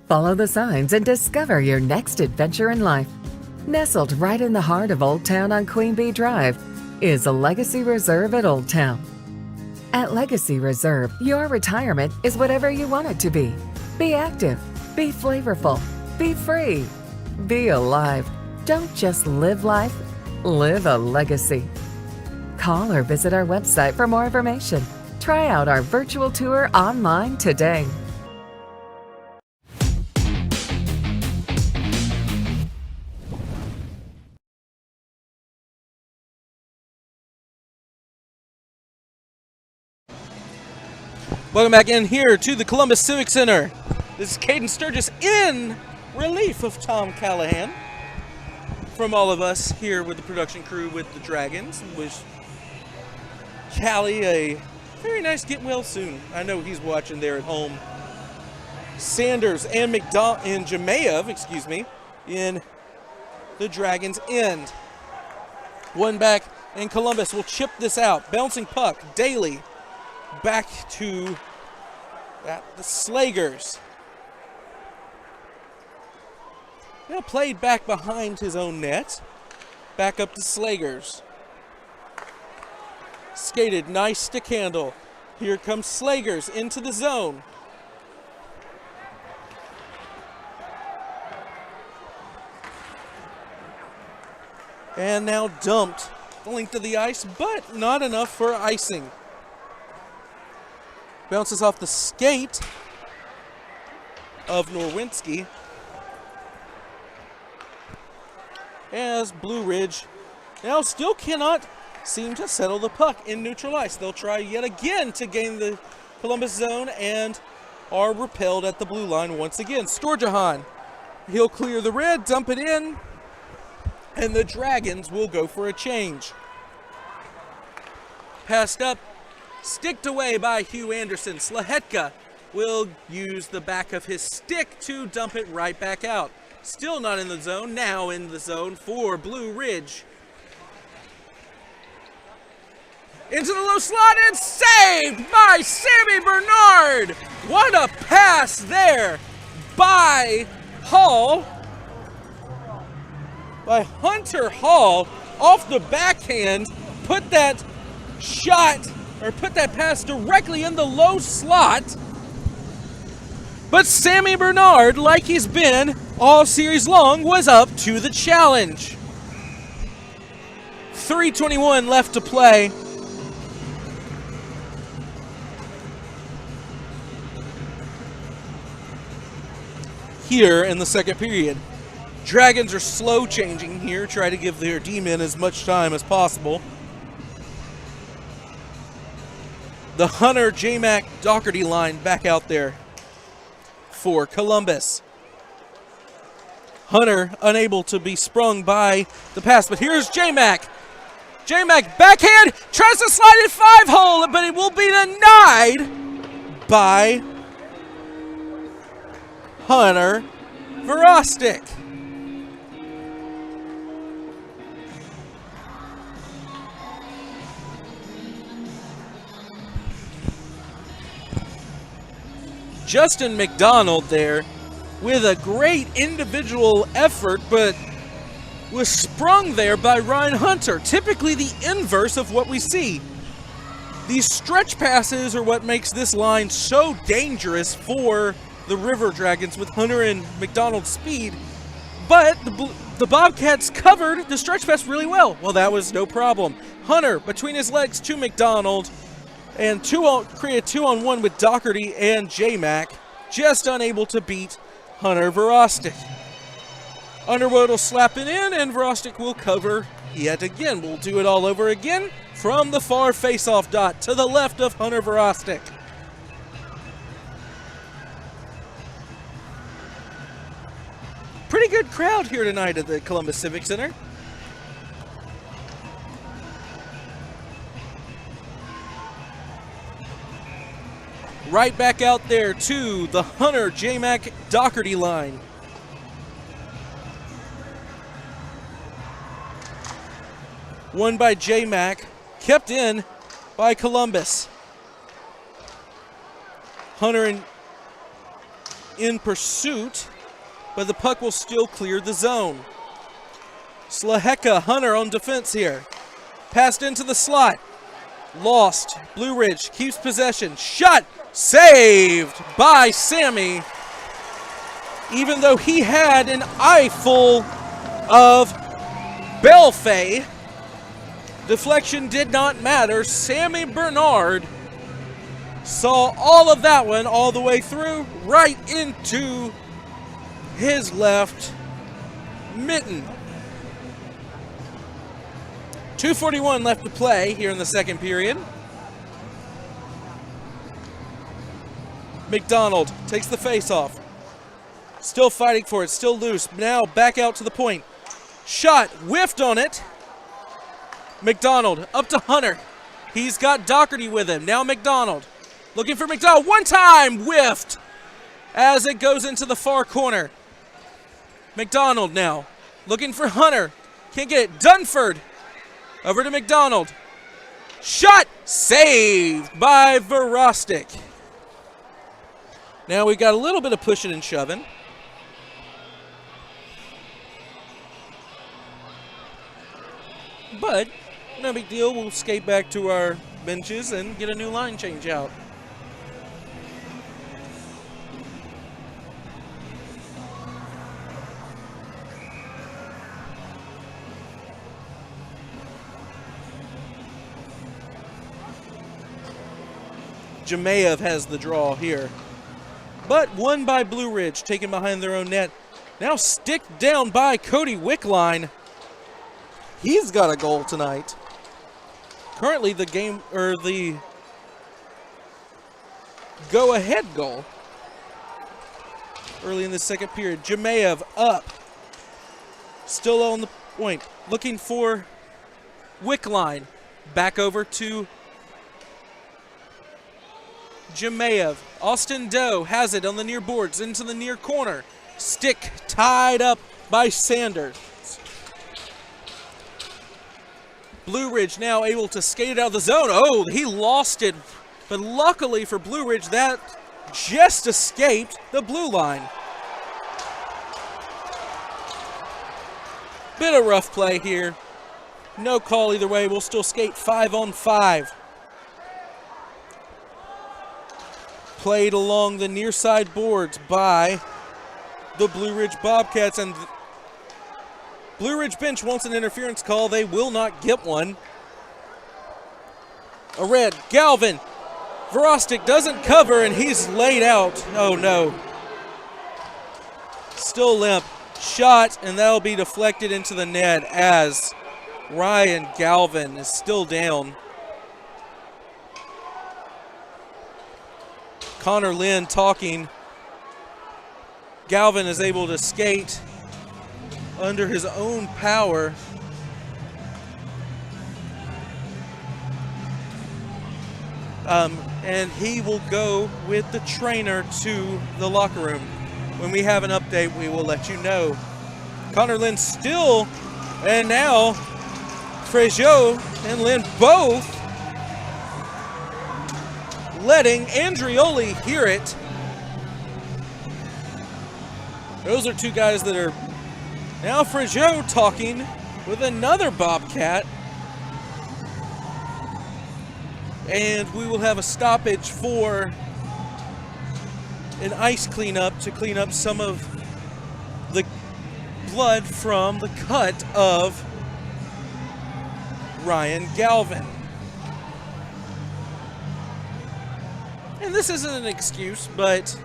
Follow the signs and discover your next adventure in life. Nestled right in the heart of Old Town on Queen Bee Drive is a Legacy Reserve at Old Town. At Legacy Reserve, your retirement is whatever you want it to be. Be active, be flavorful, be free, be alive. Don't just live life, live a legacy. Call or visit our website for more information. Try out our virtual tour online today. Welcome back in here to the Columbus Civic Center. This is Cayden Sturges in relief of Tom Callahan. From all of us here with the production crew with the Dragons, wish Callie a very nice get well soon. I know he's watching there at home. Sanders and Jemayev, in the Dragons' end. One back, and Columbus will chip this out. Bouncing puck, Daly. Back to the Slagers. Now played back behind his own net. Back up to Slagers. Skated, nice stick handle. Here comes Slagers into the zone. And now dumped the length of the ice, but not enough for icing. Bounces off the skate of Norwinski. As Blue Ridge now still cannot seem to settle the puck in neutral ice. They'll try yet again to gain the Columbus zone and are repelled at the blue line once again. Sturges, he'll clear the red, dump it in, and the Dragons will go for a change. Passed up. Sticked away by Hugh Anderson. Slahetka will use the back of his stick to dump it right back out. Still not in the zone, now in the zone for Blue Ridge. Into the low slot and saved by Sammy Bernard. What a pass there by Hall. By Hunter Hall off the backhand. Put that pass directly in the low slot. But Sammy Bernard, like he's been all series long, was up to the challenge. 3:21 left to play. Here in the second period. Dragons are slow changing here, try to give their D-men as much time as possible. The Hunter, J-Mac, Doherty line back out there for Columbus. Hunter unable to be sprung by the pass, but here's J-Mac. J-Mac backhand, tries to slide it 5-hole, but it will be denied by Hunter Verostic. Justin McDonald there with a great individual effort, but was sprung there by Ryan Hunter. Typically the inverse of what we see. These stretch passes are what makes this line so dangerous for the River Dragons with Hunter and McDonald's speed. But the Bobcats covered the stretch pass really well. Well, that was no problem. Hunter between his legs to McDonald. And create a 2-on-1 with Doherty and J-Mac. Just unable to beat Hunter Verostic. Underwood will slap it in, and Verostic will cover yet again. We'll do it all over again from the far face-off dot to the left of Hunter Verostic. Pretty good crowd here tonight at the Columbus Civic Center. Right back out there to the Hunter, J-Mac, Doherty line. Won by J-Mac, kept in by Columbus. Hunter in pursuit, but the puck will still clear the zone. Slaheka, Hunter on defense here. Passed into the slot. Lost. Blue Ridge keeps possession. Shot. Saved by Sammy. Even though he had an eye full of Belfay, Deflection did not matter. Sammy Bernard saw all of that one all the way through, right into his left mitten. 2:41 left to play here in the second period. McDonald takes the face-off. Still fighting for it, still loose. Now back out to the point. Shot, whiffed on it. McDonald up to Hunter. He's got Doherty with him. Now McDonald. Looking for McDonald. One time, whiffed as it goes into the far corner. McDonald now looking for Hunter. Can't get it. Dunford over to McDonald. Shot, saved by Verostic. Now we got a little bit of pushing and shoving. But no big deal. We'll skate back to our benches and get a new line change out. Jemayev has the draw here. But won by Blue Ridge, taken behind their own net. Now sticked down by Cody Wickline. He's got a goal tonight. Currently the game, or the go-ahead goal. Early in the second period. Jemayev up. Still on the point. Looking for Wickline. Back over to Jemayev. Austin Doe has it on the near boards into the near corner. Stick tied up by Sanders. Blue Ridge now able to skate it out of the zone. Oh, he lost it. But luckily for Blue Ridge, that just escaped the blue line. Bit of rough play here. No call either way. We'll still skate 5-on-5. Played along the near side boards by the Blue Ridge Bobcats, and Blue Ridge bench wants an interference call. They will not get one. A red. Galvin. Verostic doesn't cover, and he's laid out. Oh, no. Still limp. Shot, and that'll be deflected into the net as Ryan Galvin is still down. Connor Lynn talking. Galvin is able to skate under his own power. And he will go with the trainer to the locker room. When we have an update, we will let you know. Connor Lynn still, and now Frejot and Lynn both letting Andrioli hear it. Those are two guys that are now Frejot talking with another Bobcat. And we will have a stoppage for an ice cleanup to clean up some of the blood from the cut of Ryan Galvin. And this isn't an excuse, but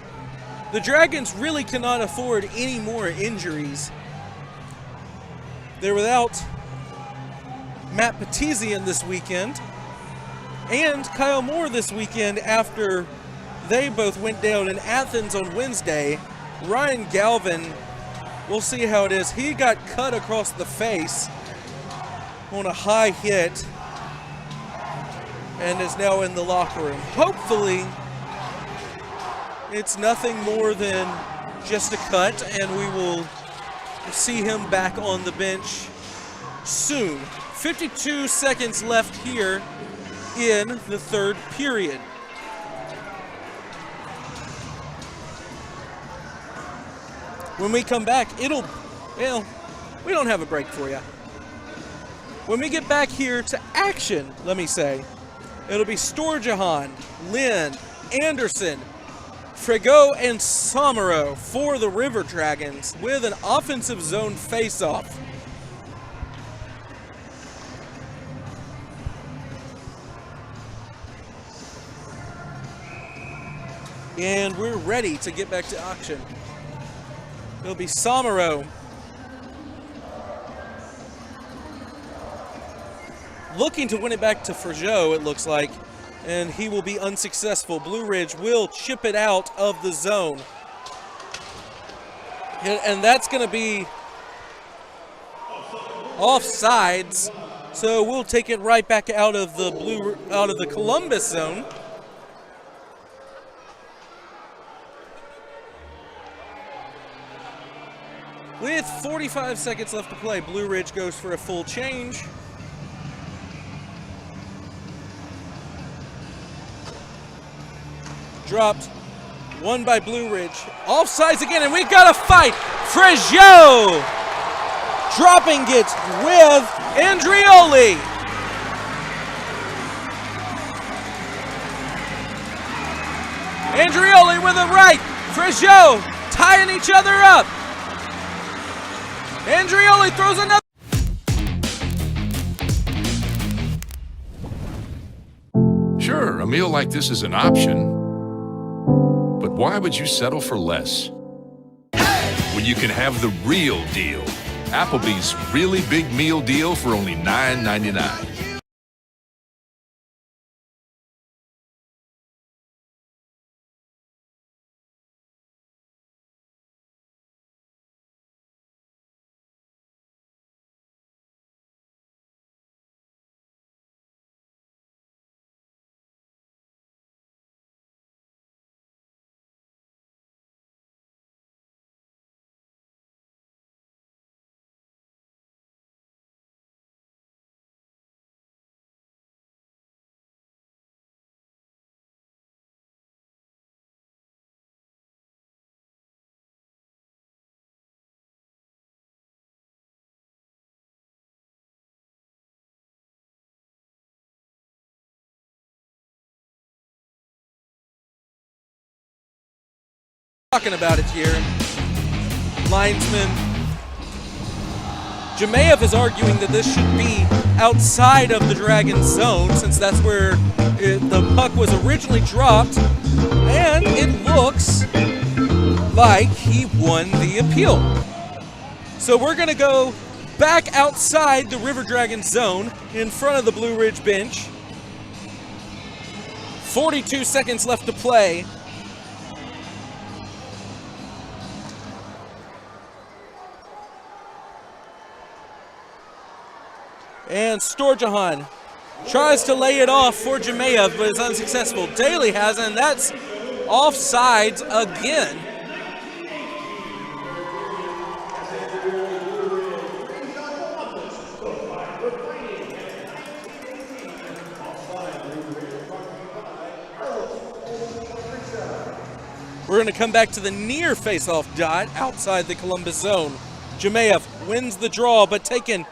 the Dragons really cannot afford any more injuries. They're without Matt Petizian this weekend and Kyle Moore this weekend after they both went down in Athens on Wednesday. Ryan Galvin, we'll see how it is. He got cut across the face on a high hit and is now in the locker room. Hopefully, it's nothing more than just a cut, and we will see him back on the bench soon. 52 seconds left here in the third period. When we come back, we don't have a break for you. When we get back here to action, let me say, it'll be Sturges, Lynn, Anderson, Frego, and Somero for the River Dragons with an offensive zone face-off. And we're ready to get back to action. It'll be Samaro looking to win it back to Forgeot, it looks like, and he will be unsuccessful. Blue Ridge will chip it out of the zone. And that's going to be offsides, so we'll take it right back out of the Columbus zone. With 45 seconds left to play, Blue Ridge goes for a full change. Dropped. Won by Blue Ridge. Offsides again, and we've got a fight. Forgeot dropping it with Andrioli. Andrioli with a right. Forgeot tying each other up. Andrioli throws another. Sure, a meal like this is an option, but why would you settle for less? When you can have the real deal. Applebee's really big meal deal for only $9.99. Talking about it here. Linesman Jemayev is arguing that this should be outside of the Dragons zone, since that's where the puck was originally dropped, and it looks like he won the appeal. So we're going to go back outside the River Dragons zone in front of the Blue Ridge bench. 42 seconds left to play. And Sturges tries to lay it off for Jemayev, but is unsuccessful. Daly has, and that's offsides again. We're going to come back to the near face-off dot outside the Columbus zone. Jemayev wins the draw, but taken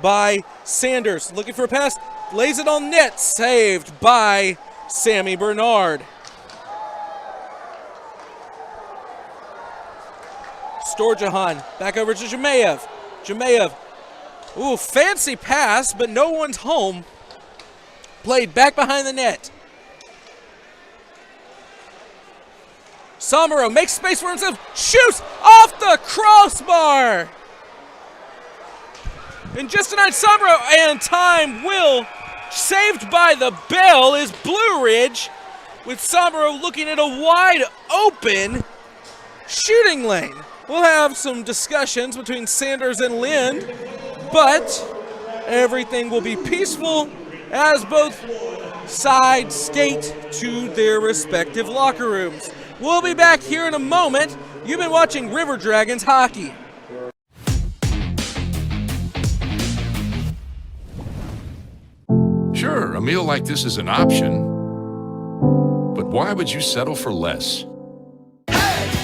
by Sanders. Looking for a pass, lays it on net, saved by Sammy Bernard. Sturgeon back over to Jemayev. Jemayev, ooh, fancy pass, but no one's home. Played back behind the net. Samaro makes space for himself, shoots off the crossbar. And just tonight, Samaro, and time will, saved by the bell, is Blue Ridge, with Samaro looking at a wide open shooting lane. We'll have some discussions between Sanders and Lind, but everything will be peaceful as both sides skate to their respective locker rooms. We'll be back here in a moment. You've been watching River Dragons hockey. Sure, a meal like this is an option, but why would you settle for less?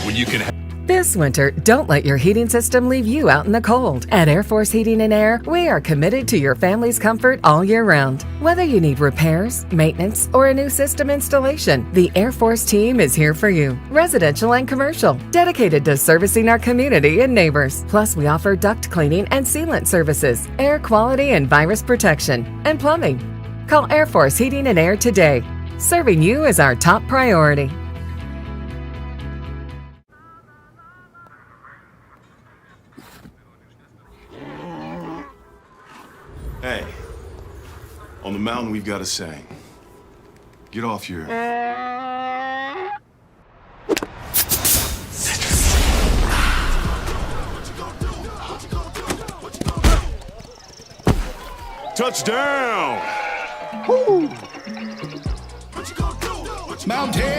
When you can have This winter, don't let your heating system leave you out in the cold. At Air Force Heating and Air, we are committed to your family's comfort all year round. Whether you need repairs, maintenance, or a new system installation, the Air Force team is here for you. Residential and commercial, dedicated to servicing our community and neighbors. Plus, we offer duct cleaning and sealant services, air quality and virus protection, and plumbing. Call Air Force Heating and Air today. Serving you is our top priority. On the mountain, we've got a saying. Get off your... Touchdown! Woo! Mountain Dew!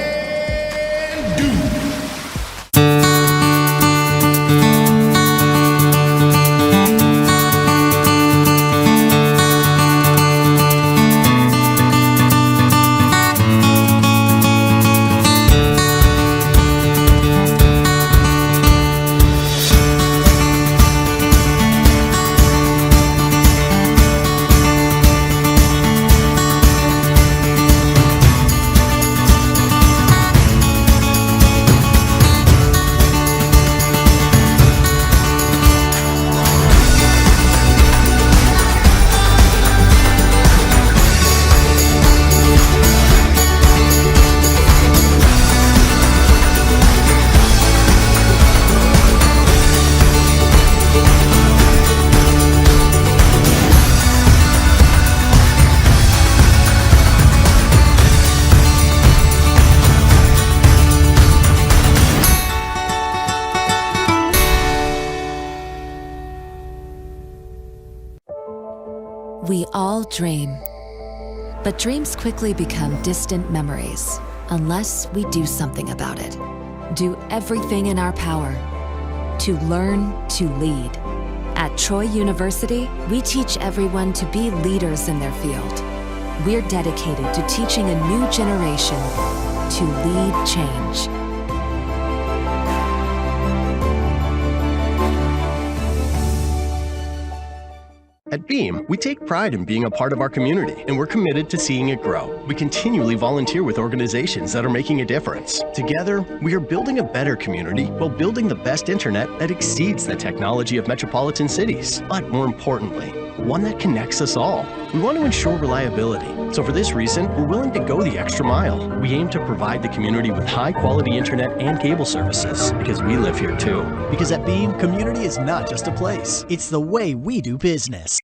We all dream, but dreams quickly become distant memories unless we do something about it. Do everything in our power to learn to lead. At Troy University, we teach everyone to be leaders in their field. We're dedicated to teaching a new generation to lead change. At Beam, we take pride in being a part of our community, and we're committed to seeing it grow. We continually volunteer with organizations that are making a difference. Together, we are building a better community while building the best internet that exceeds the technology of metropolitan cities. But more importantly, one that connects us all. We want to ensure reliability. So for this reason, we're willing to go the extra mile. We aim to provide the community with high-quality internet and cable services, because we live here too. Because at Beam, community is not just a place. It's the way we do business.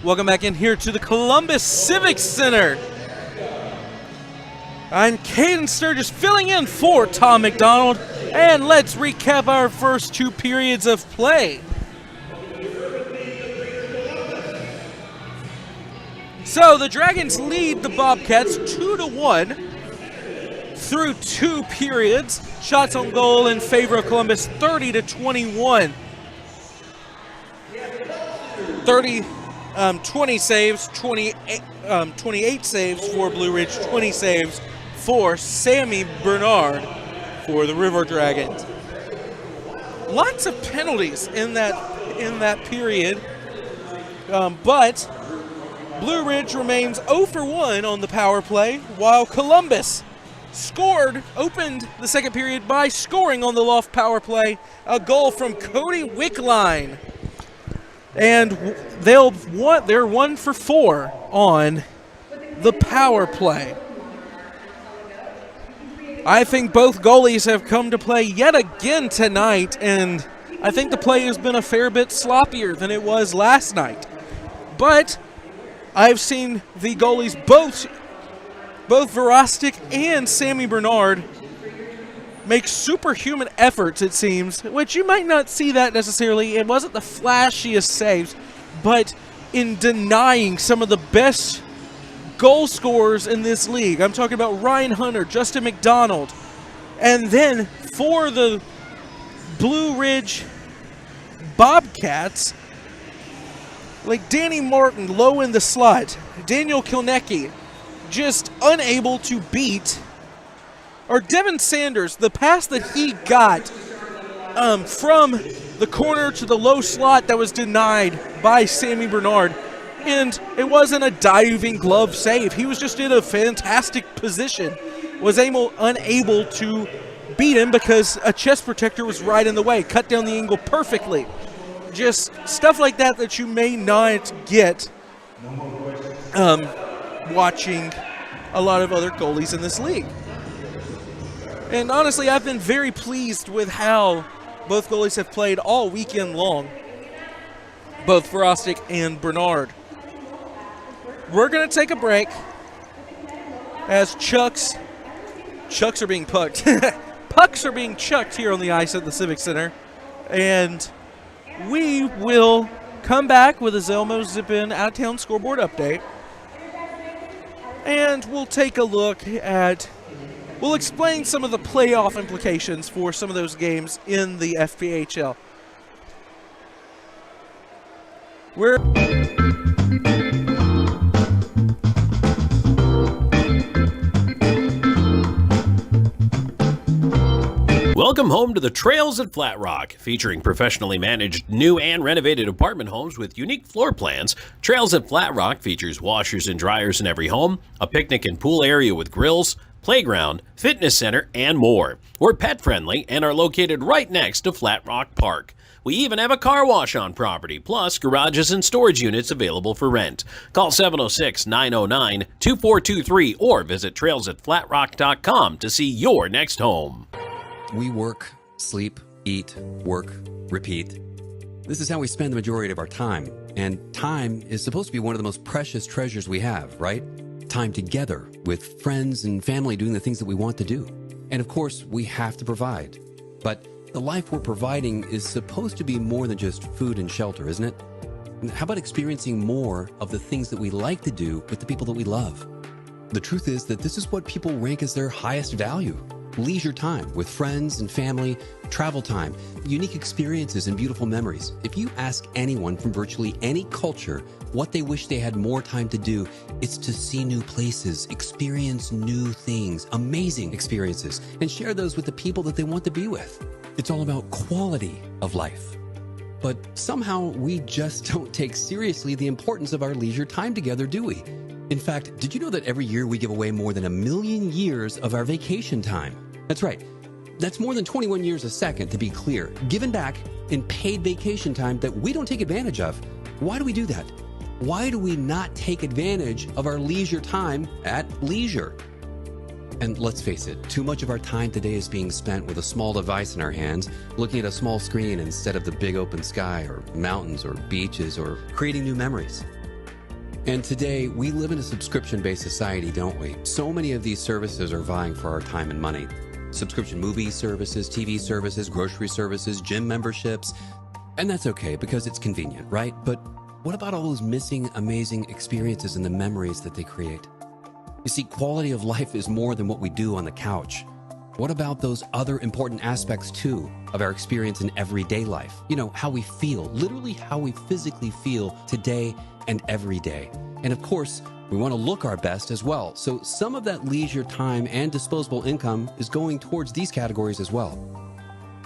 Welcome back in here to the Columbus Civic Center. I'm Cayden Sturges filling in for Tom McDonald, and let's recap our first two periods of play. So the Dragons lead the Bobcats 2-1 through two periods. Shots on goal in favor of Columbus 30-21. 20 saves, 28 saves for Blue Ridge, 20 saves for Sammy Bernard for the River Dragons. Lots of penalties in that period, but Blue Ridge remains 0 for 1 on the power play, while Columbus opened the second period by scoring on the loft power play, a goal from Cody Wickline. And they're 1 for 4 on the power play. I think both goalies have come to play yet again tonight, and I think the play has been a fair bit sloppier than it was last night. But I've seen the goalies, both Verostic and Sammy Bernard, make superhuman efforts, it seems, which you might not see that necessarily. It wasn't the flashiest saves, but in denying some of the best goal scorers in this league. I'm talking about Ryan Hunter, Justin McDonald. And then for the Blue Ridge Bobcats, like Danny Martin low in the slot, Daniel Kilnecki just unable to beat, or Devin Sanders, the pass that he got from the corner to the low slot that was denied by Sammy Bernard, And it wasn't a diving glove save. He was just in a fantastic position. Was unable to beat him because a chest protector was right in the way. Cut down the angle perfectly. Just stuff like that you may not get watching a lot of other goalies in this league. And honestly, I've been very pleased with how both goalies have played all weekend long. Both Verostic and Bernard. We're going to take a break as Chucks are being pucked. Pucks are being chucked here on the ice at the Civic Center. And we will come back with a Zelmo Zip-In out-of-town scoreboard update. And we'll take a look at, we'll explain some of the playoff implications for some of those games in the FPHL. Welcome home to the Trails at Flat Rock, featuring professionally managed new and renovated apartment homes with unique floor plans. Trails at Flat Rock features washers and dryers in every home, a picnic and pool area with grills, playground, fitness center, and more. We're pet friendly and are located right next to Flat Rock Park. We even have a car wash on property, plus garages and storage units available for rent. Call 706-909-2423 or visit trailsatflatrock.com to see your next home. We work, sleep, eat, work, repeat. This is how we spend the majority of our time. And time is supposed to be one of the most precious treasures we have, right? Time together with friends and family doing the things that we want to do. And of course, we have to provide. But the life we're providing is supposed to be more than just food and shelter, isn't it? And how about experiencing more of the things that we like to do with the people that we love? The truth is that this is what people rank as their highest value. Leisure time with friends and family, travel time, unique experiences and beautiful memories. If you ask anyone from virtually any culture what they wish they had more time to do, it's to see new places, experience new things, amazing experiences, and share those with the people that they want to be with. It's all about quality of life. But somehow we just don't take seriously the importance of our leisure time together, do we? In fact, did you know that every year we give away more than 1 million years of our vacation time? That's right. That's more than 21 years a second, to be clear, given back in paid vacation time that we don't take advantage of. Why do we do that? Why do we not take advantage of our leisure time at leisure? And let's face it, too much of our time today is being spent with a small device in our hands, looking at a small screen instead of the big open sky or mountains or beaches or creating new memories. And today, we live in a subscription-based society, don't we? So many of these services are vying for our time and money. Subscription movie services, TV services, grocery services, gym memberships. And that's okay because it's convenient, right? But what about all those missing amazing experiences and the memories that they create? You see, quality of life is more than what we do on the couch. What about those other important aspects, too, of our experience in everyday life? You know, how we feel, literally how we physically feel today and every day. And of course, we want to look our best as well. So some of that leisure time and disposable income is going towards these categories as well.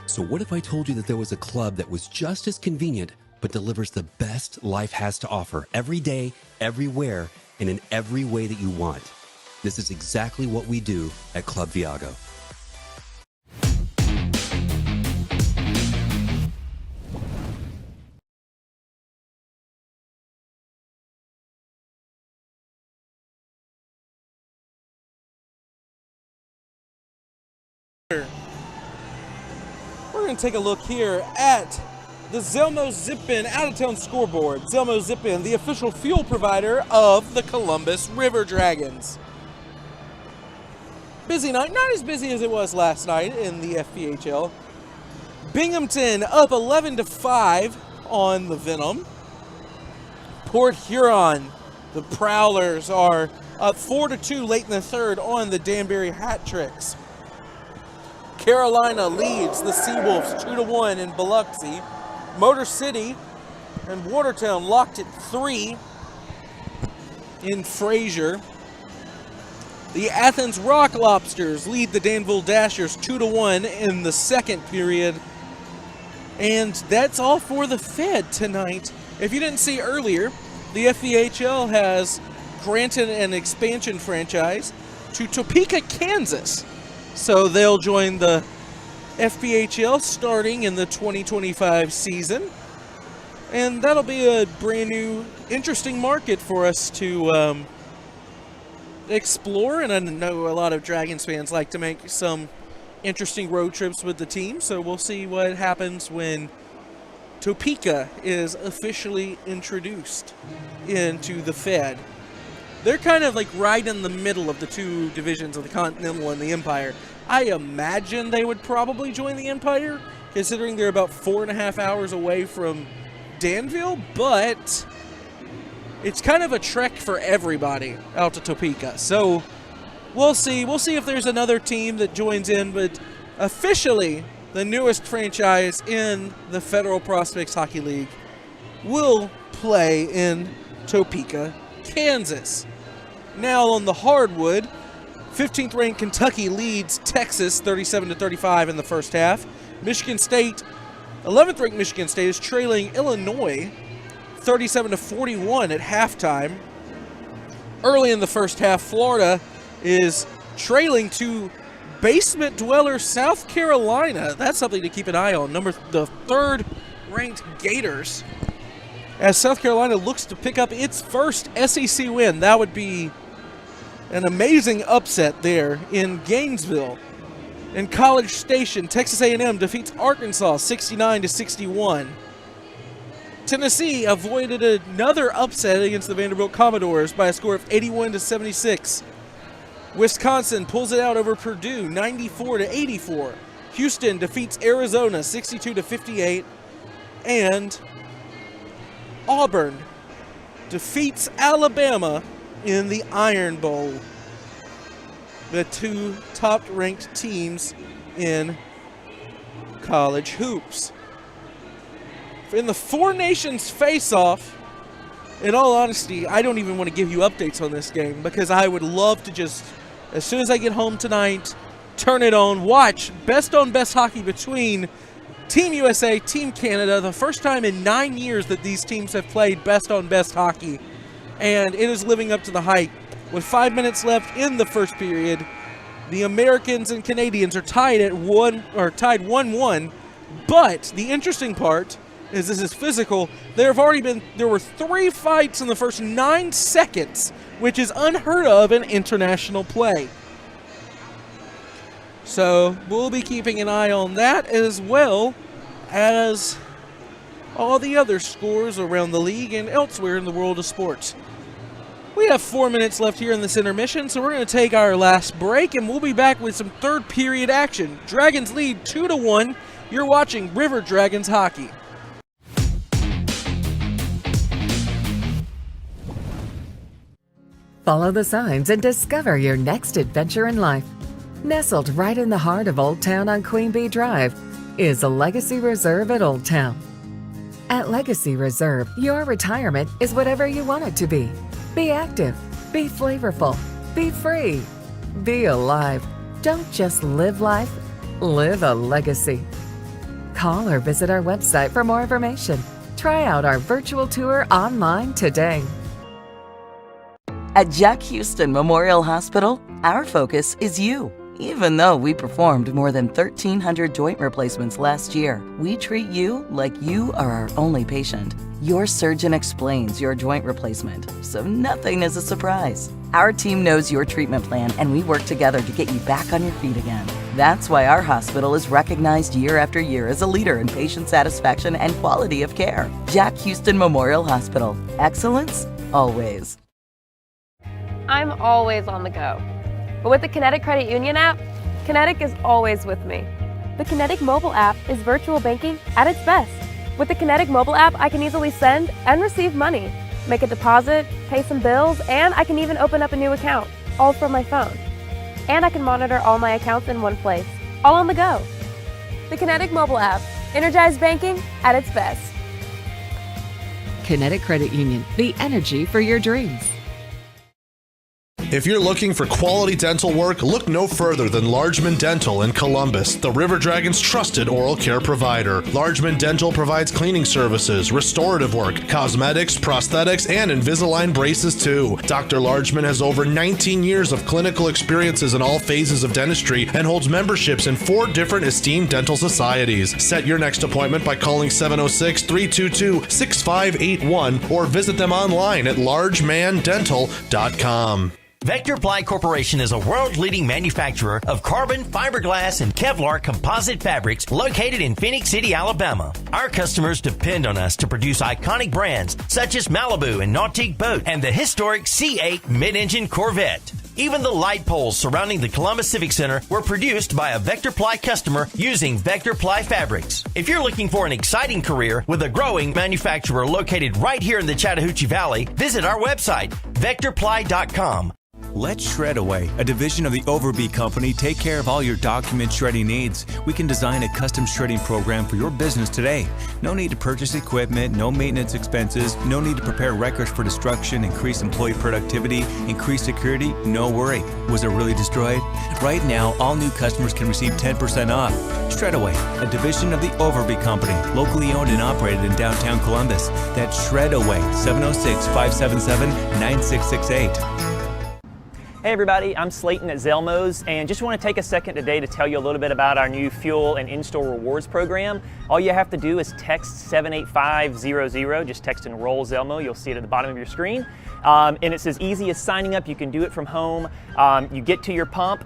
So what if I told you that there was a club that was just as convenient, but delivers the best life has to offer every day, everywhere, and in every way that you want? This is exactly what we do at Club Viago. We're going to take a look here at the Zelmo Zip-In out-of-town scoreboard. Zelmo Zip-In, the official fuel provider of the Columbus River Dragons. Busy night, not as busy as it was last night in the FPHL. Binghamton up 11-5 on the Venom. Port Huron, the Prowlers, are up 4-2 late in the third on the Danbury Hat Tricks. Carolina leads the Seawolves 2-1 in Biloxi. Motor City and Watertown locked at 3 in Fraser. The Athens Rock Lobsters lead the Danville Dashers 2-1 in the second period. And that's all for the Fed tonight. If you didn't see earlier, the FVHL has granted an expansion franchise to Topeka, Kansas. So they'll join the FVHL starting in the 2025 season. And that'll be a brand new, interesting market for us to explore. And I know a lot of Dragons fans like to make some interesting road trips with the team. So we'll see what happens when Topeka is officially introduced into the Fed. They're kind of like right in the middle of the two divisions of the Continental and the Empire. I imagine they would probably join the Empire, considering they're about 4.5 hours away from Danville, but it's kind of a trek for everybody out to Topeka. So we'll see. We'll see if there's another team that joins in, but officially the newest franchise in the Federal Prospects Hockey League will play in Topeka, Kansas. Now on the hardwood, 15th ranked Kentucky leads Texas 37-35 in the first half. Michigan State, 11th ranked Michigan State, is trailing Illinois 37-41 at halftime. Early in the first half, Florida is trailing to basement dweller South Carolina. That's something to keep an eye on. The third ranked Gators, as South Carolina looks to pick up its first SEC win. That would be an amazing upset there in Gainesville. In College Station, Texas A&M defeats Arkansas 69-61. Tennessee avoided another upset against the Vanderbilt Commodores by a score of 81-76. Wisconsin pulls it out over Purdue 94-84. Houston defeats Arizona 62-58. And Auburn defeats Alabama in the Iron Bowl. The two top-ranked teams in college hoops. In the Four Nations face-off, in all honesty, I don't even want to give you updates on this game because I would love to just, as soon as I get home tonight, turn it on, watch best-on-best hockey between Team USA, Team Canada, the first time in 9 years that these teams have played best-on-best hockey, and it is living up to the hype. With 5 minutes left in the first period, the Americans and Canadians are tied 1-1. But the interesting part is this is physical. There were 3 fights in the first 9 seconds, which is unheard of in international play. So we'll be keeping an eye on that, as well as all the other scores around the league and elsewhere in the world of sports. We have 4 minutes left here in this intermission, so we're going to take our last break, and we'll be back with some third period action. Dragons lead 2-1. You're watching River Dragons hockey. Follow the signs and discover your next adventure in life. Nestled right in the heart of Old Town on Queen Bee Drive is a Legacy Reserve at Old Town. At Legacy Reserve, your retirement is whatever you want it to be. Be active, be flavorful, be free, be alive. Don't just live life, live a legacy. Call or visit our website for more information. Try out our virtual tour online today. At Jack Houston Memorial Hospital, our focus is you. Even though we performed more than 1,300 joint replacements last year, we treat you like you are our only patient. Your surgeon explains your joint replacement, so nothing is a surprise. Our team knows your treatment plan, and we work together to get you back on your feet again. That's why our hospital is recognized year after year as a leader in patient satisfaction and quality of care. Jack Houston Memorial Hospital. Excellence, always. I'm always on the go. But with the Kinetic Credit Union app, Kinetic is always with me. The Kinetic mobile app is virtual banking at its best. With the Kinetic mobile app, I can easily send and receive money, make a deposit, pay some bills, and I can even open up a new account, all from my phone. And I can monitor all my accounts in one place, all on the go. The Kinetic mobile app, energized banking at its best. Kinetic Credit Union, the energy for your dreams. If you're looking for quality dental work, look no further than Largeman Dental in Columbus, the River Dragon's trusted oral care provider. Largeman Dental provides cleaning services, restorative work, cosmetics, prosthetics, and Invisalign braces too. Dr. Largeman has over 19 years of clinical experiences in all phases of dentistry and holds memberships in 4 different esteemed dental societies. Set your next appointment by calling 706-322-6581 or visit them online at largemandental.com. Vector Ply Corporation is a world-leading manufacturer of carbon, fiberglass, and Kevlar composite fabrics located in Phoenix City, Alabama. Our customers depend on us to produce iconic brands such as Malibu and Nautique Boat and the historic C8 mid-engine Corvette. Even the light poles surrounding the Columbus Civic Center were produced by a Vector Ply customer using Vector Ply fabrics. If you're looking for an exciting career with a growing manufacturer located right here in the Chattahoochee Valley, visit our website, vectorply.com. Let Shred Away, a division of the Overby Company, take care of all your document shredding needs. We can design a custom shredding program for your business today. No need to purchase equipment, no maintenance expenses, no need to prepare records for destruction, increase employee productivity, increase security, no worry. Was it really destroyed? Right now, all new customers can receive 10% off. Shred Away, a division of the Overby Company, locally owned and operated in downtown Columbus. That's Shred Away, 706-577-9668. Hey everybody, I'm Slayton at Zelmos, and just want to take a second today to tell you a little bit about our new fuel and in-store rewards program. All you have to do is text 78500, just text enroll Zelmo, you'll see it at the bottom of your screen. And it's as easy as signing up, you can do it from home. You get to your pump,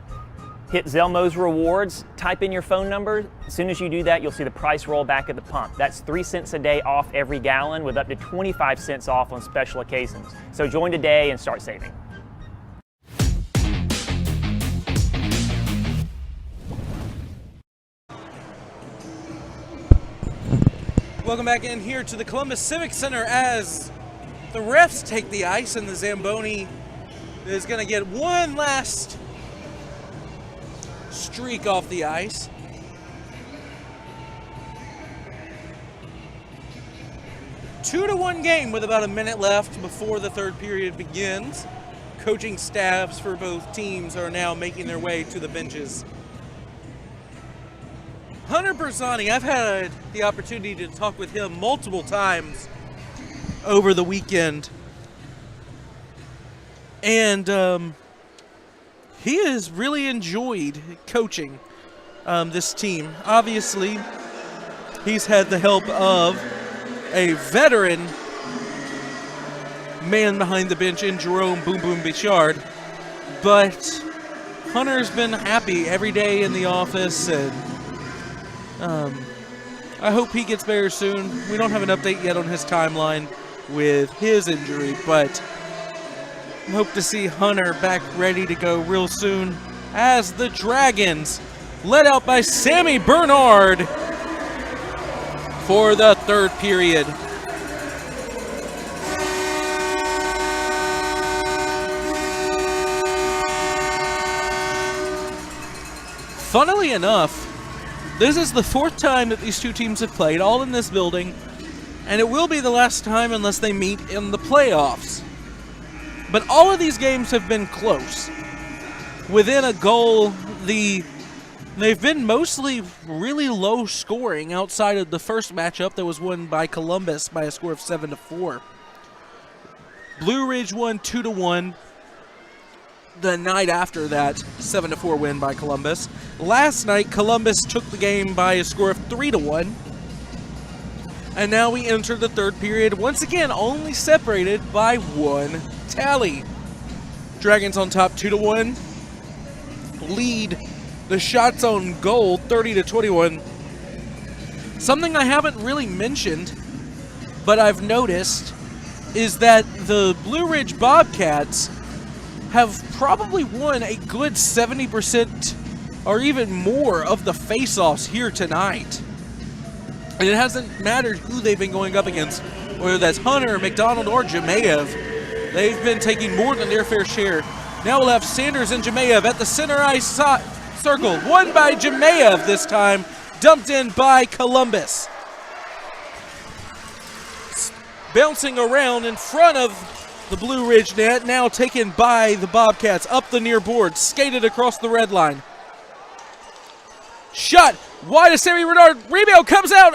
hit Zelmos rewards, type in your phone number. As soon as you do that, you'll see the price roll back at the pump. That's 3 cents a day off every gallon with up to 25 cents off on special occasions. So join today and start saving. Welcome back in here to the Columbus Civic Center as the refs take the ice and the Zamboni is going to get one last streak off the ice. Two to one game with about a minute left before the third period begins. Coaching staffs for both teams are now making their way to the benches. Hunter Bersani, I've had the opportunity to talk with him multiple times over the weekend. And he has really enjoyed coaching this team. Obviously, he's had the help of a veteran man behind the bench in Jerome Boom Boom Bichard. But Hunter's been happy every day in the office, and I hope he gets better soon. We don't have an update yet on his timeline with his injury, but I hope to see Hunter back ready to go real soon as the Dragons, led out by Sammy Bernard for the third period. Funnily enough, this is the fourth time that these two teams have played, all in this building, and it will be the last time unless they meet in the playoffs. But all of these games have been close. Within a goal, they've been mostly really low scoring outside of the first matchup that was won by Columbus by a score of 7-4. Blue Ridge won 2-1. The night after that 7-4 win by Columbus. Last night, Columbus took the game by a score of 3-1. And now we enter the third period, once again only separated by one tally. Dragons on top 2-1. Lead the shots on goal 30-21. Something I haven't really mentioned, but I've noticed, is that the Blue Ridge Bobcats have probably won a good 70% or even more of the face-offs here tonight. And it hasn't mattered who they've been going up against, whether that's Hunter, McDonald, or Jemayev. They've been taking more than their fair share. Now we'll have Sanders and Jemayev at the center ice circle. Won by Jemayev this time, dumped in by Columbus. Bouncing around in front of the Blue Ridge net, now taken by the Bobcats, up the near board, skated across the red line. Shot wide of Sammy Bernard, rebound comes out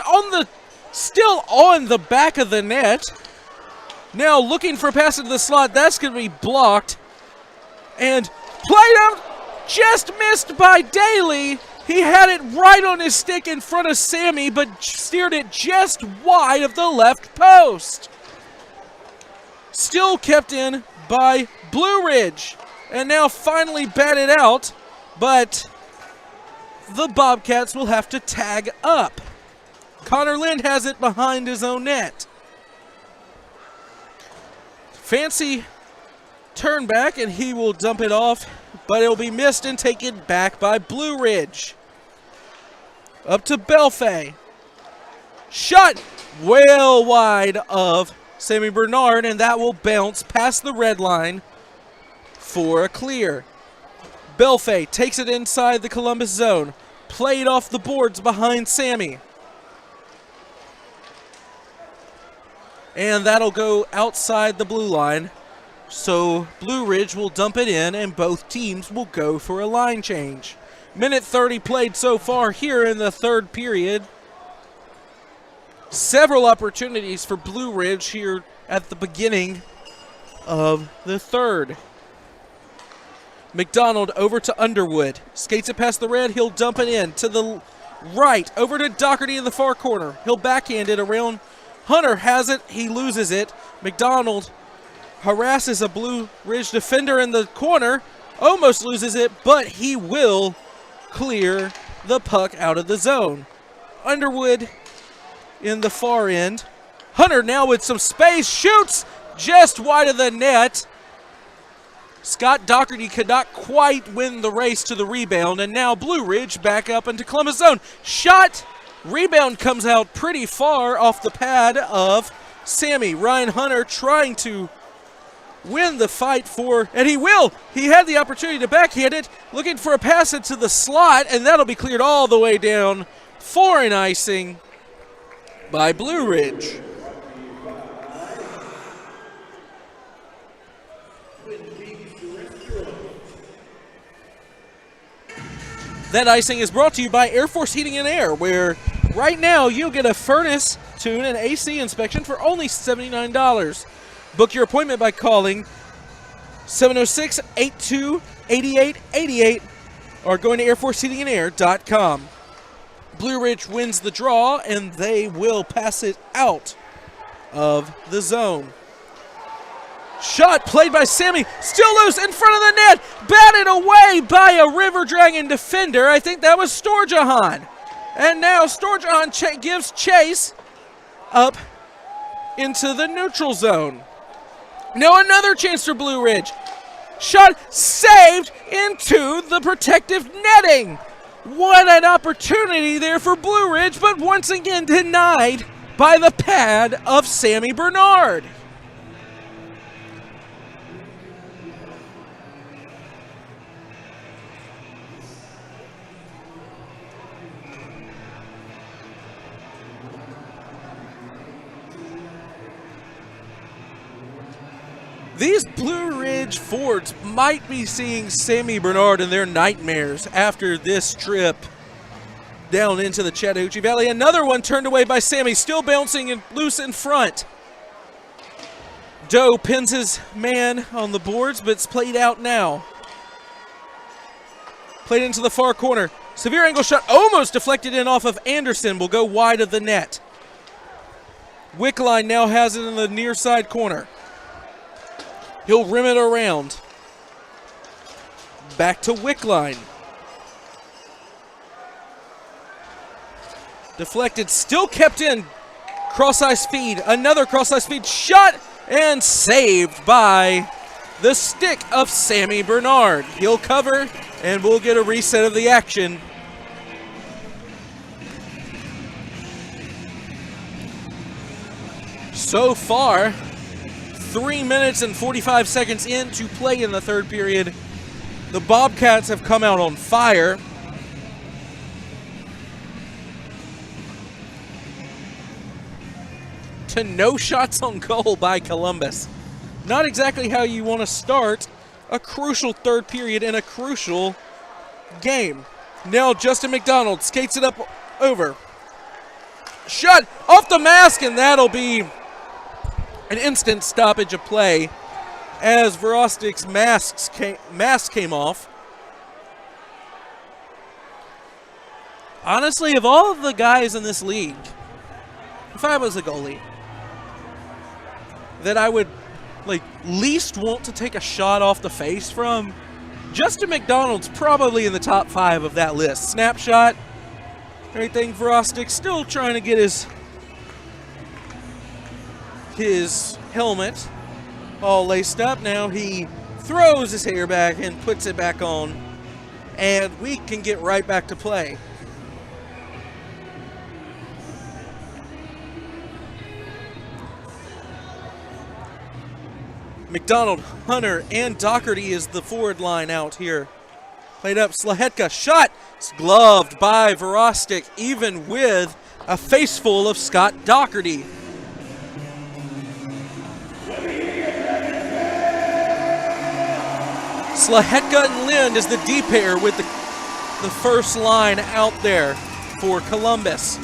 still on the back of the net. Now looking for a pass into the slot, that's going to be blocked. And played out, just missed by Daly. He had it right on his stick in front of Sammy, but steered it just wide of the left post. Still kept in by Blue Ridge. And now finally batted out, but the Bobcats will have to tag up. Connor Lind has it behind his own net. Fancy turn back, and he will dump it off, but it'll be missed and taken back by Blue Ridge. Up to Belfay. Shot well wide of Sammy Bernard, and that will bounce past the red line for a clear. Belfay takes it inside the Columbus zone. Played off the boards behind Sammy. And that'll go outside the blue line. So Blue Ridge will dump it in, and both teams will go for a line change. Minute 30 played so far here in the third period. Several opportunities for Blue Ridge here at the beginning of the third. McDonald over to Underwood. Skates it past the red. He'll dump it in to the right. Over to Doherty in the far corner. He'll backhand it around. Hunter has it. He loses it. McDonald harasses a Blue Ridge defender in the corner. Almost loses it, but he will clear the puck out of the zone. Underwood in the far end. Hunter now with some space. Shoots just wide of the net. Scott Doherty could not quite win the race to the rebound, and now Blue Ridge back up into Columbus zone. Shot, rebound comes out pretty far off the pad of Sammy. Ryan Hunter trying to win the fight for, and he will. He had the opportunity to backhand it, looking for a pass into the slot, and that'll be cleared all the way down for an icing by Blue Ridge. That icing is brought to you by Air Force Heating and Air, where right now you'll get a furnace, tune, and AC inspection for only $79. Book your appointment by calling 706-828888 or going to airforceheatingandair.com. Blue Ridge wins the draw, and they will pass it out of the zone. Shot played by Sammy, still loose in front of the net, batted away by a River Dragon defender. I think that was Sturges. And now Sturges gives chase up into the neutral zone. Now another chance for Blue Ridge. Shot saved into the protective netting. What an opportunity there for Blue Ridge, but once again denied by the pad of Sammy Bernard. These Blue Ridge forwards might be seeing Sammy Bernard in their nightmares after this trip down into the Chattahoochee Valley. Another one turned away by Sammy, still bouncing and loose in front. Doe pins his man on the boards, but it's played out now. Played into the far corner. Severe angle shot almost deflected in off of Anderson. Will go wide of the net. Wickline now has it in the near side corner. He'll rim it around. Back to Wickline. Deflected, still kept in. Cross-ice feed, another cross-ice feed shot and saved by the stick of Sammy Bernard. He'll cover and we'll get a reset of the action. So far, 3 minutes and 45 seconds into play in the third period. The Bobcats have come out on fire. To no shots on goal by Columbus. Not exactly how you want to start a crucial third period in a crucial game. Now Justin McDonald skates it up over. Shot off the mask, and that'll be an instant stoppage of play as Verostik's mask came off. Honestly, of all of the guys in this league, if I was a goalie, that I would least want to take a shot off the face from, Justin McDonald's probably in the top 5 of that list. Snapshot, everything. Verostik still trying to get his helmet all laced up. Now he throws his hair back and puts it back on, and we can get right back to play. McDonald, Hunter, and Doherty is the forward line out here. Played up, Slahetka, shot! It's gloved by Verostik, even with a face full of Scott Doherty. Slahetka and Lind is the D pair with the first line out there for Columbus.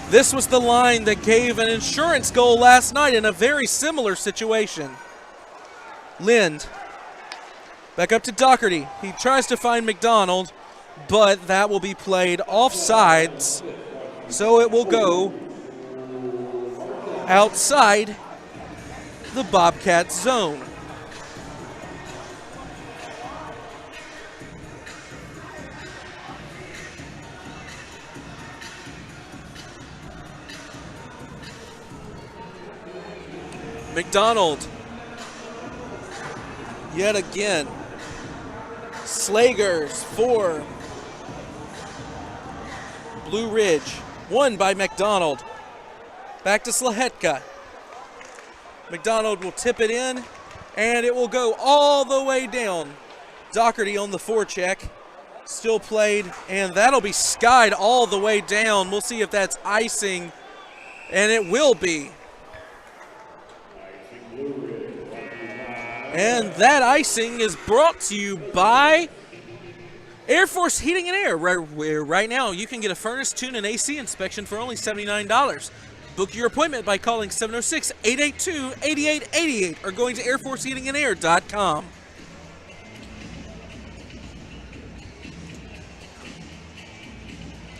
This was the line that gave an insurance goal last night in a very similar situation. Lind, back up to Doherty. He tries to find McDonald, but that will be played offsides, so it will go outside the Bobcats zone. McDonald, yet again. Slagers for Blue Ridge, won by McDonald. Back to Slahetka. McDonald will tip it in, and it will go all the way down. Doherty on the forecheck, still played, and that'll be skied all the way down. We'll see if that's icing, and it will be. And that icing is brought to you by Air Force Heating and Air, where right now you can get a furnace, tune, and AC inspection for only $79. Book your appointment by calling 706-882-8888 or going to airforceheatingandair.com.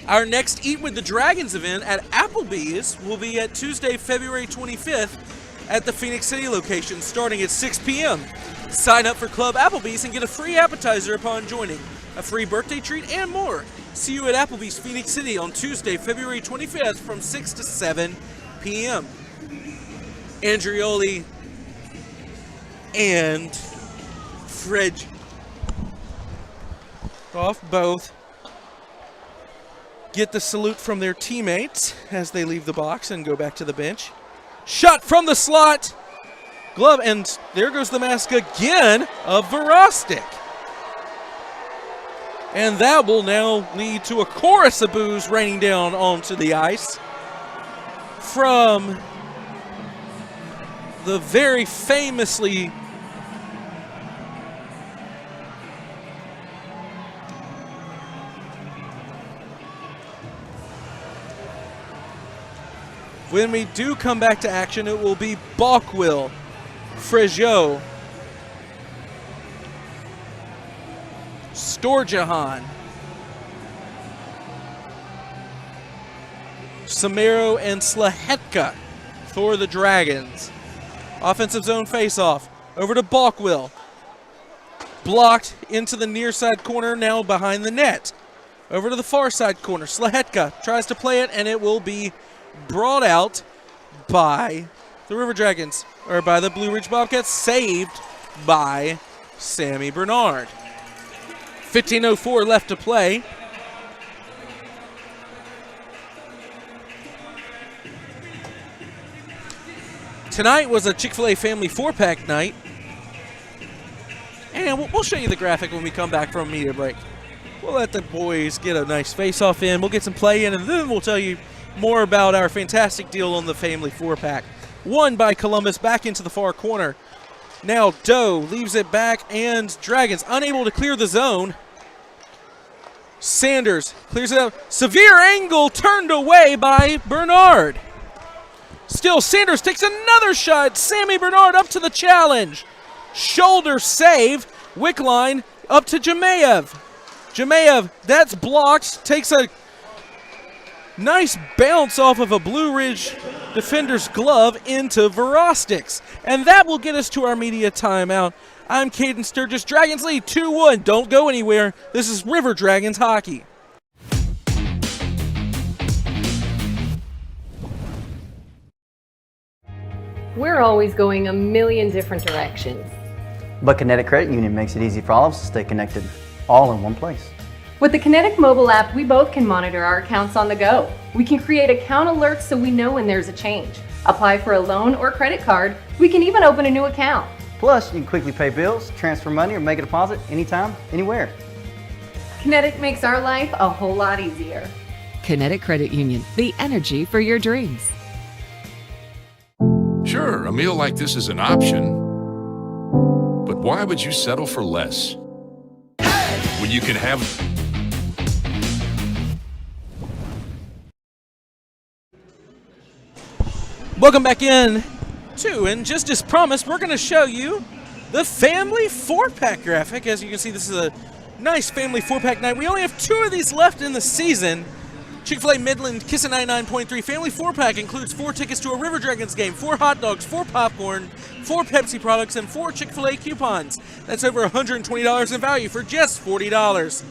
Our next Eat with the Dragons event at Applebee's will be at Tuesday, February 25th at the Phoenix City location, starting at 6 p.m. Sign up for Club Applebee's and get a free appetizer upon joining, a free birthday treat, and more. See you at Applebee's Phoenix City on Tuesday, February 25th from 6 to 7 p.m. Andrioli and Fred off both get the salute from their teammates as they leave the box and go back to the bench. Shot from the slot. Glove, and there goes the mask again of Verostik. And that will now lead to a chorus of boos raining down onto the ice from the very famously when we do come back to action, it will be Balkwill, Frejot, Sturges, Samaro, and Slahetka for the Dragons. Offensive zone faceoff. Over to Balkwill. Blocked into the near side corner, now behind the net. Over to the far side corner. Slahetka tries to play it, and it will be brought out by the River Dragons, or by the Blue Ridge Bobcats, saved by Sammy Bernard. 15:04 left to play. Tonight was a Chick-fil-A family 4-pack night, and we'll show you the graphic when we come back from media break. We'll let the boys get a nice face-off in, we'll get some play in, and then we'll tell you more about our fantastic deal on the family 4-pack. Won by Columbus back into the far corner. Now Doe leaves it back, and Dragons unable to clear the zone. Sanders clears it out. Severe angle turned away by Bernard. Still, Sanders takes another shot. Sammy Bernard up to the challenge. Shoulder save. Wickline up to Jamayev. Jamayev, that's blocked. Takes a nice bounce off of a Blue Ridge defender's glove into Verostik's. And that will get us to our media timeout. I'm Cayden Sturges. Dragons lead 2-1. Don't go anywhere. This is River Dragons hockey. We're always going a million different directions. But Kinetic Credit Union makes it easy for all of us to stay connected, all in one place. With the Kinetic mobile app, we both can monitor our accounts on the go. We can create account alerts so we know when there's a change. Apply for a loan or credit card. We can even open a new account. Plus, you can quickly pay bills, transfer money, or make a deposit anytime, anywhere. Kinetic makes our life a whole lot easier. Kinetic Credit Union, the energy for your dreams. Sure, a meal like this is an option, but why would you settle for less? When you can have... Welcome back in and just as promised, we're going to show you the family 4-pack graphic. As you can see, this is a nice family 4-pack night. We only have 2 of these left in the season. Chick-fil-A Midland Kissin' 99.3 family 4-pack includes 4 tickets to a River Dragons game, 4 hot dogs, 4 popcorn, 4 Pepsi products, and 4 Chick-fil-A coupons. That's over $120 in value for just $40.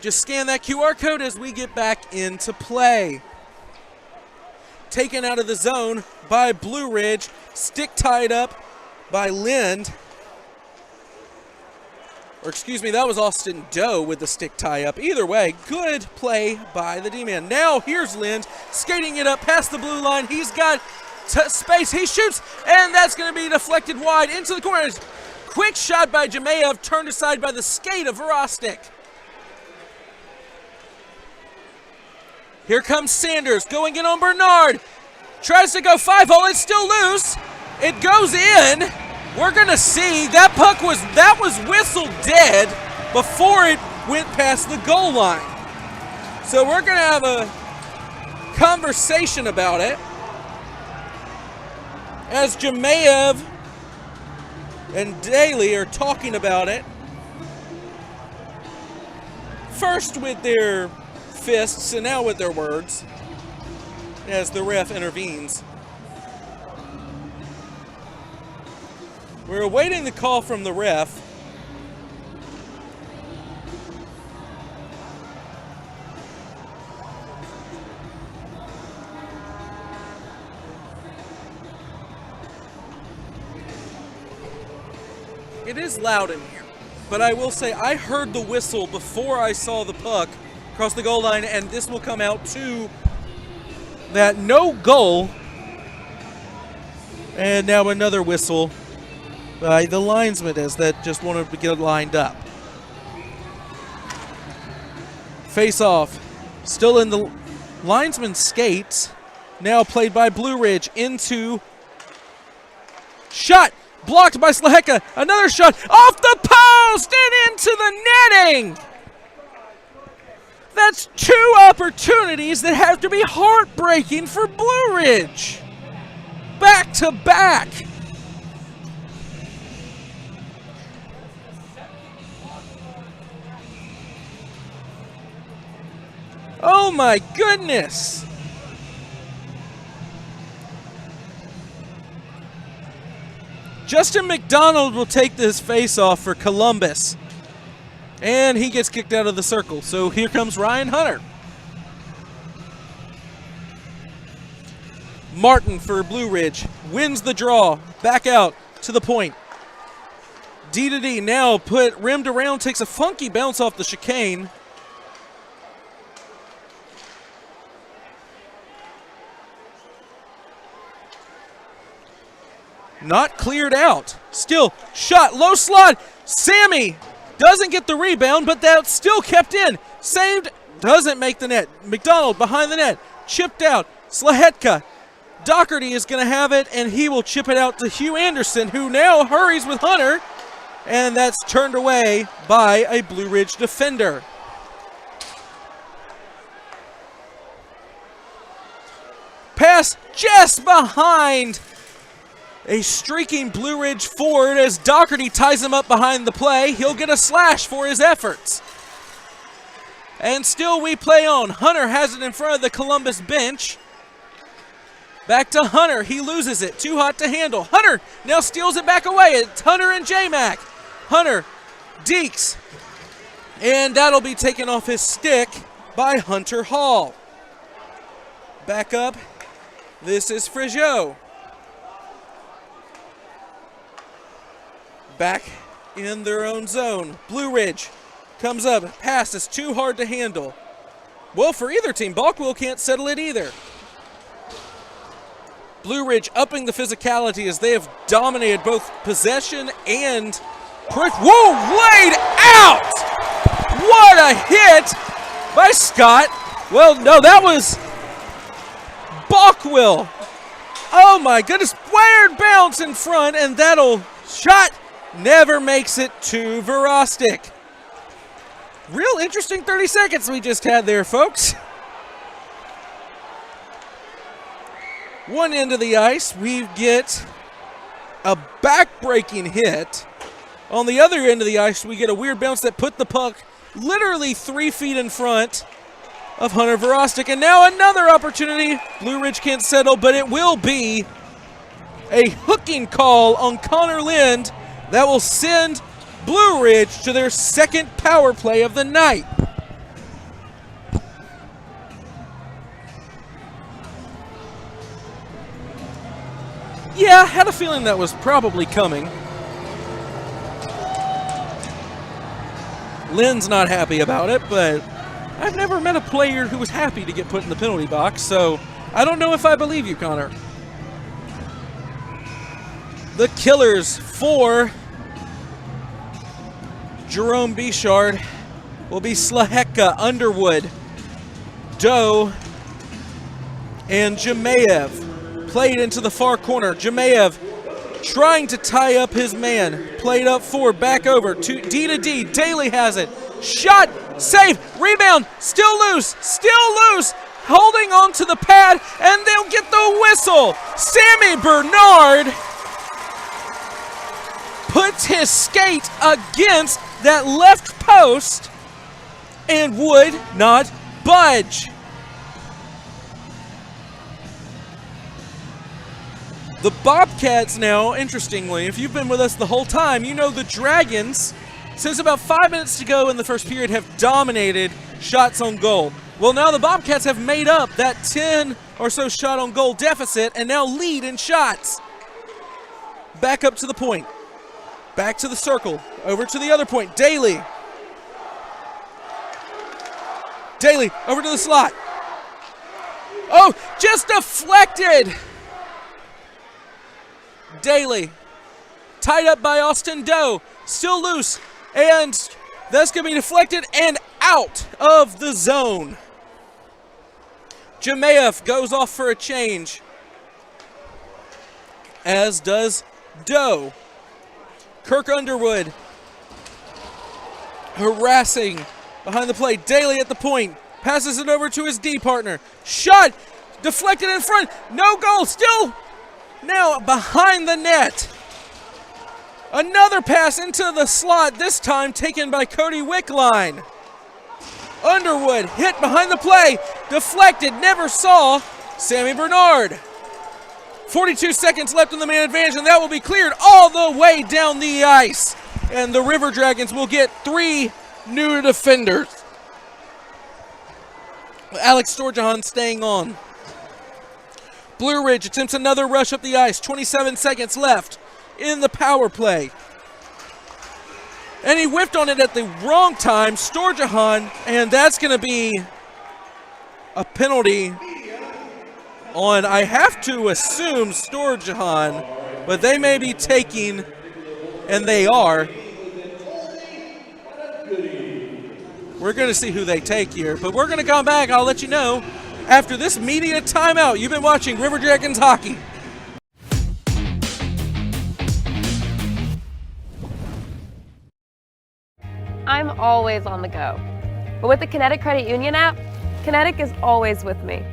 Just scan that QR code as we get back into play. Taken out of the zone by Blue Ridge, stick tied up by Lind. Or excuse me, that was Austin Doe with the stick tie up. Either way, good play by the D-man. Now here's Lind skating it up past the blue line. He's got space. He shoots, and that's going to be deflected wide into the corners. Quick shot by Jamayev, turned aside by the skate of Verostik. Here comes Sanders going in on Bernard. Tries to go 5-0. It's still loose. It goes in. We're going to see that puck was whistled dead before it went past the goal line. So we're going to have a conversation about it as Jamayev and Daly are talking about it. First with their fists and now with their words as the ref intervenes. We're awaiting the call from the ref. It is loud in here, but I will say I heard the whistle before I saw the puck across the goal line, and this will come out to that no goal. And now another whistle by the linesman as that just wanted to get lined up. Face off, still in the linesman skates, now played by Blue Ridge into shot, blocked by Slaheka, another shot off the post and into the netting. That's 2 opportunities that have to be heartbreaking for Blue Ridge. Back to back. Oh my goodness. Justin McDonald will take this face-off for Columbus. And he gets kicked out of the circle. So here comes Ryan Hunter. Martin for Blue Ridge wins the draw. Back out to the point. D to D now put rimmed around, takes a funky bounce off the chicane. Not cleared out. Still shot, low slot. Sammy doesn't get the rebound, but that's still kept in. Saved, doesn't make the net. McDonald behind the net, chipped out. Slahetka Doherty is going to have it, and he will chip it out to Hugh Anderson, who now hurries with Hunter, and that's turned away by a Blue Ridge defender. Pass just behind a streaking Blue Ridge forward as Doherty ties him up behind the play. He'll get a slash for his efforts. And still we play on. Hunter has it in front of the Columbus bench. Back to Hunter. He loses it. Too hot to handle. Hunter now steals it back away. It's Hunter and J-Mac. Hunter dekes. And that'll be taken off his stick by Hunter Hall. Back up. This is Frigeau. Back in their own zone. Blue Ridge comes up. Pass is too hard to handle. Well, for either team, Balkwell can't settle it either. Blue Ridge upping the physicality as they have dominated both possession and push. Whoa, laid out! What a hit by Scott. Well, no, that was Balkwell. Oh my goodness, weird bounce in front, and that'll shot never makes it to Verostic. Real interesting 30 seconds we just had there, folks. One end of the ice, we get a back-breaking hit. On the other end of the ice, we get a weird bounce that put the puck literally 3 feet in front of Hunter Verostic. And now another opportunity. Blue Ridge can't settle, but it will be a hooking call on Connor Lind that will send Blue Ridge to their second power play of the night. Yeah, I had a feeling that was probably coming. Lynn's not happy about it, but I've never met a player who was happy to get put in the penalty box, so I don't know if I believe you, Connor. The killers for Jerome Bichard will be Slaheka, Underwood, Doe, and Jemayev. Played into the far corner. Jemayev trying to tie up his man. Played up forward, back over to D. Daly has it. Shot, save, rebound, still loose, holding on to the pad, and they'll get the whistle. Sammy Bernard puts his skate against that left post and would not budge. The Bobcats now, interestingly, if you've been with us the whole time, you know the Dragons, since about 5 minutes to go in the first period, have dominated shots on goal. Well, now the Bobcats have made up that 10 or so shot on goal deficit and now lead in shots. Back up to the point. Back to the circle. Over to the other point. Daly. Over to the slot. Oh, just deflected. Daly, tied up by Austin Doe, still loose, and that's going to be deflected and out of the zone. Jemayev goes off for a change, as does Doe. Kirk Underwood harassing behind the play. Daly at the point, passes it over to his D partner. Shot, deflected in front, no goal, still now behind the net. Another pass into the slot, this time taken by Cody Wickline. Underwood hit behind the play, deflected, never saw Sammy Bernard. 42 seconds left in the man advantage, and that will be cleared all the way down the ice. And the River Dragons will get 3 new defenders. Alex Storjahan staying on. Blue Ridge attempts another rush up the ice. 27 seconds left in the power play. And he whiffed on it at the wrong time, Storjahan, and that's going to be a penalty on, I have to assume, Storjahan, but they may be taking, and they are. We're going to see who they take here, but we're going to come back. I'll let you know after this media timeout. You've been watching River Dragons hockey. I'm always on the go. But with the Kinetic Credit Union app, Kinetic is always with me.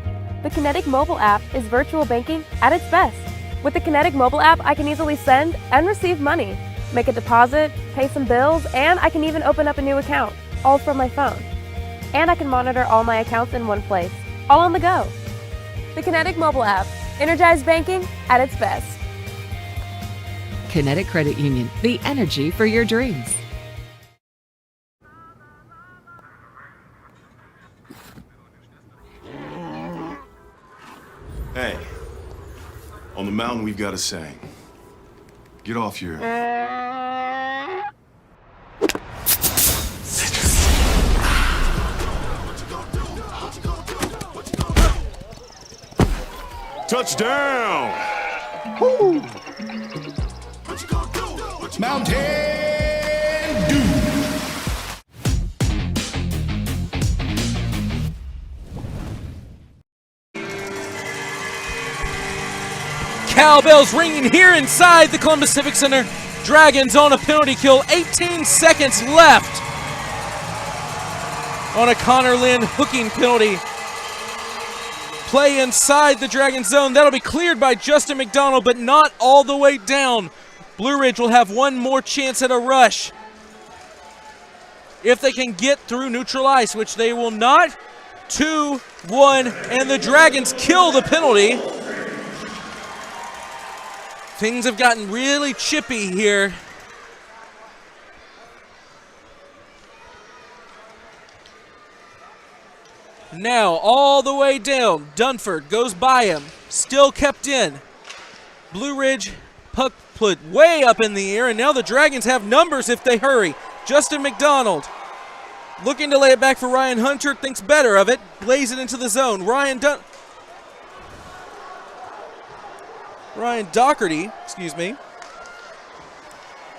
The Kinetic mobile app is virtual banking at its best. With the Kinetic mobile app, I can easily send and receive money, make a deposit, pay some bills, and I can even open up a new account, all from my phone. And I can monitor all my accounts in one place, all on the go. The Kinetic mobile app, energized banking at its best. Kinetic Credit Union, the energy for your dreams. Hey, on the mountain we've got a saying. Get off your... Touchdown! Woo! Mountain Dew! Cowbells ringing here inside the Columbus Civic Center. Dragons on a penalty kill, 18 seconds left on a Connor Lynn hooking penalty. Play inside the Dragon zone. That'll be cleared by Justin McDonald, but not all the way down. Blue Ridge will have one more chance at a rush. If they can get through neutral ice, which they will not. 2-1, and the Dragons kill the penalty. Things have gotten really chippy here. Now, all the way down, Dunford goes by him, still kept in. Blue Ridge, puck put way up in the air, and now the Dragons have numbers if they hurry. Justin McDonald looking to lay it back for Ryan Hunter, thinks better of it, lays it into the zone. Ryan Doherty,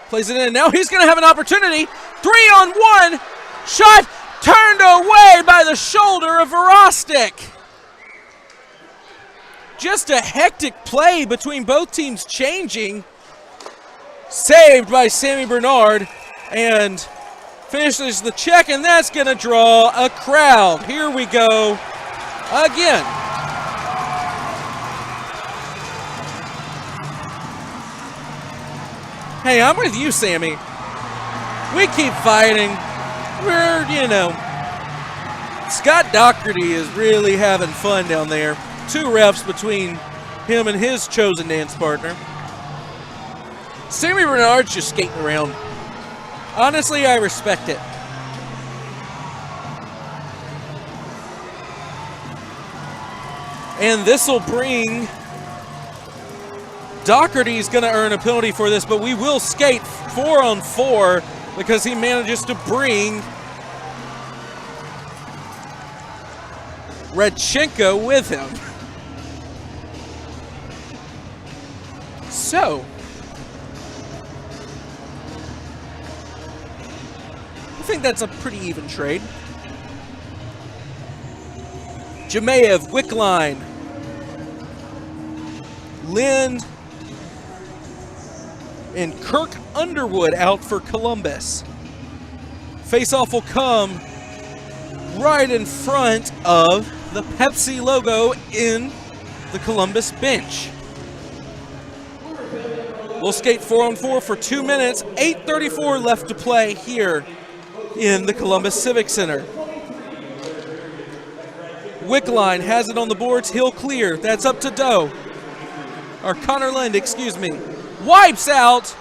plays it in. Now he's going to have an opportunity. 3-on-1, shot turned away by the shoulder of Verostic. Just a hectic play between both teams changing. Saved by Sammy Bernard and finishes the check, and that's going to draw a crowd. Here we go again. Hey, I'm with you, Sammy. We keep fighting. We're, Scott Doherty is really having fun down there. 2 refs between him and his chosen dance partner. Sammy Bernard's just skating around. Honestly, I respect it. And this will bring... Doherty's going to earn a penalty for this, but we will skate 4-on-4 because he manages to bring Redchenko with him. So, I think that's a pretty even trade. Jemayev, Wickline, Lind, and Kirk Underwood out for Columbus. Faceoff will come right in front of the Pepsi logo in the Columbus bench. We'll skate 4-on-4 for 2 minutes, 8:34 left to play here in the Columbus Civic Center. Wickline has it on the boards, he'll clear, that's up to Connor Lind, wipes out.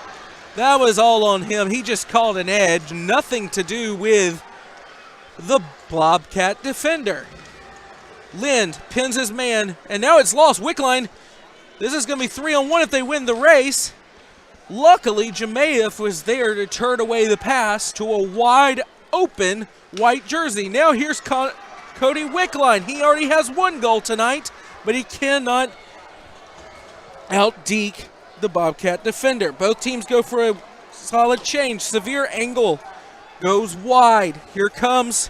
That was all on him. He just called an edge. Nothing to do with the Bobcat defender. Lind pins his man, and now it's lost. Wickline, this is going to be 3-on-1 if they win the race. Luckily, Jemayev was there to turn away the pass to a wide open white jersey. Now here's Cody Wickline. He already has 1 goal tonight, but he cannot out-deke the Bobcat defender. Both teams go for a solid change. Severe angle goes wide. Here comes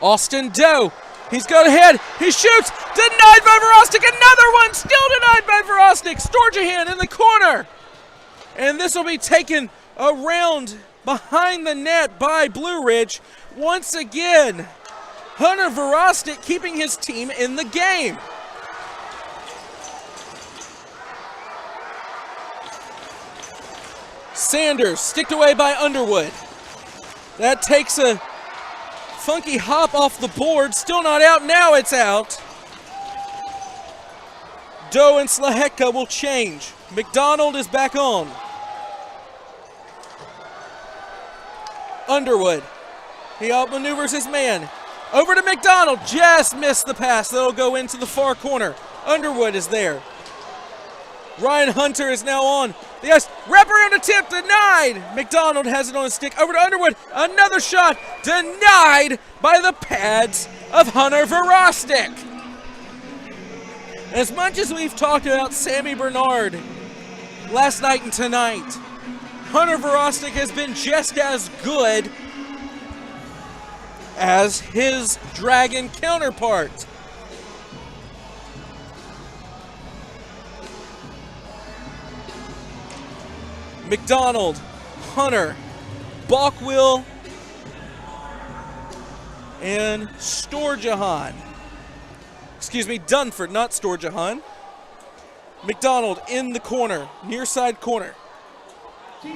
Austin Doe. He's got ahead. He shoots. Denied by Verostic. Another one. Still denied by Verostic. Sturges in the corner. And this will be taken around behind the net by Blue Ridge. Once again, Hunter Verostic keeping his team in the game. Sanders sticked away by Underwood. That takes a funky hop off the board. Still not out. Now it's out. Doe and Slahecka will change. McDonald is back on. Underwood. He outmaneuvers his man. Over to McDonald. Just missed the pass. That'll go into the far corner. Underwood is there. Ryan Hunter is now on the ice. Wraparound attempt denied. McDonald has it on his stick. Over to Underwood. Another shot denied by the pads of Hunter Verostic. As much as we've talked about Sammy Bernard last night and tonight, Hunter Verostic has been just as good as his Dragon counterpart. McDonald, Hunter, Balkwill, and Sturges. Excuse me, Dunford, not Sturges. McDonald in the corner, near side corner,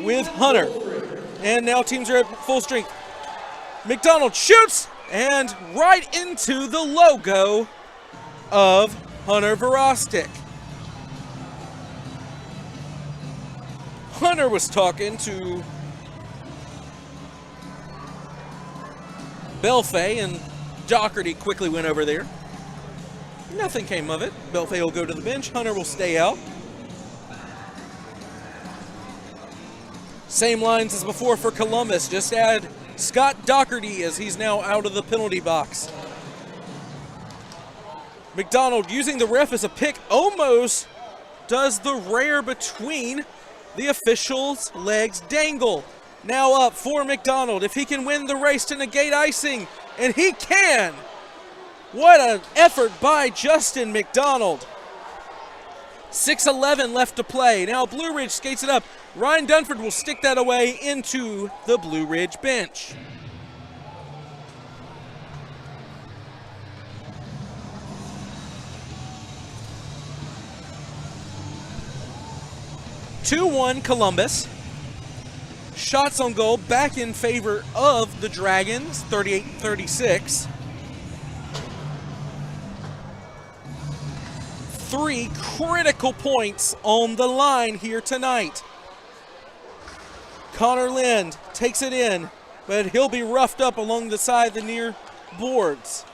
with Hunter. And now teams are at full strength. McDonald shoots, and right into the logo of Hunter Verostic. Hunter was talking to Belfay, and Doherty quickly went over there. Nothing came of it. Belfay will go to the bench. Hunter will stay out. Same lines as before for Columbus. Just add Scott Doherty as he's now out of the penalty box. McDonald using the ref as a pick almost does the rare between the official's legs dangle. Now up for McDonald. If he can win the race to negate icing, and he can. What an effort by Justin McDonald. 6:11 left to play. Now Blue Ridge skates it up. Ryan Dunford will stick that away into the Blue Ridge bench. (2-1) Columbus. Shots on goal back in favor of the Dragons, 38-36. 3 critical points on the line here tonight. Connor Lind takes it in, but he'll be roughed up along the side of the near boards.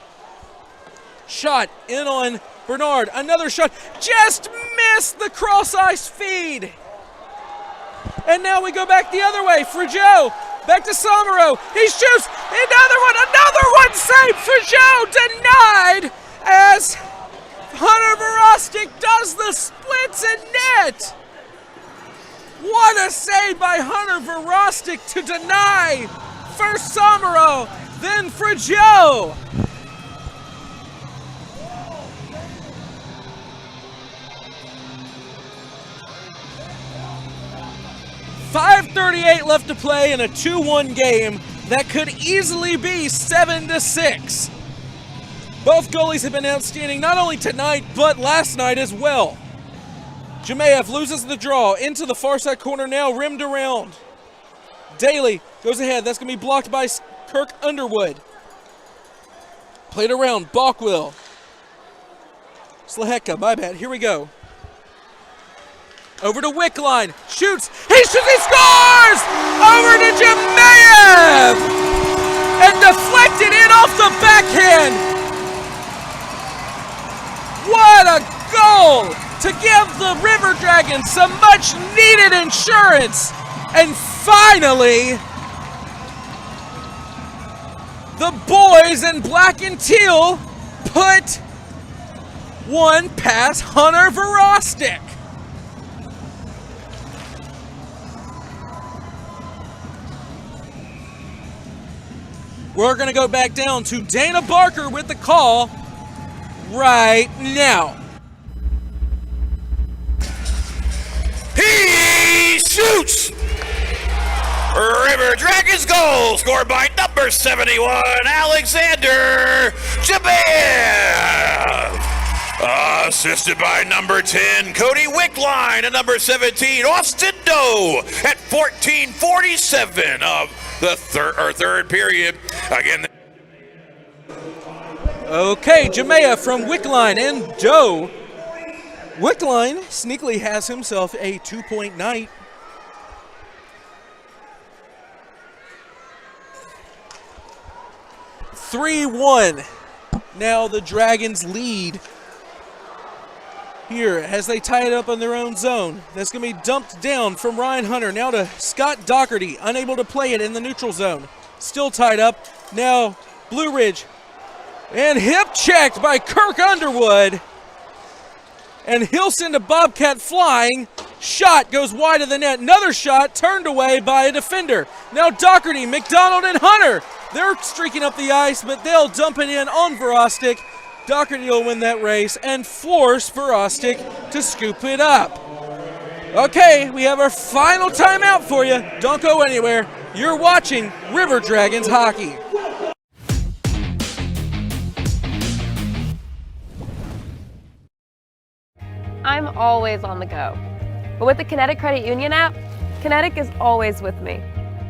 Shot in on Bernard. Another shot. Just missed the cross ice feed. And now we go back the other way. Frigeau back to Somero. He shoots. Another one saved. Frigeau denied as Hunter Verostic does the splits in net. What a save by Hunter Verostic to deny first Somero, then Frigeau. .538 left to play in a 2-1 game that could easily be 7-6. Both goalies have been outstanding not only tonight, but last night as well. Jemayev loses the draw into the far side corner now, rimmed around. Daly goes ahead. That's going to be blocked by Kirk Underwood. Played around. Balkwill. Slahecka, my bad. Here we go. Over to Wickline. Shoots. He shoots. He scores! Over to Jemayev! And deflected in off the backhand. What a goal to give the River Dragons some much needed insurance. And finally, the boys in black and teal put one past Hunter Verostic. We're going to go back down to Dana Barker with the call right now. He shoots! River Dragons goal scored by number 71, Alexander Jabev. Assisted by number 10, Cody Wickline, and number 17, Austin Doe at 14:47 of the third period. Again. Okay, Jamea from Wickline and Doe. Wickline sneakily has himself a 2-point night. (3-1). Now the Dragons lead here as they tie it up on their own zone. That's going to be dumped down from Ryan Hunter. Now to Scott Doherty, unable to play it in the neutral zone. Still tied up. Now Blue Ridge. And hip checked by Kirk Underwood. And he'll send a Bobcat flying. Shot goes wide of the net. Another shot turned away by a defender. Now Doherty, McDonald, and Hunter. They're streaking up the ice, but they'll dump it in on Verostic. Doherty will win that race and force Verostic to scoop it up. Okay, we have our final timeout for you. Don't go anywhere. You're watching River Dragons hockey. I'm always on the go. But with the Kinetic Credit Union app, Kinetic is always with me.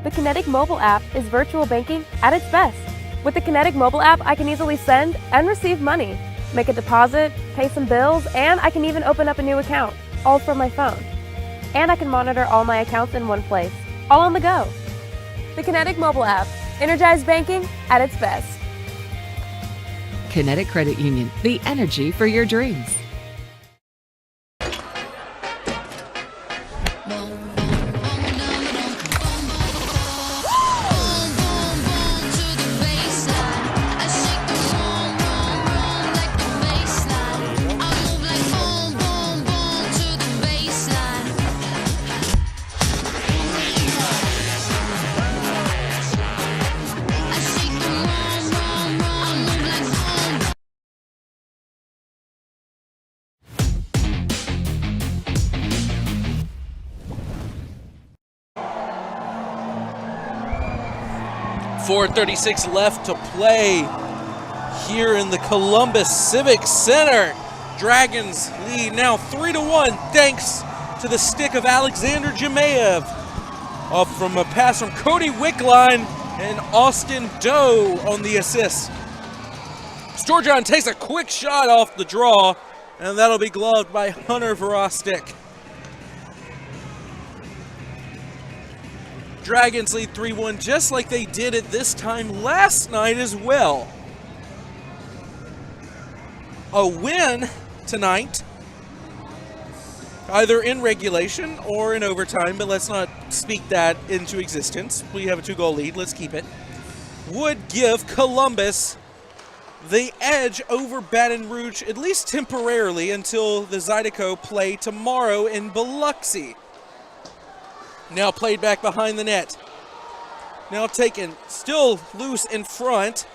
The Kinetic mobile app is virtual banking at its best. With the Kinetic mobile app, I can easily send and receive money, make a deposit, pay some bills, and I can even open up a new account, all from my phone. And I can monitor all my accounts in one place, all on the go. The Kinetic mobile app, energized banking at its best. Kinetic Credit Union, the energy for your dreams. .436 left to play here in the Columbus Civic Center. Dragons lead now 3-1 thanks to the stick of Alexander Jemayev. Off from a pass from Cody Wickline and Austin Doe on the assist. Sturges takes a quick shot off the draw, and that'll be gloved by Hunter Verostic. Dragons lead 3-1 just like they did it this time last night as well. A win tonight, either in regulation or in overtime, but let's not speak that into existence. We have a 2-goal lead, let's keep it. Would give Columbus the edge over Baton Rouge, at least temporarily, until the Zydeco play tomorrow in Biloxi. Now played back behind the net. Now taken, still loose in front,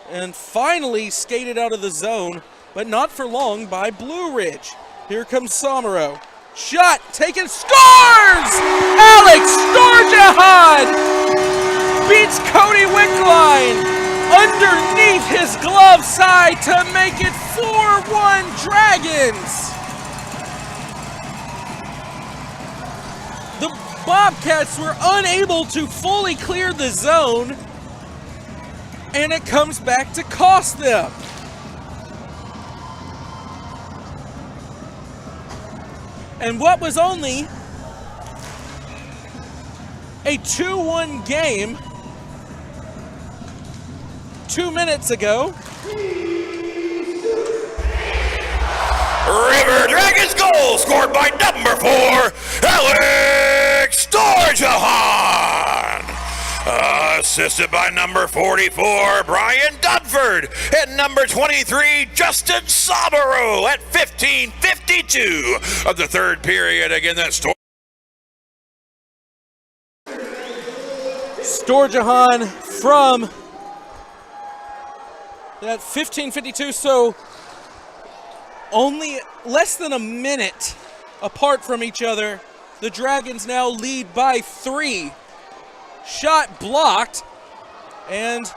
and finally skated out of the zone, but not for long by Blue Ridge. Here comes Somero. Shot, taken, scores! Alex Sturges beats Cody Wickline underneath his glove side to make it 4-1 Dragons. The Bobcats were unable to fully clear the zone, and it comes back to cost them. And what was only a 2-1 game 2 minutes ago. River Dragons goal scored by number 4, Alex Sturges. Assisted by number 44, Brian Dunford, and number 23, Justin Somero at 15:52 of the third period. Again, that's Sturges from At 15:52, so only less than a minute apart from each other. The Dragons now lead by 3. Shot blocked, and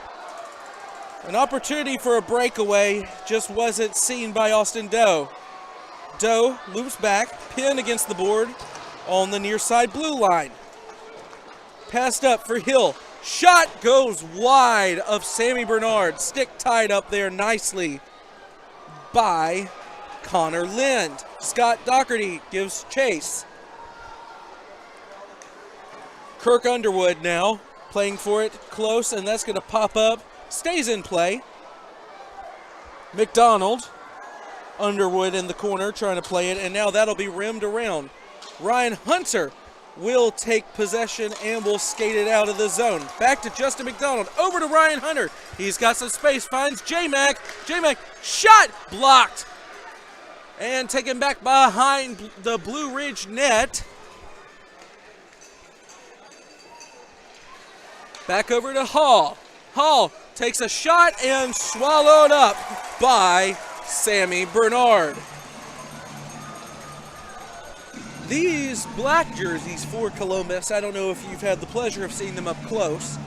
an opportunity for a breakaway just wasn't seen by Austin Doe. Doe loops back, pin against the board on the near side blue line. Passed up for Hill. Shot goes wide of Sammy Bernard. Stick tied up there nicely by Connor Lind. Scott Doherty gives chase. Kirk Underwood now playing for it close, and that's going to pop up. Stays in play. McDonald. Underwood in the corner trying to play it, and now that'll be rimmed around. Ryan Hunter will take possession and will skate it out of the zone. Back to Justin McDonald. Over to Ryan Hunter. He's got some space. Finds J-Mac. J-Mac shot blocked. And taken back behind the Blue Ridge net. Back over to Hall. Hall takes a shot and swallowed up by Sammy Bernard. These black jerseys for Columbus, I don't know if you've had the pleasure of seeing them up close,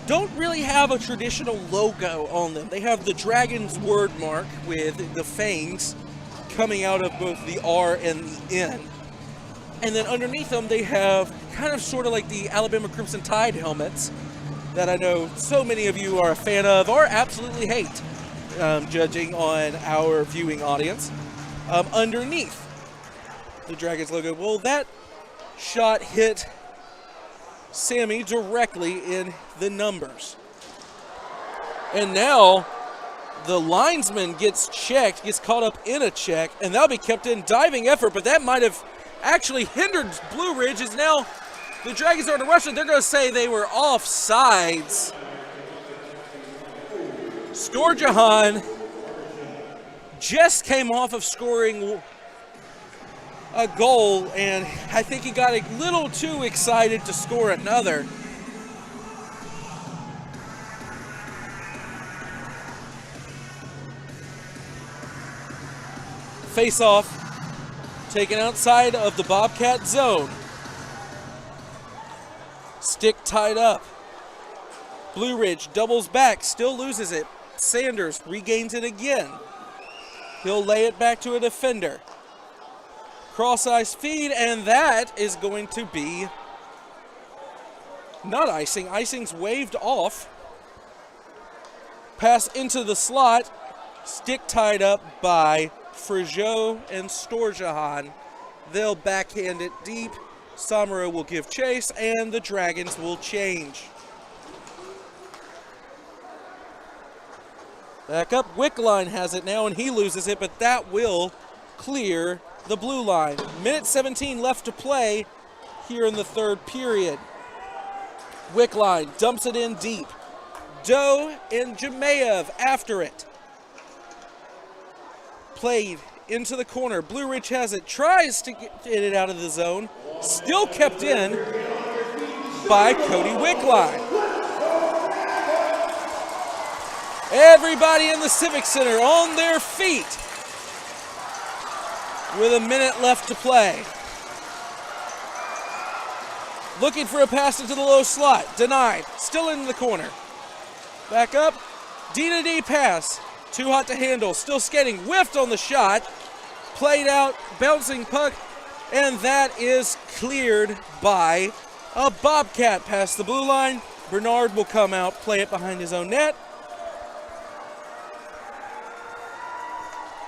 don't really have a traditional logo on them. They have the Dragons word mark with the fangs coming out of both the R and the N. And then underneath them, they have kind of sort of like the Alabama Crimson Tide helmets that I know so many of you are a fan of or absolutely hate, judging on our viewing audience. Underneath the Dragons logo, well, that shot hit Sammy directly in the numbers. And now the linesman gets checked, gets caught up in a check, and that'll be kept in. Diving effort, but that might have actually hindered Blue Ridge, as now the Dragons are in a rush, and they're going to say they were offsides. Sturges just came off of scoring a goal, and I think he got a little too excited to score another. Face-off taken outside of the Bobcat zone. Stick tied up. Blue Ridge doubles back, still loses it. Sanders regains it again. He'll lay it back to a defender. Cross-ice feed, and that is going to be not icing. Icing's waved off. Pass into the slot. Stick tied up by Frigeau and Sturges. They'll backhand it deep. Samara will give chase, and the Dragons will change. Back up, Wickline has it now, and he loses it, but that will clear the blue line. Minute 17 left to play here in the third period. Wickline dumps it in deep. Doe and Jemayev after it. Played into the corner. Blue Ridge has it, tries to get it out of the zone. Still kept in by Cody Wickline. Everybody in the Civic Center on their feet with a minute left to play. Looking for a pass into the low slot. Denied. Still in the corner. Back up. D-to-D pass. Too hot to handle. Still skating. Whiffed on the shot. Played out. Bouncing puck. And that is cleared by a Bobcat past the blue line. Bernard will come out, play it behind his own net.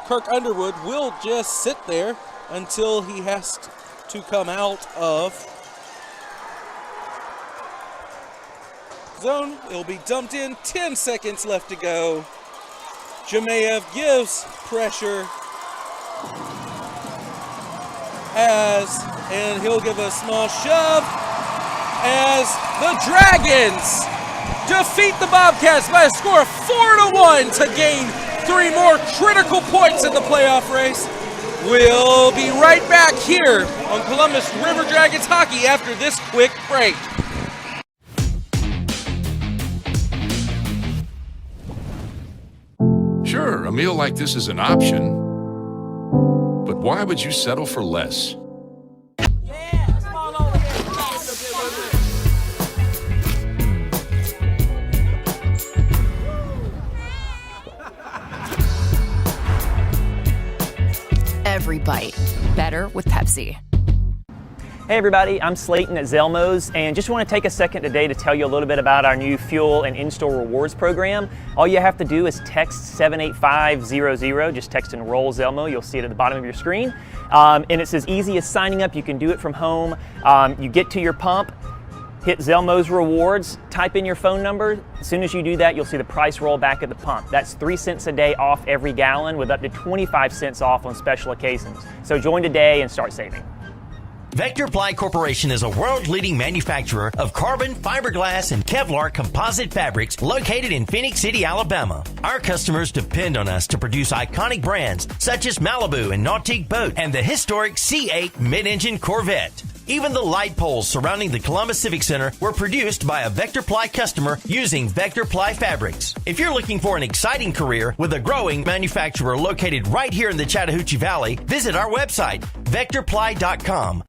Kirk Underwood will just sit there until he has to come out of zone. It'll be dumped in. 10 seconds left to go. Jemayev gives pressure and he'll give a small shove as the Dragons defeat the Bobcats by a score of 4-1 to gain 3 more critical points in the playoff race. We'll be right back here on Columbus River Dragons hockey after this quick break. Sure, a meal like this is an option, but why would you settle for less? Every bite better with Pepsi. Hey everybody, I'm Slayton at Zelmo's, and just want to take a second today to tell you a little bit about our new fuel and in-store rewards program. All you have to do is text 78500, just text enroll Zelmo, you'll see it at the bottom of your screen. And it's as easy as signing up, you can do it from home. You get to your pump, hit Zelmo's rewards, type in your phone number. As soon as you do that, you'll see the price roll back at the pump. That's 3 cents a day off every gallon with up to 25 cents off on special occasions. So join today and start saving. Vector Ply Corporation is a world-leading manufacturer of carbon, fiberglass, and Kevlar composite fabrics located in Phoenix City, Alabama. Our customers depend on us to produce iconic brands such as Malibu and Nautique Boat and the historic C8 mid-engine Corvette. Even the light poles surrounding the Columbus Civic Center were produced by a Vector Ply customer using Vector Ply fabrics. If you're looking for an exciting career with a growing manufacturer located right here in the Chattahoochee Valley, visit our website, vectorply.com.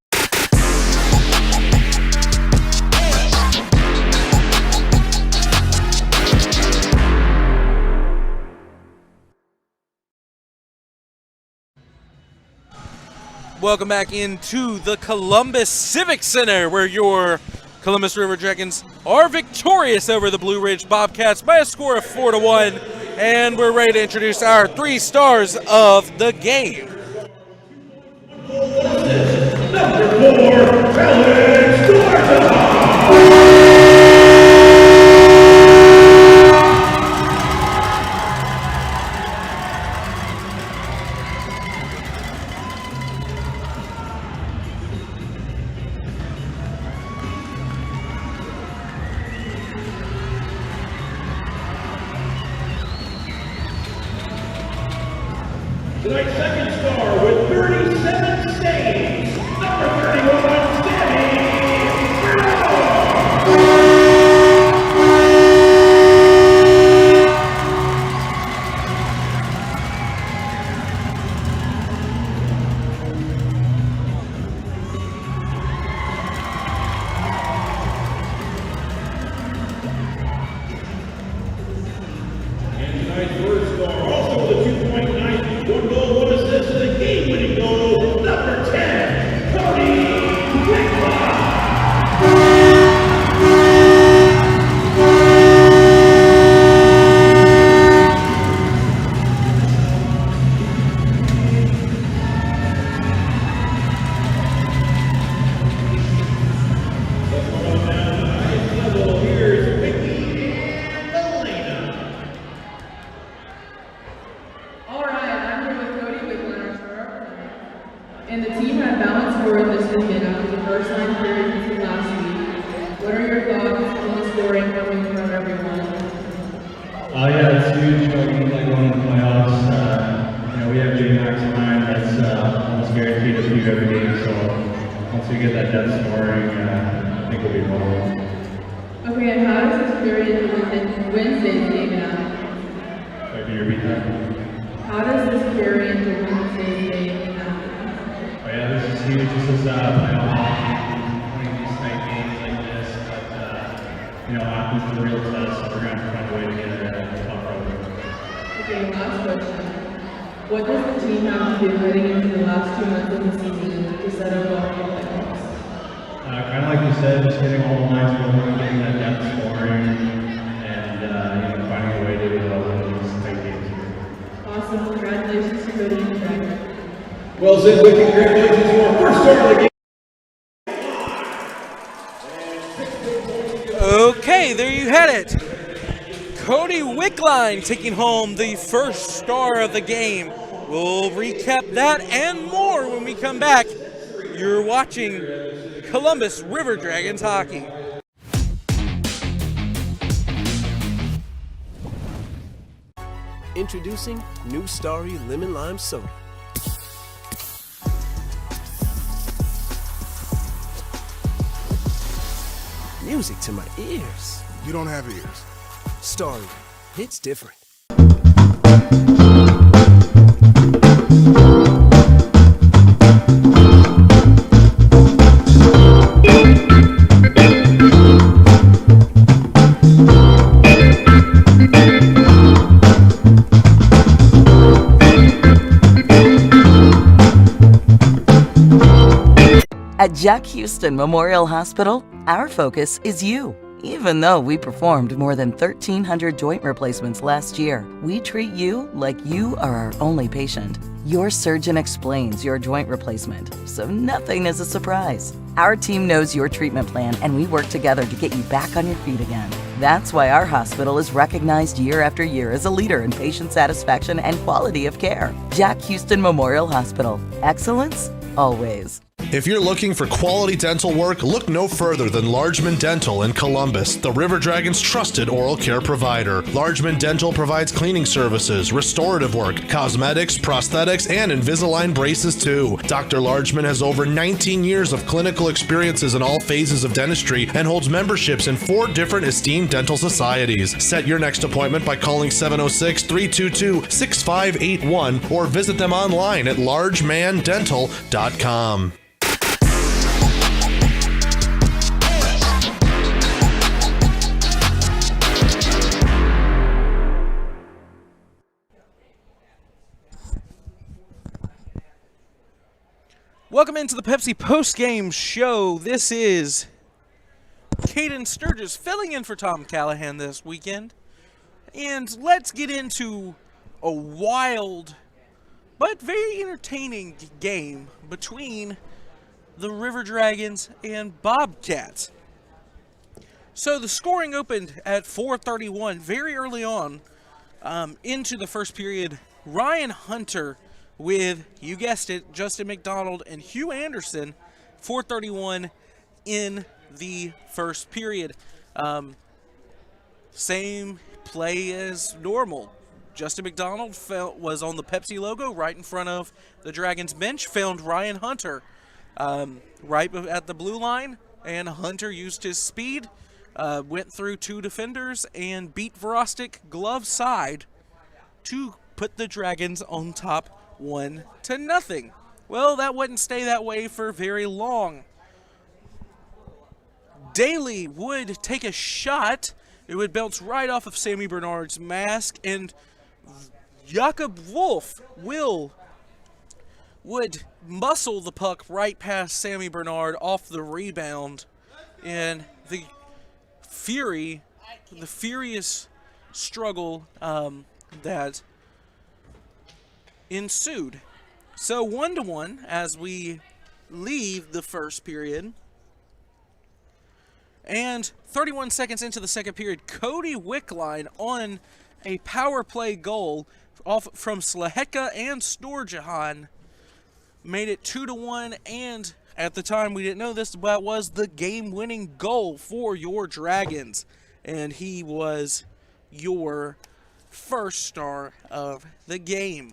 Welcome back into the Columbus Civic Center, where your Columbus River Dragons are victorious over the Blue Ridge Bobcats by a score of 4-1. And we're ready to introduce our 3 stars of the game. Number 4, Alex Sturges. Tonight's second star with 37 saves, number 31, and tonight's first star, also with a 2.9, 1 goal, 1 assist, and a game-winning goal, number 10, Cody Wicklow. And the team had balanced scoring this weekend after the first line period between last week. What are your thoughts on the scoring coming from everyone? Yeah, it's huge. Like going to the playoffs. We have J-Max line that's almost guaranteed a few every game. So once we get that depth scoring, I think we'll be rolling. Okay, and how does this period within Wednesday's game now? Sorry, can you repeat that? How does this carry into Wednesday's game now? Oh yeah, this is huge. This is playoff hockey, playing these night games like this. But hockey's the real test, so we're going to find a way to get it at the top road. Okay, last question. What does the team have to do heading into the last 2 months of the season to set up well for the playoffs? Kind of like you said, just getting all the lines rolling, getting that depth scoring, and finding a way to win these tight games. Awesome. Congratulations to Cody and Craig. Well, Zinwood, congratulations to our first star of the game. Okay, there you had it. Cody Wickline taking home the first star of the game. We'll recap that and more when we come back. You're watching Columbus River Dragons hockey. Introducing New Starry Lemon Lime Soda. Music to my ears. You don't have ears. Starry, it's different. Jack Houston Memorial Hospital, our focus is you. Even though we performed more than 1,300 joint replacements last year, we treat you like you are our only patient. Your surgeon explains your joint replacement, so nothing is a surprise. Our team knows your treatment plan, and we work together to get you back on your feet again. That's why our hospital is recognized year after year as a leader in patient satisfaction and quality of care. Jack Houston Memorial Hospital. Excellence, always. If you're looking for quality dental work, look no further than Largeman Dental in Columbus, the River Dragon's trusted oral care provider. Largeman Dental provides cleaning services, restorative work, cosmetics, prosthetics, and Invisalign braces too. Dr. Largeman has over 19 years of clinical experiences in all phases of dentistry and holds memberships in 4 different esteemed dental societies. Set your next appointment by calling 706-322-6581 or visit them online at largemandental.com. Welcome into the Pepsi Postgame Show. This is Cayden Sturges filling in for Tom Callahan this weekend. And let's get into a wild but very entertaining game between the River Dragons and Bobcats. So the scoring opened at 4:31 very early on into the first period. Ryan Hunter with, you guessed it, Justin McDonald and Hugh Anderson, 4:31 in the first period. Same play as normal. Justin McDonald was on the Pepsi logo right in front of the Dragons bench, found Ryan Hunter right at the blue line, and Hunter used his speed, went through 2 defenders, and beat Verostic glove side to put the Dragons on top 1-0. Well, that wouldn't stay that way for very long. Daly would take a shot. It would bounce right off of Sammy Bernard's mask, and Jakob Wolf would muscle the puck right past Sammy Bernard off the rebound, and the furious struggle that ensued. So 1-1 as we leave the first period. And 31 seconds into the second period, Cody Wickline on a power play goal off from Slaheka and Sturges made it 2-1, and at the time we didn't know this, that was the game-winning goal for your Dragons, and he was your first star of the game.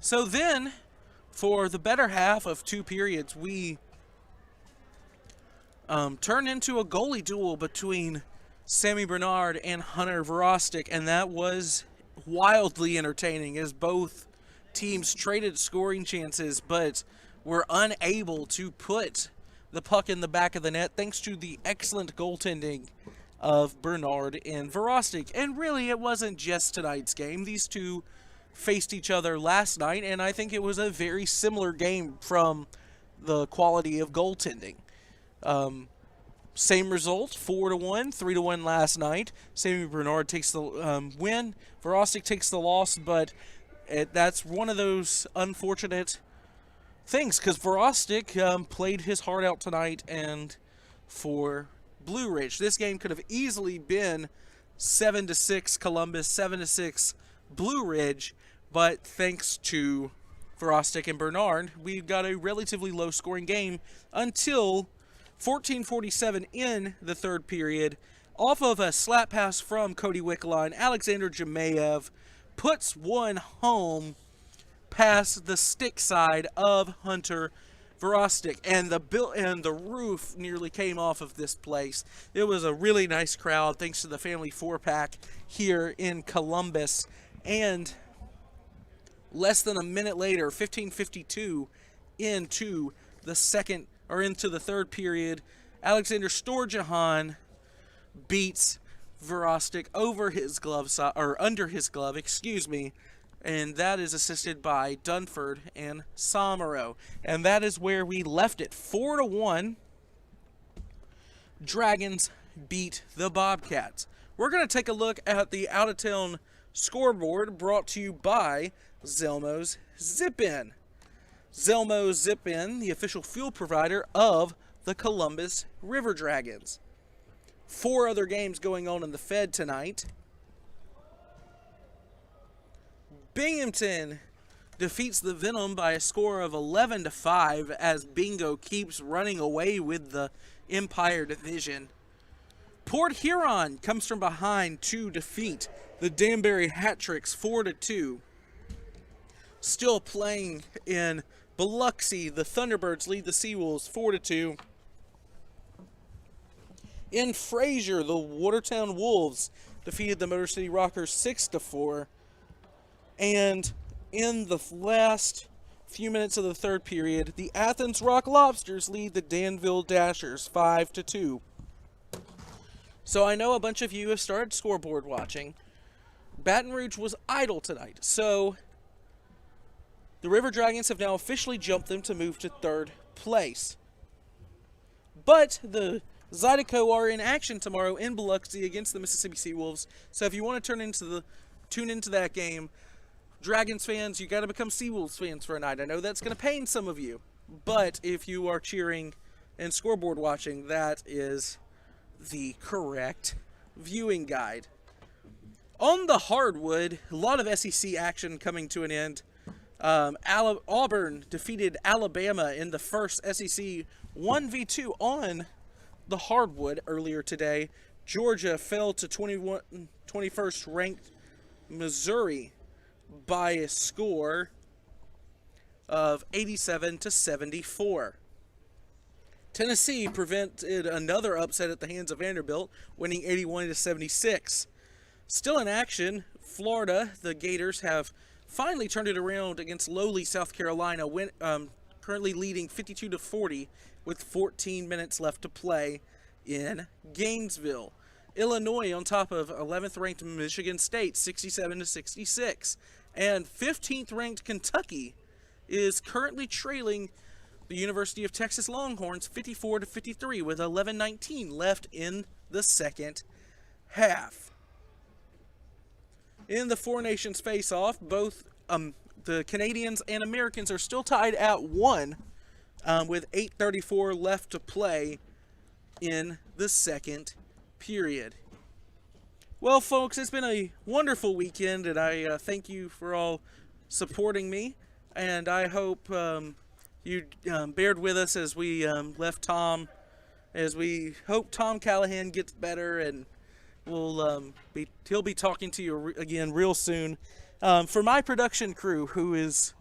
So then, for the better half of 2 periods, we turned into a goalie duel between Sammy Bernard and Hunter Verostic, and that was wildly entertaining as both teams traded scoring chances but were unable to put the puck in the back of the net thanks to the excellent goaltending of Bernard and Verostic. And really, it wasn't just tonight's game. These two faced each other last night, and I think it was a very similar game from the quality of goaltending. Same result, 4-1, 3-1 last night. Sammy Bernard takes the win. Verostic takes the loss, but that's one of those unfortunate things because Verostic played his heart out tonight, and for Blue Ridge, this game could have easily been 7-6 Columbus, 7-6 Blue Ridge, but thanks to Verostic and Bernard, we got a relatively low-scoring game until 14:47 in the third period. Off of a slap pass from Cody Wickline, Alexander Jemayev puts one home past the stick side of Hunter Verostic, and the roof nearly came off of this place. It was a really nice crowd, thanks to the family 4-pack here in Columbus. And less than a minute later, 15:52 into the third period, Alexander Sturges beats Verostic over his glove under his glove, and that is assisted by Dunford and Somero. And that is where we left it. 4-1. Dragons beat the Bobcats. We're going to take a look at the out-of-town scoreboard brought to you by Zelmo's Zip-In. Zelmo's Zip-In, the official fuel provider of the Columbus River Dragons. 4 other games going on in the Fed tonight. Binghamton defeats the Venom by a score of 11-5 as Bingo keeps running away with the Empire Division. Port Huron comes from behind to defeat the Danbury Hat-Tricks 4-2. Still playing in Biloxi, the Thunderbirds lead the Seawolves 4-2. In Fraser, the Watertown Wolves defeated the Motor City Rockers 6-4. And in the last few minutes of the third period, the Athens Rock Lobsters lead the Danville Dashers 5-2. So I know a bunch of you have started scoreboard watching. Baton Rouge was idle tonight, so the River Dragons have now officially jumped them to move to third place. But the Zydeco are in action tomorrow in Biloxi against the Mississippi Seawolves. So if you want to tune into that game, Dragons fans, you got to become Seawolves fans for a night. I know that's going to pain some of you, but if you are cheering and scoreboard watching, that is the correct viewing guide. On the hardwood, a lot of SEC action coming to an end. Auburn defeated Alabama in the first SEC 1v2 on the hardwood earlier today. Georgia fell to 21st ranked Missouri by a score of 87-74. Tennessee prevented another upset at the hands of Vanderbilt, winning 81-76. Still in action, Florida, the Gators have finally turned it around against lowly South Carolina, currently leading 52-40 with 14 minutes left to play in Gainesville. Illinois on top of 11th ranked Michigan State 67-66, and 15th ranked Kentucky is currently trailing the University of Texas Longhorns 54-53 with 11:19 left in the second half. In the Four Nations face-off, both the Canadians and Americans are still tied at 1 with 8:34 left to play in the second period. Well, folks, it's been a wonderful weekend, and I thank you for all supporting me, and I hope you bared with us as we left Tom, as we hope Tom Callahan gets better, and he'll be talking to you again real soon. For my production crew, who is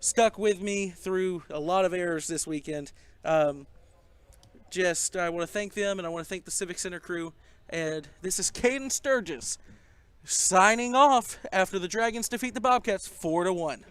stuck with me through a lot of errors this weekend, I want to thank them, and I want to thank the Civic Center crew. And this is Cayden Sturges signing off after the Dragons defeat the Bobcats 4-1.